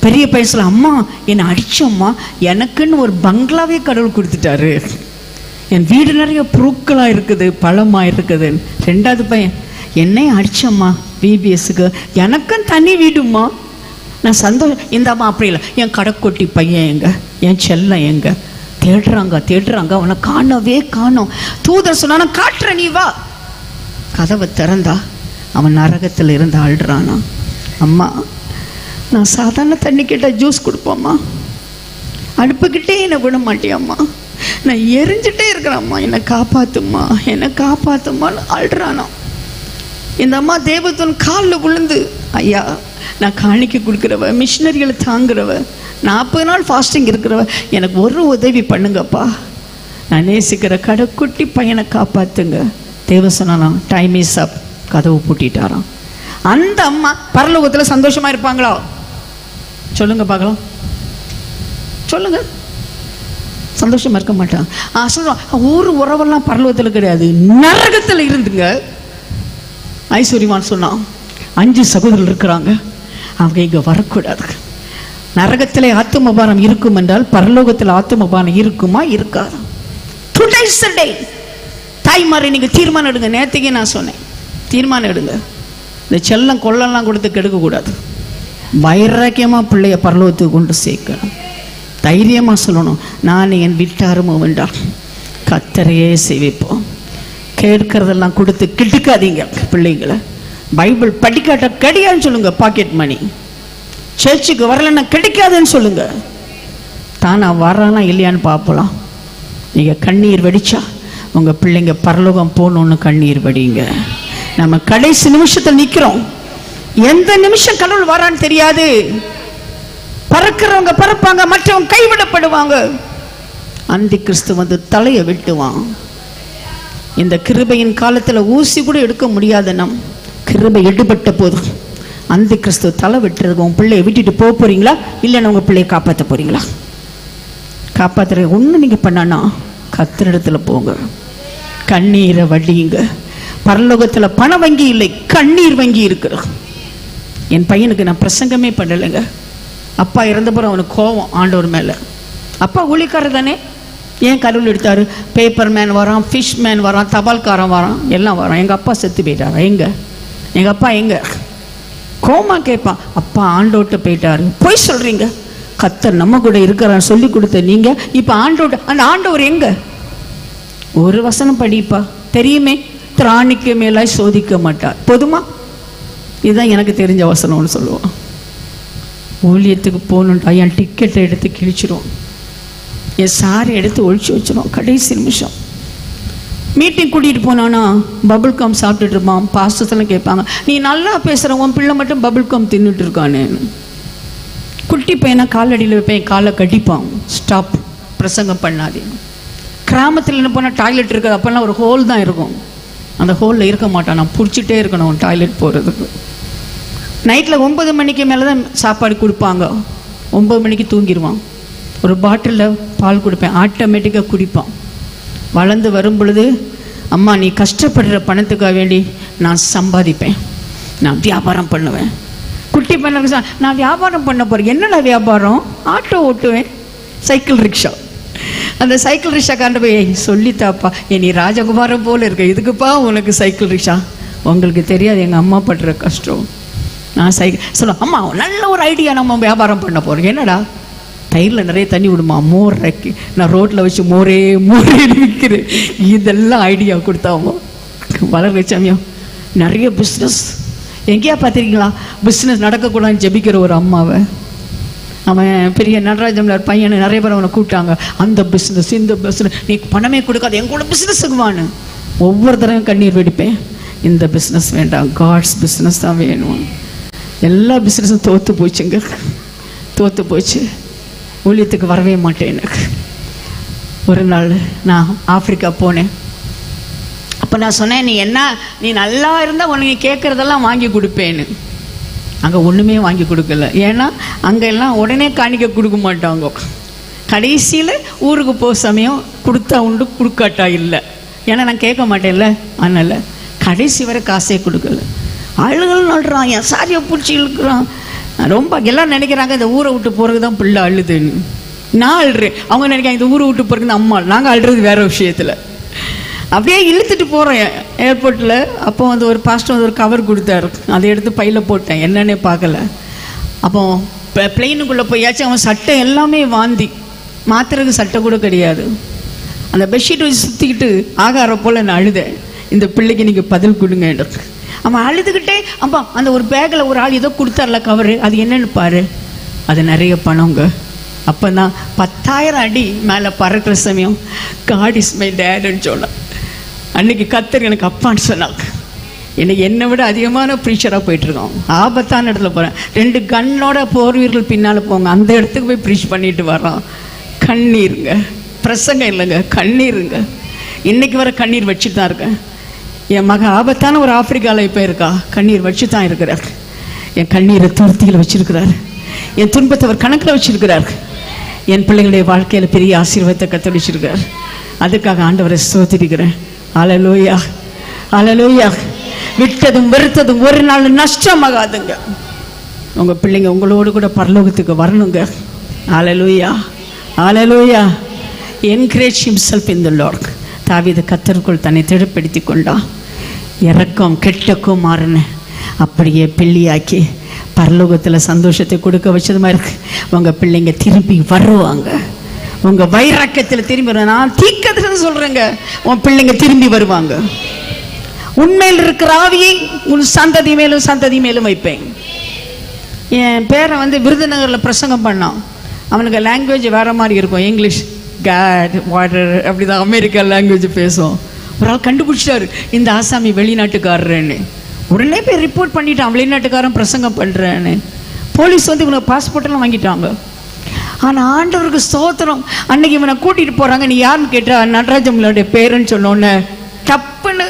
[SPEAKER 1] பெரிய பையன், அம்மா என்னை அடிச்சோம்மா, எனக்குன்னு ஒரு பங்களாவே கடவுள் கொடுத்துட்டாரு, என் வீடு நிறைய புருக்களாக இருக்குது, பழமாக இருக்குது. 2வது பையன், என்னையும் அடிச்சம்மா பிபிஎஸ்க்கு, எனக்கும் தனி வீடுமா, நான் சந்தோஷம். இந்த அம்மா அப்படி இல்லை, என் கடைக்கொட்டி பையன் எங்க, என் செல்லம் எங்க, தேடுறாங்க, அவனை காணவே காணோம். தூதர் சொன்னா காட்டுற, நீ வா. கதவை திறந்தா அவன் நரகத்தில் இருந்து அழுறானா. அம்மா நான் சாதாரண தண்ணி கேட்டால் ஜூஸ் கொடுப்போம்மா, அடுப்புக்கிட்டே என்னை விட மாட்டியம்மா, நான் எரிஞ்சிட்டே இருக்கிறேம்மா, என்னை காப்பாத்தும்மா, என்னை காப்பாத்தும்மான்னு அழுறானா. இந்த அம்மா தேவதூன் காலில் விழுந்து, ஐயா நான் காணிக்க கொடுக்குறவ, மிஷினரிகளை தாங்குறவ, 40 நாள் ஃபாஸ்டிங் இருக்கிறவ, எனக்கு ஒரு உதவி பண்ணுங்கப்பா, நான் நேசிக்கிற கடைக்குட்டி பையனை காப்பாத்துங்க. தேவ சொன்னா டைம் இஸ் அப், கதவு பூட்டிட்டாராம். அந்த அம்மா பரலோகத்தில் சந்தோஷமா இருப்பாங்களா? சொல்லுங்க பார்க்கலாம், சொல்லுங்க. சந்தோஷமா இருக்க மாட்டான். சொல்றோம், ஒரு உறவெல்லாம் பரலோகத்தில் கிடையாது, நரகத்தில் இருந்துங்க. ஐஸ்வர்யவான் சொன்னான், 5 சகோதரர்கள் இருக்கிறாங்க, அவங்க இங்க வரக்கூடாது. நரகத்திலே ஆத்துமபானம் இருக்கும் என்றால் பரலோகத்தில் ஆத்துமபானம் இருக்குமா? இருக்காது. டுடேஸ் தி டே. தாய்மாரை நீங்க தீர்மானம் எடுங்க. நேற்றுக்கே நான் சொன்னேன், தீர்மானம் எடுங்க. இந்த செல்லம் கொள்ளெல்லாம் கொடுத்து கெடுக்க கூடாது. வைராக்கியமா பிள்ளைய பரலோகத்துக்கு கொண்டு சேர்க்கணும். தைரியமா சொல்லணும், நான் என் வீட்டாரும் வேண்டாம், கத்தரையே சேவிப்போம். கேட்கறதெல்லாம் கொடுத்து கெடுக்காதீங்க பிள்ளைங்களை. பைபிள் படிக்காட்ட கிடையாதுன்னு சொல்லுங்க, பாக்கெட் மணி. சர்ச்சுக்கு வரலன்னா கிடைக்காதுன்னு சொல்லுங்க. தானா வரானா இல்லையான்னு பார்ப்பலாம். நீங்க கண்ணீர் வடிச்சா உங்க பிள்ளைங்க பரலோகம் போகணும்னு கண்ணீர் வடிங்க. நம்ம கடைசி நிமிஷத்தில் நிக்கிறோம், எந்த நிமிஷம் கடவுள் வரான்னு தெரியாது. பறக்கிறவங்க பறப்பாங்க, மற்றவங்க கைவிடப்படுவாங்க. அந்தி கிறிஸ்து வந்து தலையை வெட்டுவான். இந்த கிருபையின் காலத்துல ஊசி கூட எடுக்க முடியாத நம் கிருபை எடுபட்ட போதும் அந்தி கிறிஸ்து தலை வெட்டுறதுக்கு உங்க பிள்ளைய விட்டுட்டு போக போறீங்களா, இல்லைன்னா உங்க பிள்ளைய காப்பாற்ற போறீங்களா? காப்பாத்துற ஒண்ணு நீங்க பண்ணா கத்திரிடத்துல போங்க, கண்ணீரை வடியுங்க. பரலோகத்துல பண வங்கி இல்லை, கண்ணீர் வங்கி இருக்கிற. என் பையனுக்கு நான் பிரசங்கமே பண்ணலைங்க. அப்பா இறந்தப்பறம் அவனுக்கு கோவம் ஆண்டவர் மேல. அப்பா ஊழியக்காரர் தானே, ஏன் கடவுள் எடுத்தாரு? பேப்பர் மேன் வரான், ஃபிஷ் மேன் வரான், தபால்காரன் வரான், எல்லாம் வரான். எங்க அப்பா செத்து போயிட்டாரா? எங்க அப்பா எங்க? கோமா கேட்பான், அப்பா ஆண்டோட்ட போயிட்டாரு. போய் சொல்றீங்க, கத்தர் நம்ம கூட இருக்கிறான்னு சொல்லி கொடுத்த நீங்க இப்ப ஆண்டோட்ட, அந்த ஆண்டவர் எங்க? ஒரு வசனம் படிப்பா, தெரியுமே, திராணிக்கு மேலாய் சோதிக்க மாட்டார். போதுமா? இதுதான் எனக்கு தெரிஞ்ச வசனம்னு சொல்லுவோம். ஊழியத்துக்கு போகணுன்ட்டா என் டிக்கெட்டை எடுத்து கிழிச்சிரும், என் சாரை எடுத்து ஒழிச்சு வச்சிடும். கடைசி நிமிஷம் மீட்டிங் கூட்டிகிட்டு போனான்னா பபுள் கம் சாப்பிட்டுட்டு இருப்பான். பாஸ்டர்ஸ்லாம் கேட்பாங்க, நீ நல்லா பேசுகிற, உன் பிள்ளை மட்டும் பபுள் கம் தின்னுட்டு இருக்கானே. குட்டி பையனை காலடியில் வைப்பேன், காலை கடிப்பான், ஸ்டாப், பிரசங்கம் பண்ணாதே. கிராமத்தில் என்ன போனால் டாய்லெட் இருக்காது, அப்போல்லாம் ஒரு ஹோல் தான் இருக்கும், அந்த ஹோலில் இருக்க மாட்டான், நான் பிடிச்சிட்டே இருக்கணும் டாய்லெட் போகிறதுக்கு. நைட்டில் 9 மணிக்கு மேலே தான் சாப்பாடு கொடுப்பாங்க, 9 மணிக்கு தூங்கிடுவான். ஒரு பாட்டிலில் பால் கொடுப்பேன், ஆட்டோமேட்டிக்காக குடிப்பான். வளர்ந்து வரும் பொழுது, அம்மா நீ கஷ்டப்படுற பணத்துக்காக வேண்டி நான் சம்பாதிப்பேன், நான் வியாபாரம் பண்ணுவேன். குட்டி பண்ண நான் வியாபாரம் பண்ண போகிறேன். என்னடா வியாபாரம்? ஆட்டோ ஓட்டுவேன், சைக்கிள் ரிக்ஷா. அந்த சைக்கிள் ரிக்ஷாக்காண்ட போய் சொல்லித்தாப்பா, நீ ராஜகுமாரம் போல் இருக்க, இதுக்குப்பா உனக்கு சைக்கிள் ரிக்ஷா. உங்களுக்கு தெரியாது எங்கள் அம்மா படுற கஷ்டம். நான் சைக்கிள் சொல்ல, அம்மா நல்ல ஒரு ஐடியா, நம்ம வியாபாரம் பண்ண போகிறோம். என்னடா? தயிரில் நிறைய தண்ணி விடுமா, மோர் இறக்கி நான் ரோட்டில் வச்சு மோரே விற்கிறேன். இதெல்லாம் ஐடியா கொடுத்தாமோ வளர்ற சமயம். நிறைய பிஸ்னஸ் எங்கேயா பார்த்துருக்கீங்களா? பிஸ்னஸ் நடக்கக்கூடாதுன்னு ஜெபிக்கிற ஒரு அம்மாவை. அவன் பெரிய நடராஜம்ல பையனை நிறைய பேர் அவனை கூப்பிட்டாங்க, அந்த பிஸ்னஸ் இந்த பிஸ்னஸ், நீ பணமே கொடுக்காது எங்கூட பிஸ்னஸுக்குவான்னு. ஒவ்வொரு தடவையும் கண்ணீர் வெடிப்பேன், இந்த பிஸ்னஸ் வேண்டாம், காட்ஸ் பிஸ்னஸ் தான் வேணும். எல்லா பிஸ்னஸும் தோற்று போச்சுங்க, தோற்று போச்சு. ஊழியத்துக்கு வரவே மாட்டேன். எனக்கு ஒரு நாள் நான் ஆப்பிரிக்கா போனேன். அப்போ நான் சொன்னேன், நீ நல்லா இருந்தால் உனக்கு நீ கேட்குறதெல்லாம் வாங்கி கொடுப்பேன்னு. அங்கே ஒன்றுமே வாங்கி கொடுக்கல, ஏன்னா அங்கே எல்லாம் உடனே காணிக்க கொடுக்க மாட்டாங்க. கடைசியில் ஊருக்கு போக சமயம் கொடுத்தா உண்டு, கொடுக்காட்டா இல்லை. ஏன்னா நான் கேட்க மாட்டேன்ல, அதனால் கடைசி வரை காசே கொடுக்கல. அழுகல் நடுறான், என் சாரியை பிடிச்சி இழுக்கிறான். ரொம்ப எல்லாம் நினைக்கிறாங்க இந்த ஊரை விட்டு போகிறது தான் பிள்ளை அழுதுன்னு. நான் அழுறேன், அவங்க நினைக்கிறாங்க இந்த ஊரை விட்டு போகிறது தான் அம்மா. நாங்கள் அழுறது வேறு விஷயத்தில். அப்படியே இழுத்துட்டு போகிறோம் ஏர்போர்ட்டில். அப்போ வந்து ஒரு பாஸ்டர் வந்து ஒரு கவர் கொடுத்தாரு, அதை எடுத்து பையில் போட்டேன், என்னன்னே பார்க்கல. அப்போ பிளெயினுக்குள்ளே போயாச்சும் அவன் சட்டை எல்லாமே வாந்தி, மாத்திரக்கு சட்டை கூட கிடையாது. அந்த பெட்ஷீட் வச்சு சுற்றிக்கிட்டு ஆகார போல் நான் அழுதேன், இந்த பிள்ளைக்கு நீங்கள் பதில் கொடுங்க. அவன் அழுதுகிட்டே, அம்மா அந்த ஒரு பேக்கில் ஒரு ஆள் ஏதோ கொடுத்தார்ல கவரு, அது என்னன்னு பாரு. அது நிறைய பணங்க. அப்போ தான் 10,000 அடி மேலே பறக்கிற சமயம் காட் இஸ் மை டேடுன்னு சொன்னான். அன்னைக்கு கத்தர் எனக்கு அப்பான்னு சொன்னாங்க. இன்னைக்கு என்னை விட அதிகமான ப்ரீச்சராக போயிட்டுருக்கோம். ஆபத்தான இடத்துல போகிறேன், 2 கண்ணோட போர் வீரர்கள் பின்னால் போங்க, அந்த இடத்துக்கு போய் ப்ரீச் பண்ணிட்டு வர்றான். கண்ணீருங்க, பிரசங்கம் இல்லைங்க, கண்ணீருங்க. இன்னைக்கு வர கண்ணீர் வச்சுட்டு தான் இருக்கேன். என் மக ஆபத்தான ஒரு ஆப்பிரிக்காவில் இப்போ இருக்கா, கண்ணீர் வச்சு தான் இருக்கிறார். என் கண்ணீரை துருத்தியில் வச்சிருக்கிறார், என் துன்பத்தை அவர் கணக்கில் வச்சிருக்கிறார். என் பிள்ளைகளுடைய வாழ்க்கையில் பெரிய ஆசீர்வாதத்தை கத்தளிச்சிருக்கிறார். அதுக்காக ஆண்டவரை ஸ்தோத்திரிக்கிறேன். அல்லேலூயா, அல்லேலூயா. விட்டதும் வெறுத்ததும் ஒரு நாள் நஷ்டமாகாதுங்க. உங்கள் பிள்ளைங்க உங்களோடு கூட பரலோகத்துக்கு வரணுங்க. அல்லேலூயா, அல்லேலூயா. Encourage himself in the Lord. தாவீது கர்த்தருக்குள் தன்னை திடப்படுத்தி கொண்டான். இறக்கம் கெட்ட குமாரனை அப்படியே பிள்ளையாக்கி பரலோகத்தில் சந்தோஷத்தை கொடுக்க வச்சது மாதிரி இருக்கு. உங்கள் பிள்ளைங்க திரும்பி வருவாங்க, உங்கள் வைராக்கியத்தில் திரும்பி வருவாங்க. நான் தீர்க்கதரிசனம் சொல்கிறேங்க, உன் பிள்ளைங்க திரும்பி வருவாங்க. உண்மையில் இருக்கிற ஆவியை உன் சந்ததி மேலும் சந்ததி மேலும் வைப்பேன். என் பேரை வந்து விருதுநகரில் பிரசங்கம் பண்ணான். அவனுக்கு லாங்குவேஜ் வேறு மாதிரி இருக்கும், இங்கிலீஷ் காட் வாட்டர் அப்படிதான் அமெரிக்கா லாங்குவேஜ் பேசும். ஒரு ஆள் கண்டுபிடிச்சிட்டாரு, இந்த ஆசாமி வெளிநாட்டுக்காரன்னு. உடனே போய் ரிப்போர்ட் பண்ணிட்டான், வெளிநாட்டுக்காரன் பிரசங்கம் பண்ணுறேன்னு. போலீஸ் வந்து இவனை பாஸ்போர்ட்டெல்லாம் வாங்கிட்டாங்க. ஆனால் ஆண்டவருக்கு ஸ்தோத்திரம். அன்னைக்கு இவனை கூட்டிகிட்டு போகிறாங்க. நீ யாருன்னு கேட்டா நடராஜம்களுடைய பேருன்னு சொன்னோன்னே டப்புன்னு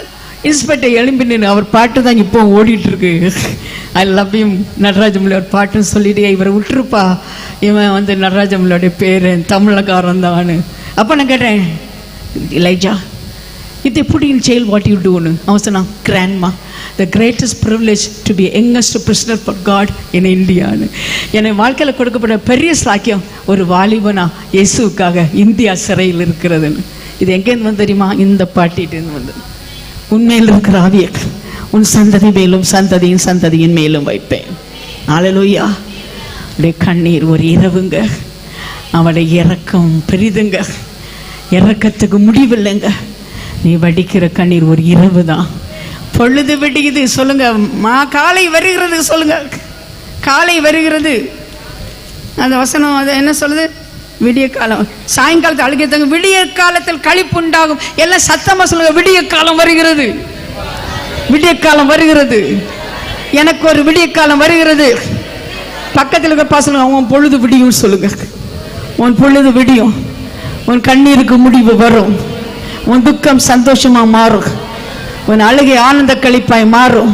[SPEAKER 1] இன்ஸ்பெக்டர் எழும்பின்னு அவர் பாட்டு தான் இப்போ ஓடிட்டுருக்கு. ஐ லவ் யூ நடராஜம்களோட பாட்டுன்னு சொல்லிட்டு இவரை விட்டுருப்பா, இவன் வந்து நடராஜம்களுடைய பேர் தமிழக்காரன் தான். அப்போ நான் கேட்டேன், இலைஜா இது எப்படி இன் ஜெயில் வாட் யூ டூன்னு. அவன் சொன்னான், grandma the greatest privilege to be youngest prisoner for God in இந்தியான்னு. என்னை வாழ்க்கையில் கொடுக்கப்பட்ட பெரிய சாக்கியம், ஒரு வாலிபனா இயேசுக்காக இந்தியா சிறையில் இருக்கிறதுன்னு. இது எங்கேருந்து வந்து தெரியுமா? இந்த பாட்டிகிட்டேருந்து வந்து. உண்மையில் இருக்கிற ஆவியை உன் சந்ததி மேலும் சந்ததியின் சந்ததியின் மேலும் வைப்பேன். அல்லேலூயா. அவருடைய கண்ணீர் ஒரு இரவுங்க, அவருடைய இரக்கம் பெரிதுங்க, இரக்கத்துக்கு முடிவில்லைங்க. நீ வடிக்கிற கண்ணீர் ஒரு இரவு தான். பொழுது விடியுது சொல்லுங்க, காலை வருகிறது சொல்லுங்க, காலை வருகிறது. அந்த வசனம் அது என்ன சொல்லுது? விடிய காலம், சாயங்காலத்தில் அழுகிறதாங்க, விடிய காலத்தில் களிப்பு உண்டாகும். எல்லாம் சத்தமா சொல்லுங்க, விடிய காலம் வருகிறது, விடிய காலம் வருகிறது, எனக்கு ஒரு விடிய காலம் வருகிறது. பக்கத்தில் இருக்க சொல்லுங்க, உன் பொழுது விடியும் சொல்லுங்க. உன் பொழுது விடியும், உன் கண்ணீருக்கு முடிவு வரும், உன் துக்கம் சந்தோஷமா மாறும், உன் அழுகை ஆனந்த கழிப்பாய் மாறும்,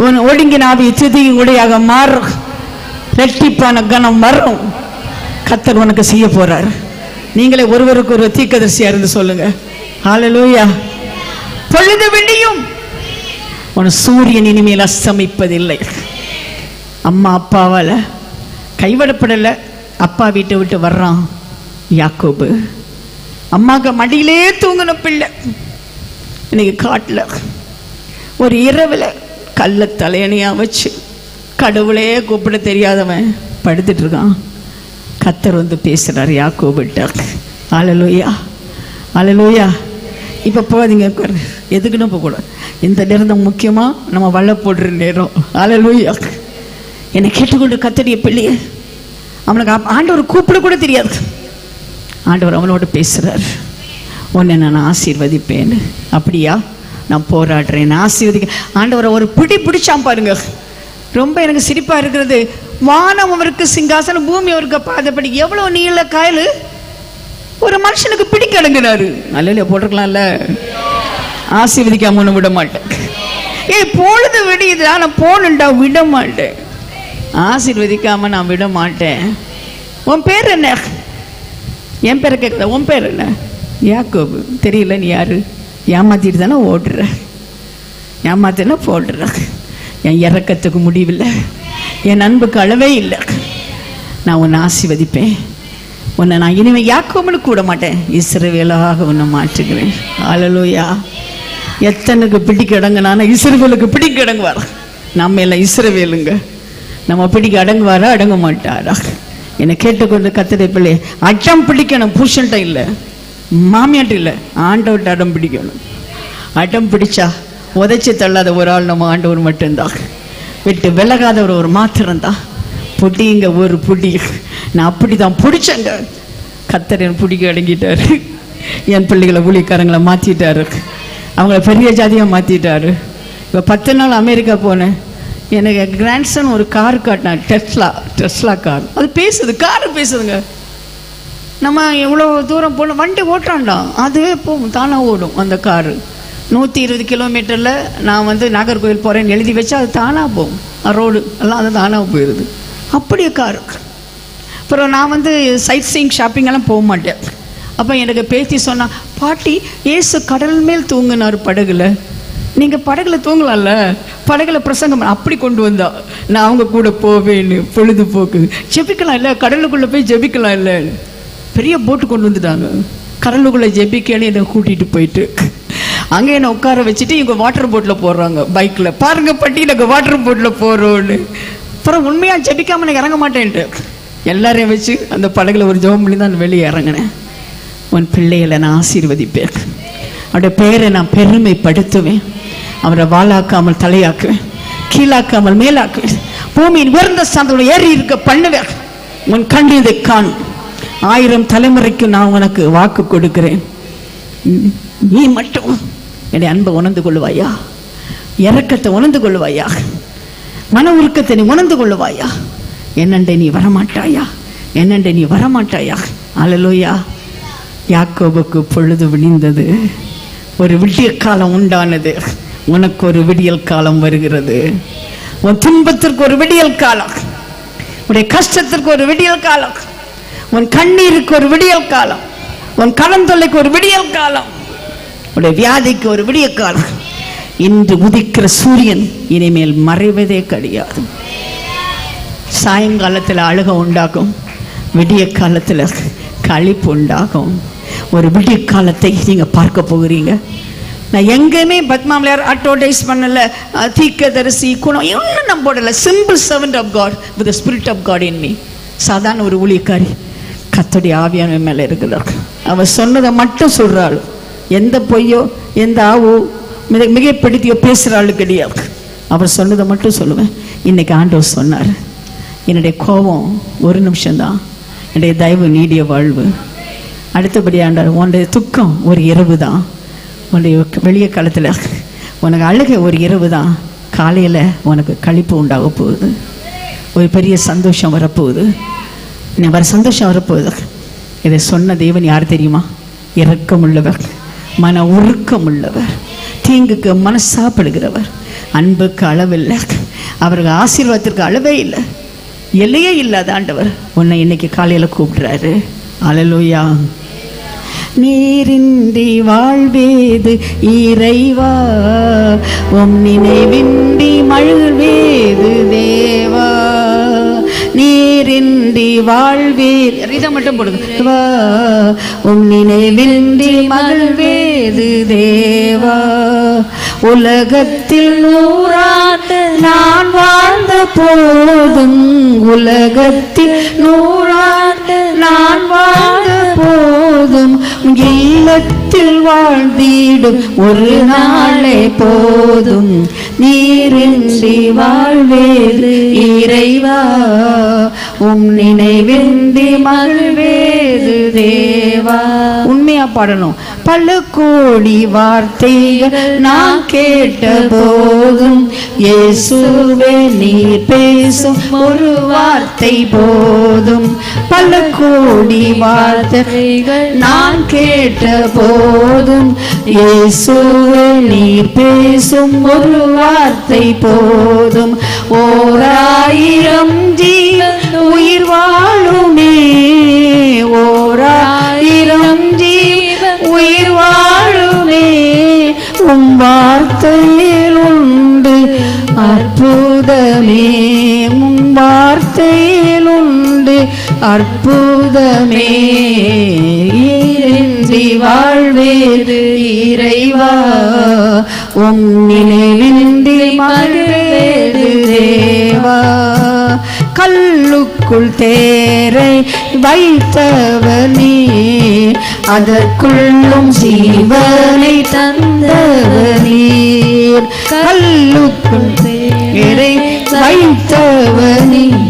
[SPEAKER 1] உன் ஒடுங்கின ஆவி துதியின் உடையாக மாறும், ரெட்டிப்பான கனம் வரும். கர்த்தர் உனக்கு செய்ய போறார். நீங்களே ஒருவருக்கு ஒரு தீர்க்கதரிசியா இருந்து சொல்லுங்க, ஹல்லேலூயா. பொழுது விடியும், உன் சூரியன் இனிமேல் அஸ்தமிப்பதில்லை. அம்மா அப்பாவால கைவிடப்படலை. அப்பா வீட்டை விட்டு வர்றான் யாக்கோபு. அம்மாக்கு மடியிலே தூங்கின பிள்ளை இன்னைக்கு காட்டுல ஒரு இரவில் கல்ல தலையணையா வச்சு கடவுளே கூப்பிட தெரியாதவன் படுத்துட்டு இருக்கான். கர்த்தர் வந்து பேசுறார் யாக்கோபுட்ட. ஹல்லேலூயா, ஹல்லேலூயா. இப்போ போகாதீங்க, எதுக்குன்னு போகக்கூடாது. இந்த நேரம் தான் முக்கியமாக நம்ம வள்ள போடுற நேரம். ஹல்லேலூயா. என்னை கேட்டுக்கொண்டு கர்த்தருடைய பிள்ளைய, அவனுக்கு ஆண்டவர் கூப்பிட கூட தெரியாது. ஆண்டவர் அவனோட பேசுகிறார், உன்னை நான் ஆசீர்வதிப்பேன். அப்படியா? நான் போராடுறேன், ஆசீர்வதிக்க. ஆண்டவரை ஒரு பிடிச்சான் பாருங்க. ரொம்ப எனக்கு சிரிப்பாக இருக்கிறது. வானம் அவருக்கு சிங்காசனம், பூமி அவருக்கு பாதப்படி. எவ்வளோ நீள காயல், ஒரு மனுஷனுக்கு பிடிக்கடங்கினாரு. நல்ல போட்டிருக்கலாம்ல. ஆசீர்வதிக்காம ஒன்று விட மாட்டேன். பொழுது விடியுது, நான் போனுண்டா விட மாட்டேன். ஆசீர்வதிக்காம நான் விட மாட்டேன். உன் பேர் என்ன? என் பேரை கேட்குற. உன் பேர் என்ன? யாக்கோபு. தெரியல நீ யாரு? ஏமாத்திட்டு தானே ஓடுற, ஏமாத்தினா போடுற. என் இறக்கத்துக்கு முடிவில்லை, என் அன்புக்கு அளவே இல்லை. நான் உன்னை ஆசீர்வதிப்பேன். உன்னை நான் இனிமேல் யாக்கோபுன்னு கூட மாட்டேன், இஸ்ரவேலாக உன்னை மாற்றுகிறேன். ஹல்லேலூயா. எத்தனுக்கு பிடிக்க அடங்குனானா இஸ்ரவேலுக்கு பிடிக்க அடங்குவார். நம்ம எல்லாம் இஸ்ரவேலுங்க. நம்ம பிடிக்க அடங்குவாரா, அடங்க மாட்டாரா? என்னை கேட்டுக்கொண்டு கர்த்தருடைய பிள்ளை, அடம் பிடிக்கணும். புருஷன்ட்ட இல்லை, மாமியாட்ட இல்லை, ஆண்டவர்கிட்ட அடம் பிடிக்கணும். அடம் பிடிச்சா உதைச்சி தள்ளாத ஒரு ஆள் நம்ம ஆண்டவர் மட்டும்தான். விட்டு விலகாதவர் ஒரு மாத்திரம்தான். புடிங்க ஒரு புடி. நான் அப்படி தான் பிடிச்சேங்க. கர்த்தர் என் பிடிக்க அடங்கிட்டாரு. என் பிள்ளைகளை ஊழியக்காரங்களை மாற்றிட்டாரு, அவங்கள பெரிய ஜாதியாக மாற்றிட்டாரு. இப்போ 10 நாள் அமெரிக்கா போனேன். எனக்கு கிராண்ட்சன் ஒரு கார் காட்டினார், டெஸ்லா கார். அது பேசுது, காரு பேசுதுங்க. நம்ம எவ்வளோ தூரம் போகணும், வண்டி ஓட்டுறான்டா, அதுவே போகும், தானாக ஓடும் அந்த காரு. 120 கிலோமீட்டரில் நான் வந்து நாகர்கோவில் போகிறேன்னு எழுதி வச்சா அது தானாக போகும். ரோடு எல்லாம் அது தானாக போயிடுது. அப்படியே காரு. அப்புறம் நான் வந்து சைட் சீயிங் ஷாப்பிங்கெல்லாம் போக மாட்டேன். அப்போ எனக்கு பேத்தி சொன்னா, பாட்டி ஏசு கடல் மேல் தூங்கினார் படகுல, நீங்கள் படகுல தூங்கலாம்ல, படகுல பிரசங்கம் அப்படி கொண்டு வந்தா. நான் அவங்க கூட போவேன்னு. பொழுதுபோக்கு ஜெபிக்கலாம் இல்லை, கடலுக்குள்ளே போய் ஜெபிக்கலாம் இல்லை. பெரிய போட்டு கொண்டு வந்துட்டாங்க, கடலுக்குள்ளே ஜெபிக்கன்னு என்னை கூட்டிகிட்டு போயிட்டு அங்கே என்னை உட்கார வச்சுட்டு இவங்க வாட்டர் போட்டில் போடுறாங்க பைக்கில். பாருங்க பட்டி, நாங்கள் வாட்டர் போட்டில் போகிறோன்னு. அப்புறம் உண்மையாக ஜெபிக்காமல் நான் இறங்க மாட்டேன்ட்டு எல்லாரையும் வச்சு அந்த படகுல ஒரு ஜெபம் பண்ணி தான் வெளியே இறங்கினேன். உன் பிள்ளைகளை நான் ஆசீர்வதிப்பேன், அவருடைய பெயரை நான் பெருமைப்படுத்துவேன், அவரை வாழாக்காமல் தலையாக்குவேன், கீழாக்காமல் மேலாக்குவேன், பூமியின் உயர்ந்த ஸ்தானத்தில் ஏறி இருக்க பண்ணுவேன். உன் கண்ணீரை காண், 1000 தலைமுறைக்கு நான் உனக்கு வாக்கு கொடுக்கிறேன். நீ மட்டும் என்னுடைய அன்பை உணர்ந்து கொள்வாயா, இறக்கத்தை உணர்ந்து கொள்வாயா, மன உருக்கத்தை நீ உணர்ந்து கொள்வாயா. என்னண்டே நீ வரமாட்டாயா, என்னண்டே நீ வரமாட்டாயா. ஹல்லேலூயா. யாக்கோபுக்கு பொழுது விடிந்தது, ஒரு விடிய காலம் உண்டானது. உனக்கு ஒரு விடியல் காலம் வருகிறது. உன் துன்பத்திற்கு ஒரு விடியல் காலம், உன்னுடைய கஷ்டத்திற்கு ஒரு விடியல் காலம், உன் கண்ணீருக்கு ஒரு விடியல் காலம், உன் கடன் தொல்லைக்கு ஒரு விடியல் காலம், உன்னுடைய வியாதிக்கு ஒரு விடிய காலம். இன்று உதிக்கிற சூரியன் இனிமேல் மறைவதே கிடையாது. சாயங்காலத்தில் அழுக உண்டாகும், விடிய காலத்தில் களிப்பு உண்டாகும். ஒரு விடிய காலத்தை நீங்க பார்க்க போகிறீங்க. நான் எங்கேயுமே பத்மாமலையார் அட்வர்டைஸ் பண்ணல, தீர்க்கதரிசி குணம் இன்னும் நம்ம போடல. Simple servant of God with the spirit of God in me. சாதாரண ஒரு ஊழியக்காரி, கர்த்தருடைய ஆவியான மேலே இருக்கிறார். அவ சொன்னதை மட்டும் சொல்றாள். எந்த பொய்யோ எந்த ஆவோ மிகைப்படுத்தியோ பேசுகிறாள் கிடையாது. அவர் சொன்னதை மட்டும் சொல்லுவேன். இன்னைக்கு ஆண்டவர் சொன்னார், என்னுடைய கோபம் ஒரு நிமிஷம்தான், என்னுடைய தயவு நீடிய வாழ்வு. அடுத்தபடி ஆண்டவர், உன்னுடைய துக்கம் ஒரு இரவு தான், உன்னுடைய வெளிய காலத்தில் உனக்கு அழுகை ஒரு இரவு தான், காலையில் உனக்கு களிப்பு உண்டாக போகுது, ஒரு பெரிய சந்தோஷம் வரப்போகுது, சந்தோஷம் வரப்போகுது. இதை சொன்ன தேவன் யார் தெரியுமா? இரக்கம் உள்ளவர், மன உருக்கம் உள்ளவர், தீங்குக்கு மனசாப்படுகிறவர், அன்புக்கு அளவில்லை, அவருக்கு ஆசீர்வாதத்திற்கு அளவே இல்லை, எல்லையே இல்லாத ஆண்டவர் உன்னை இன்னைக்கு காலையில் கூப்பிடுறாரு. அல்லேலூயா. நீரின்றி வாழ்வேது இறைவா, உம் நினைவின்றி மகிழ்வேது தேவா. நீரின்றி வாழ்வேது, இதை மட்டும் போடுங்க. உம் நினைவின்றி மகிழ்வேது தேவா. உலகத்தில் 100 ஆண்டு நான் வாழ்ந்த போதும், உலகத்தில் 100 ஆண்டு நான் வாழ்ந்த போதும், இல்லத்தில் வாழ்ந்திடும் ஒரு நாளே போதும். நீரின்றி வாழ்வேது இறைவா, உம் நினைவின்றி மகிழ்வேது தேவா. உண்மையா பாடணும். பல கோடி வார்த்தைகள் நான் கேட்ட போதும், இயேசுவே நீர் பேசும் ஒரு வார்த்தை போதும். பல கோடி வார்த்தைகள் நான் கேட்ட போதும், இயேசுவே நீர் பேசும் ஒரு வார்த்தை போதும். 1000 ஜீவன் உயிர் வாழுமே, 1000 ஜீவன் உயிர் வாழுமே, உம் வார்த்தையில் உண்டு அற்புதமே, உம் வார்த்தையில் உண்டு அற்புதமே. இன்றி வாழ்வேது இறைவா, உம் நினைவின்றி மகிழ்வேது தேவா. கல்லுக்குள் தேரை வைத்தவர் நீர், அதற்குள்ளும் ஜீவனை தந்தவர் நீர். கல்லுக்குள் தேரை வைத்தவர் நீர்,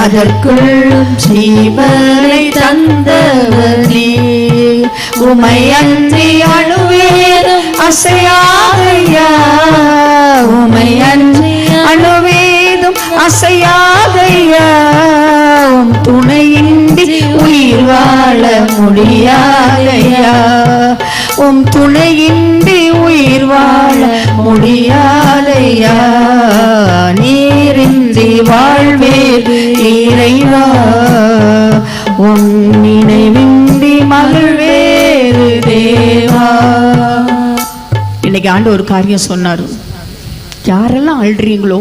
[SPEAKER 1] அதற்குள்ளும் ஜீவனை தந்தவர் நீர். உமை அன்றி அணுவேதும் அசையாதையா, உமை அன்றி அணுவேதும் அசையாதையா. உம் துணையின்றி உயிர் வாழ முடியாதையா, உம் துணையின்றி உயிர் வாழ முடியாதையா. நீரின்றி வாழ்வேது இறைவா, உம் நினைவின்றி மகிழ்வேது தேவா. இன்னைக்கு ஆண்டு ஒரு காரியம் சொன்னாரு. யாரெல்லாம் அழுறீங்களோ,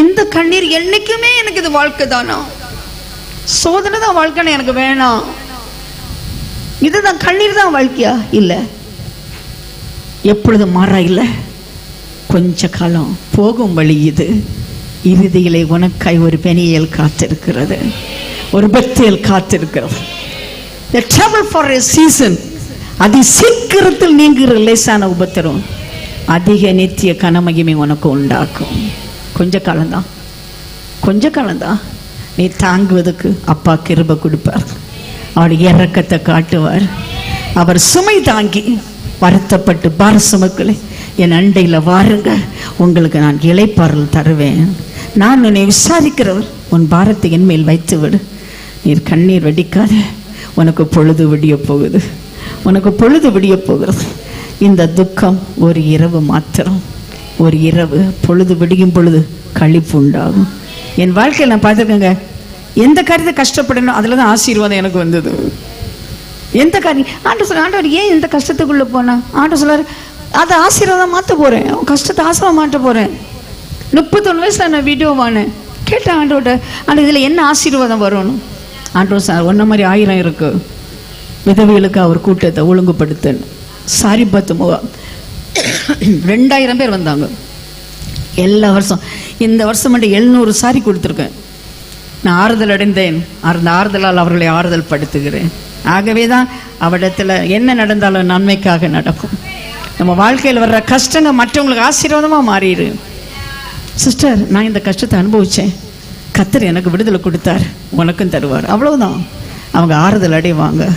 [SPEAKER 1] இந்த கண்ணீர் என்னைக்குமே எனக்கு இது வாழ்க்கை தானா, சோதனை தான் வாழ்க்கைன்னு எனக்கு வேணாம், இதுதான் கண்ணீர் தான் வாழ்க்கையா? இல்ல, எப்பொழுது மாறா இல்ல, கொஞ்ச காலம் போகும் வழி இது. இறுதியிலே உனக்காய் ஒரு பெனியல் காத்திருக்கிறது, ஒரு பெத்தேல் காத்திருக்கிறது. The trouble for a season, அதி சீக்கிரத்தில் நீங்குகிற லேசான உபத்திரம் அதிக நித்திய கனமகிமை உனக்கு உண்டாக்கும். கொஞ்ச காலம்தான், கொஞ்ச காலம்தான். நீ தாங்குவதற்கு அப்பா கிருபை கொடுப்பார், அவர் இரக்கத்தை காட்டுவார். அவர் சுமை தாங்கி வருத்தப்பட்டு பார சுமக்களை என் அண்டையில் வாருங்க, உங்களுக்கு நான் இளைப்பாறல் தருவேன். நான் உன்னை விசாரிக்கிறவர், உன் பாரத்தை என் மேல் வைத்து விடு. நீர் கண்ணீர் வெடிக்காத, உனக்கு பொழுது விடிய போகுது, உனக்கு பொழுது விடிய போகிறது. இந்த துக்கம் ஒரு இரவு மாத்திரம், ஒரு இரவு. பொழுது விடியும் பொழுது களிப்பு உண்டாகும். என் வாழ்க்கையில் நான் பார்த்துருக்கேங்க, எந்த காரியத்தை கஷ்டப்படணும் அதில் தான் ஆசீர்வாதம் எனக்கு வந்தது. எந்த காரியம் ஆண்டவர் ஏன் இந்த கஷ்டத்துக்குள்ளே போனா, ஆண்டவர் சொல்லாரு, அதை ஆசீர்வாதம் மாற்ற போகிறேன், கஷ்டத்தை ஆசீர்வாதம் மாற்ற போகிறேன். 31 வயசில் நான் வீடியோ வானேன், கேட்டேன் ஆண்டவர்கிட்ட, ஆனால் இதில் என்ன ஆசீர்வாதம் வரணும்? ஆண்டவர் சார், ஒன்ன மாதிரி 1000 இருக்கு, விதவிகளுக்கு அவர் கூட்டத்தை ஒழுங்குபடுத்தணும். சாரி பத்து 2000 பேர் வந்தாங்க எல்லா வருஷம். இந்த வருஷம் மட்டும் 700 சாரி கொடுத்துருக்கேன். நான் ஆறுதல் அடைந்தேன், அந்த ஆறுதலால் அவர்களை ஆறுதல் படுத்துகிறேன். ஆகவே தான் அவரிடத்துல என்ன நடந்தாலும் நன்மைக்காக நடக்கும். நம்ம வாழ்க்கையில் வர்ற கஷ்டங்கள் மற்றவங்களுக்கு ஆசீர்வாதமாக மாறிடு. சிஸ்டர், நான் இந்த கஷ்டத்தை அனுபவித்தேன், கர்த்தர் எனக்கு விடுதலை கொடுத்தார், உனக்கும் தருவார். அவ்வளவுதான். அவங்க ஆறுதல் அடைவாங்க.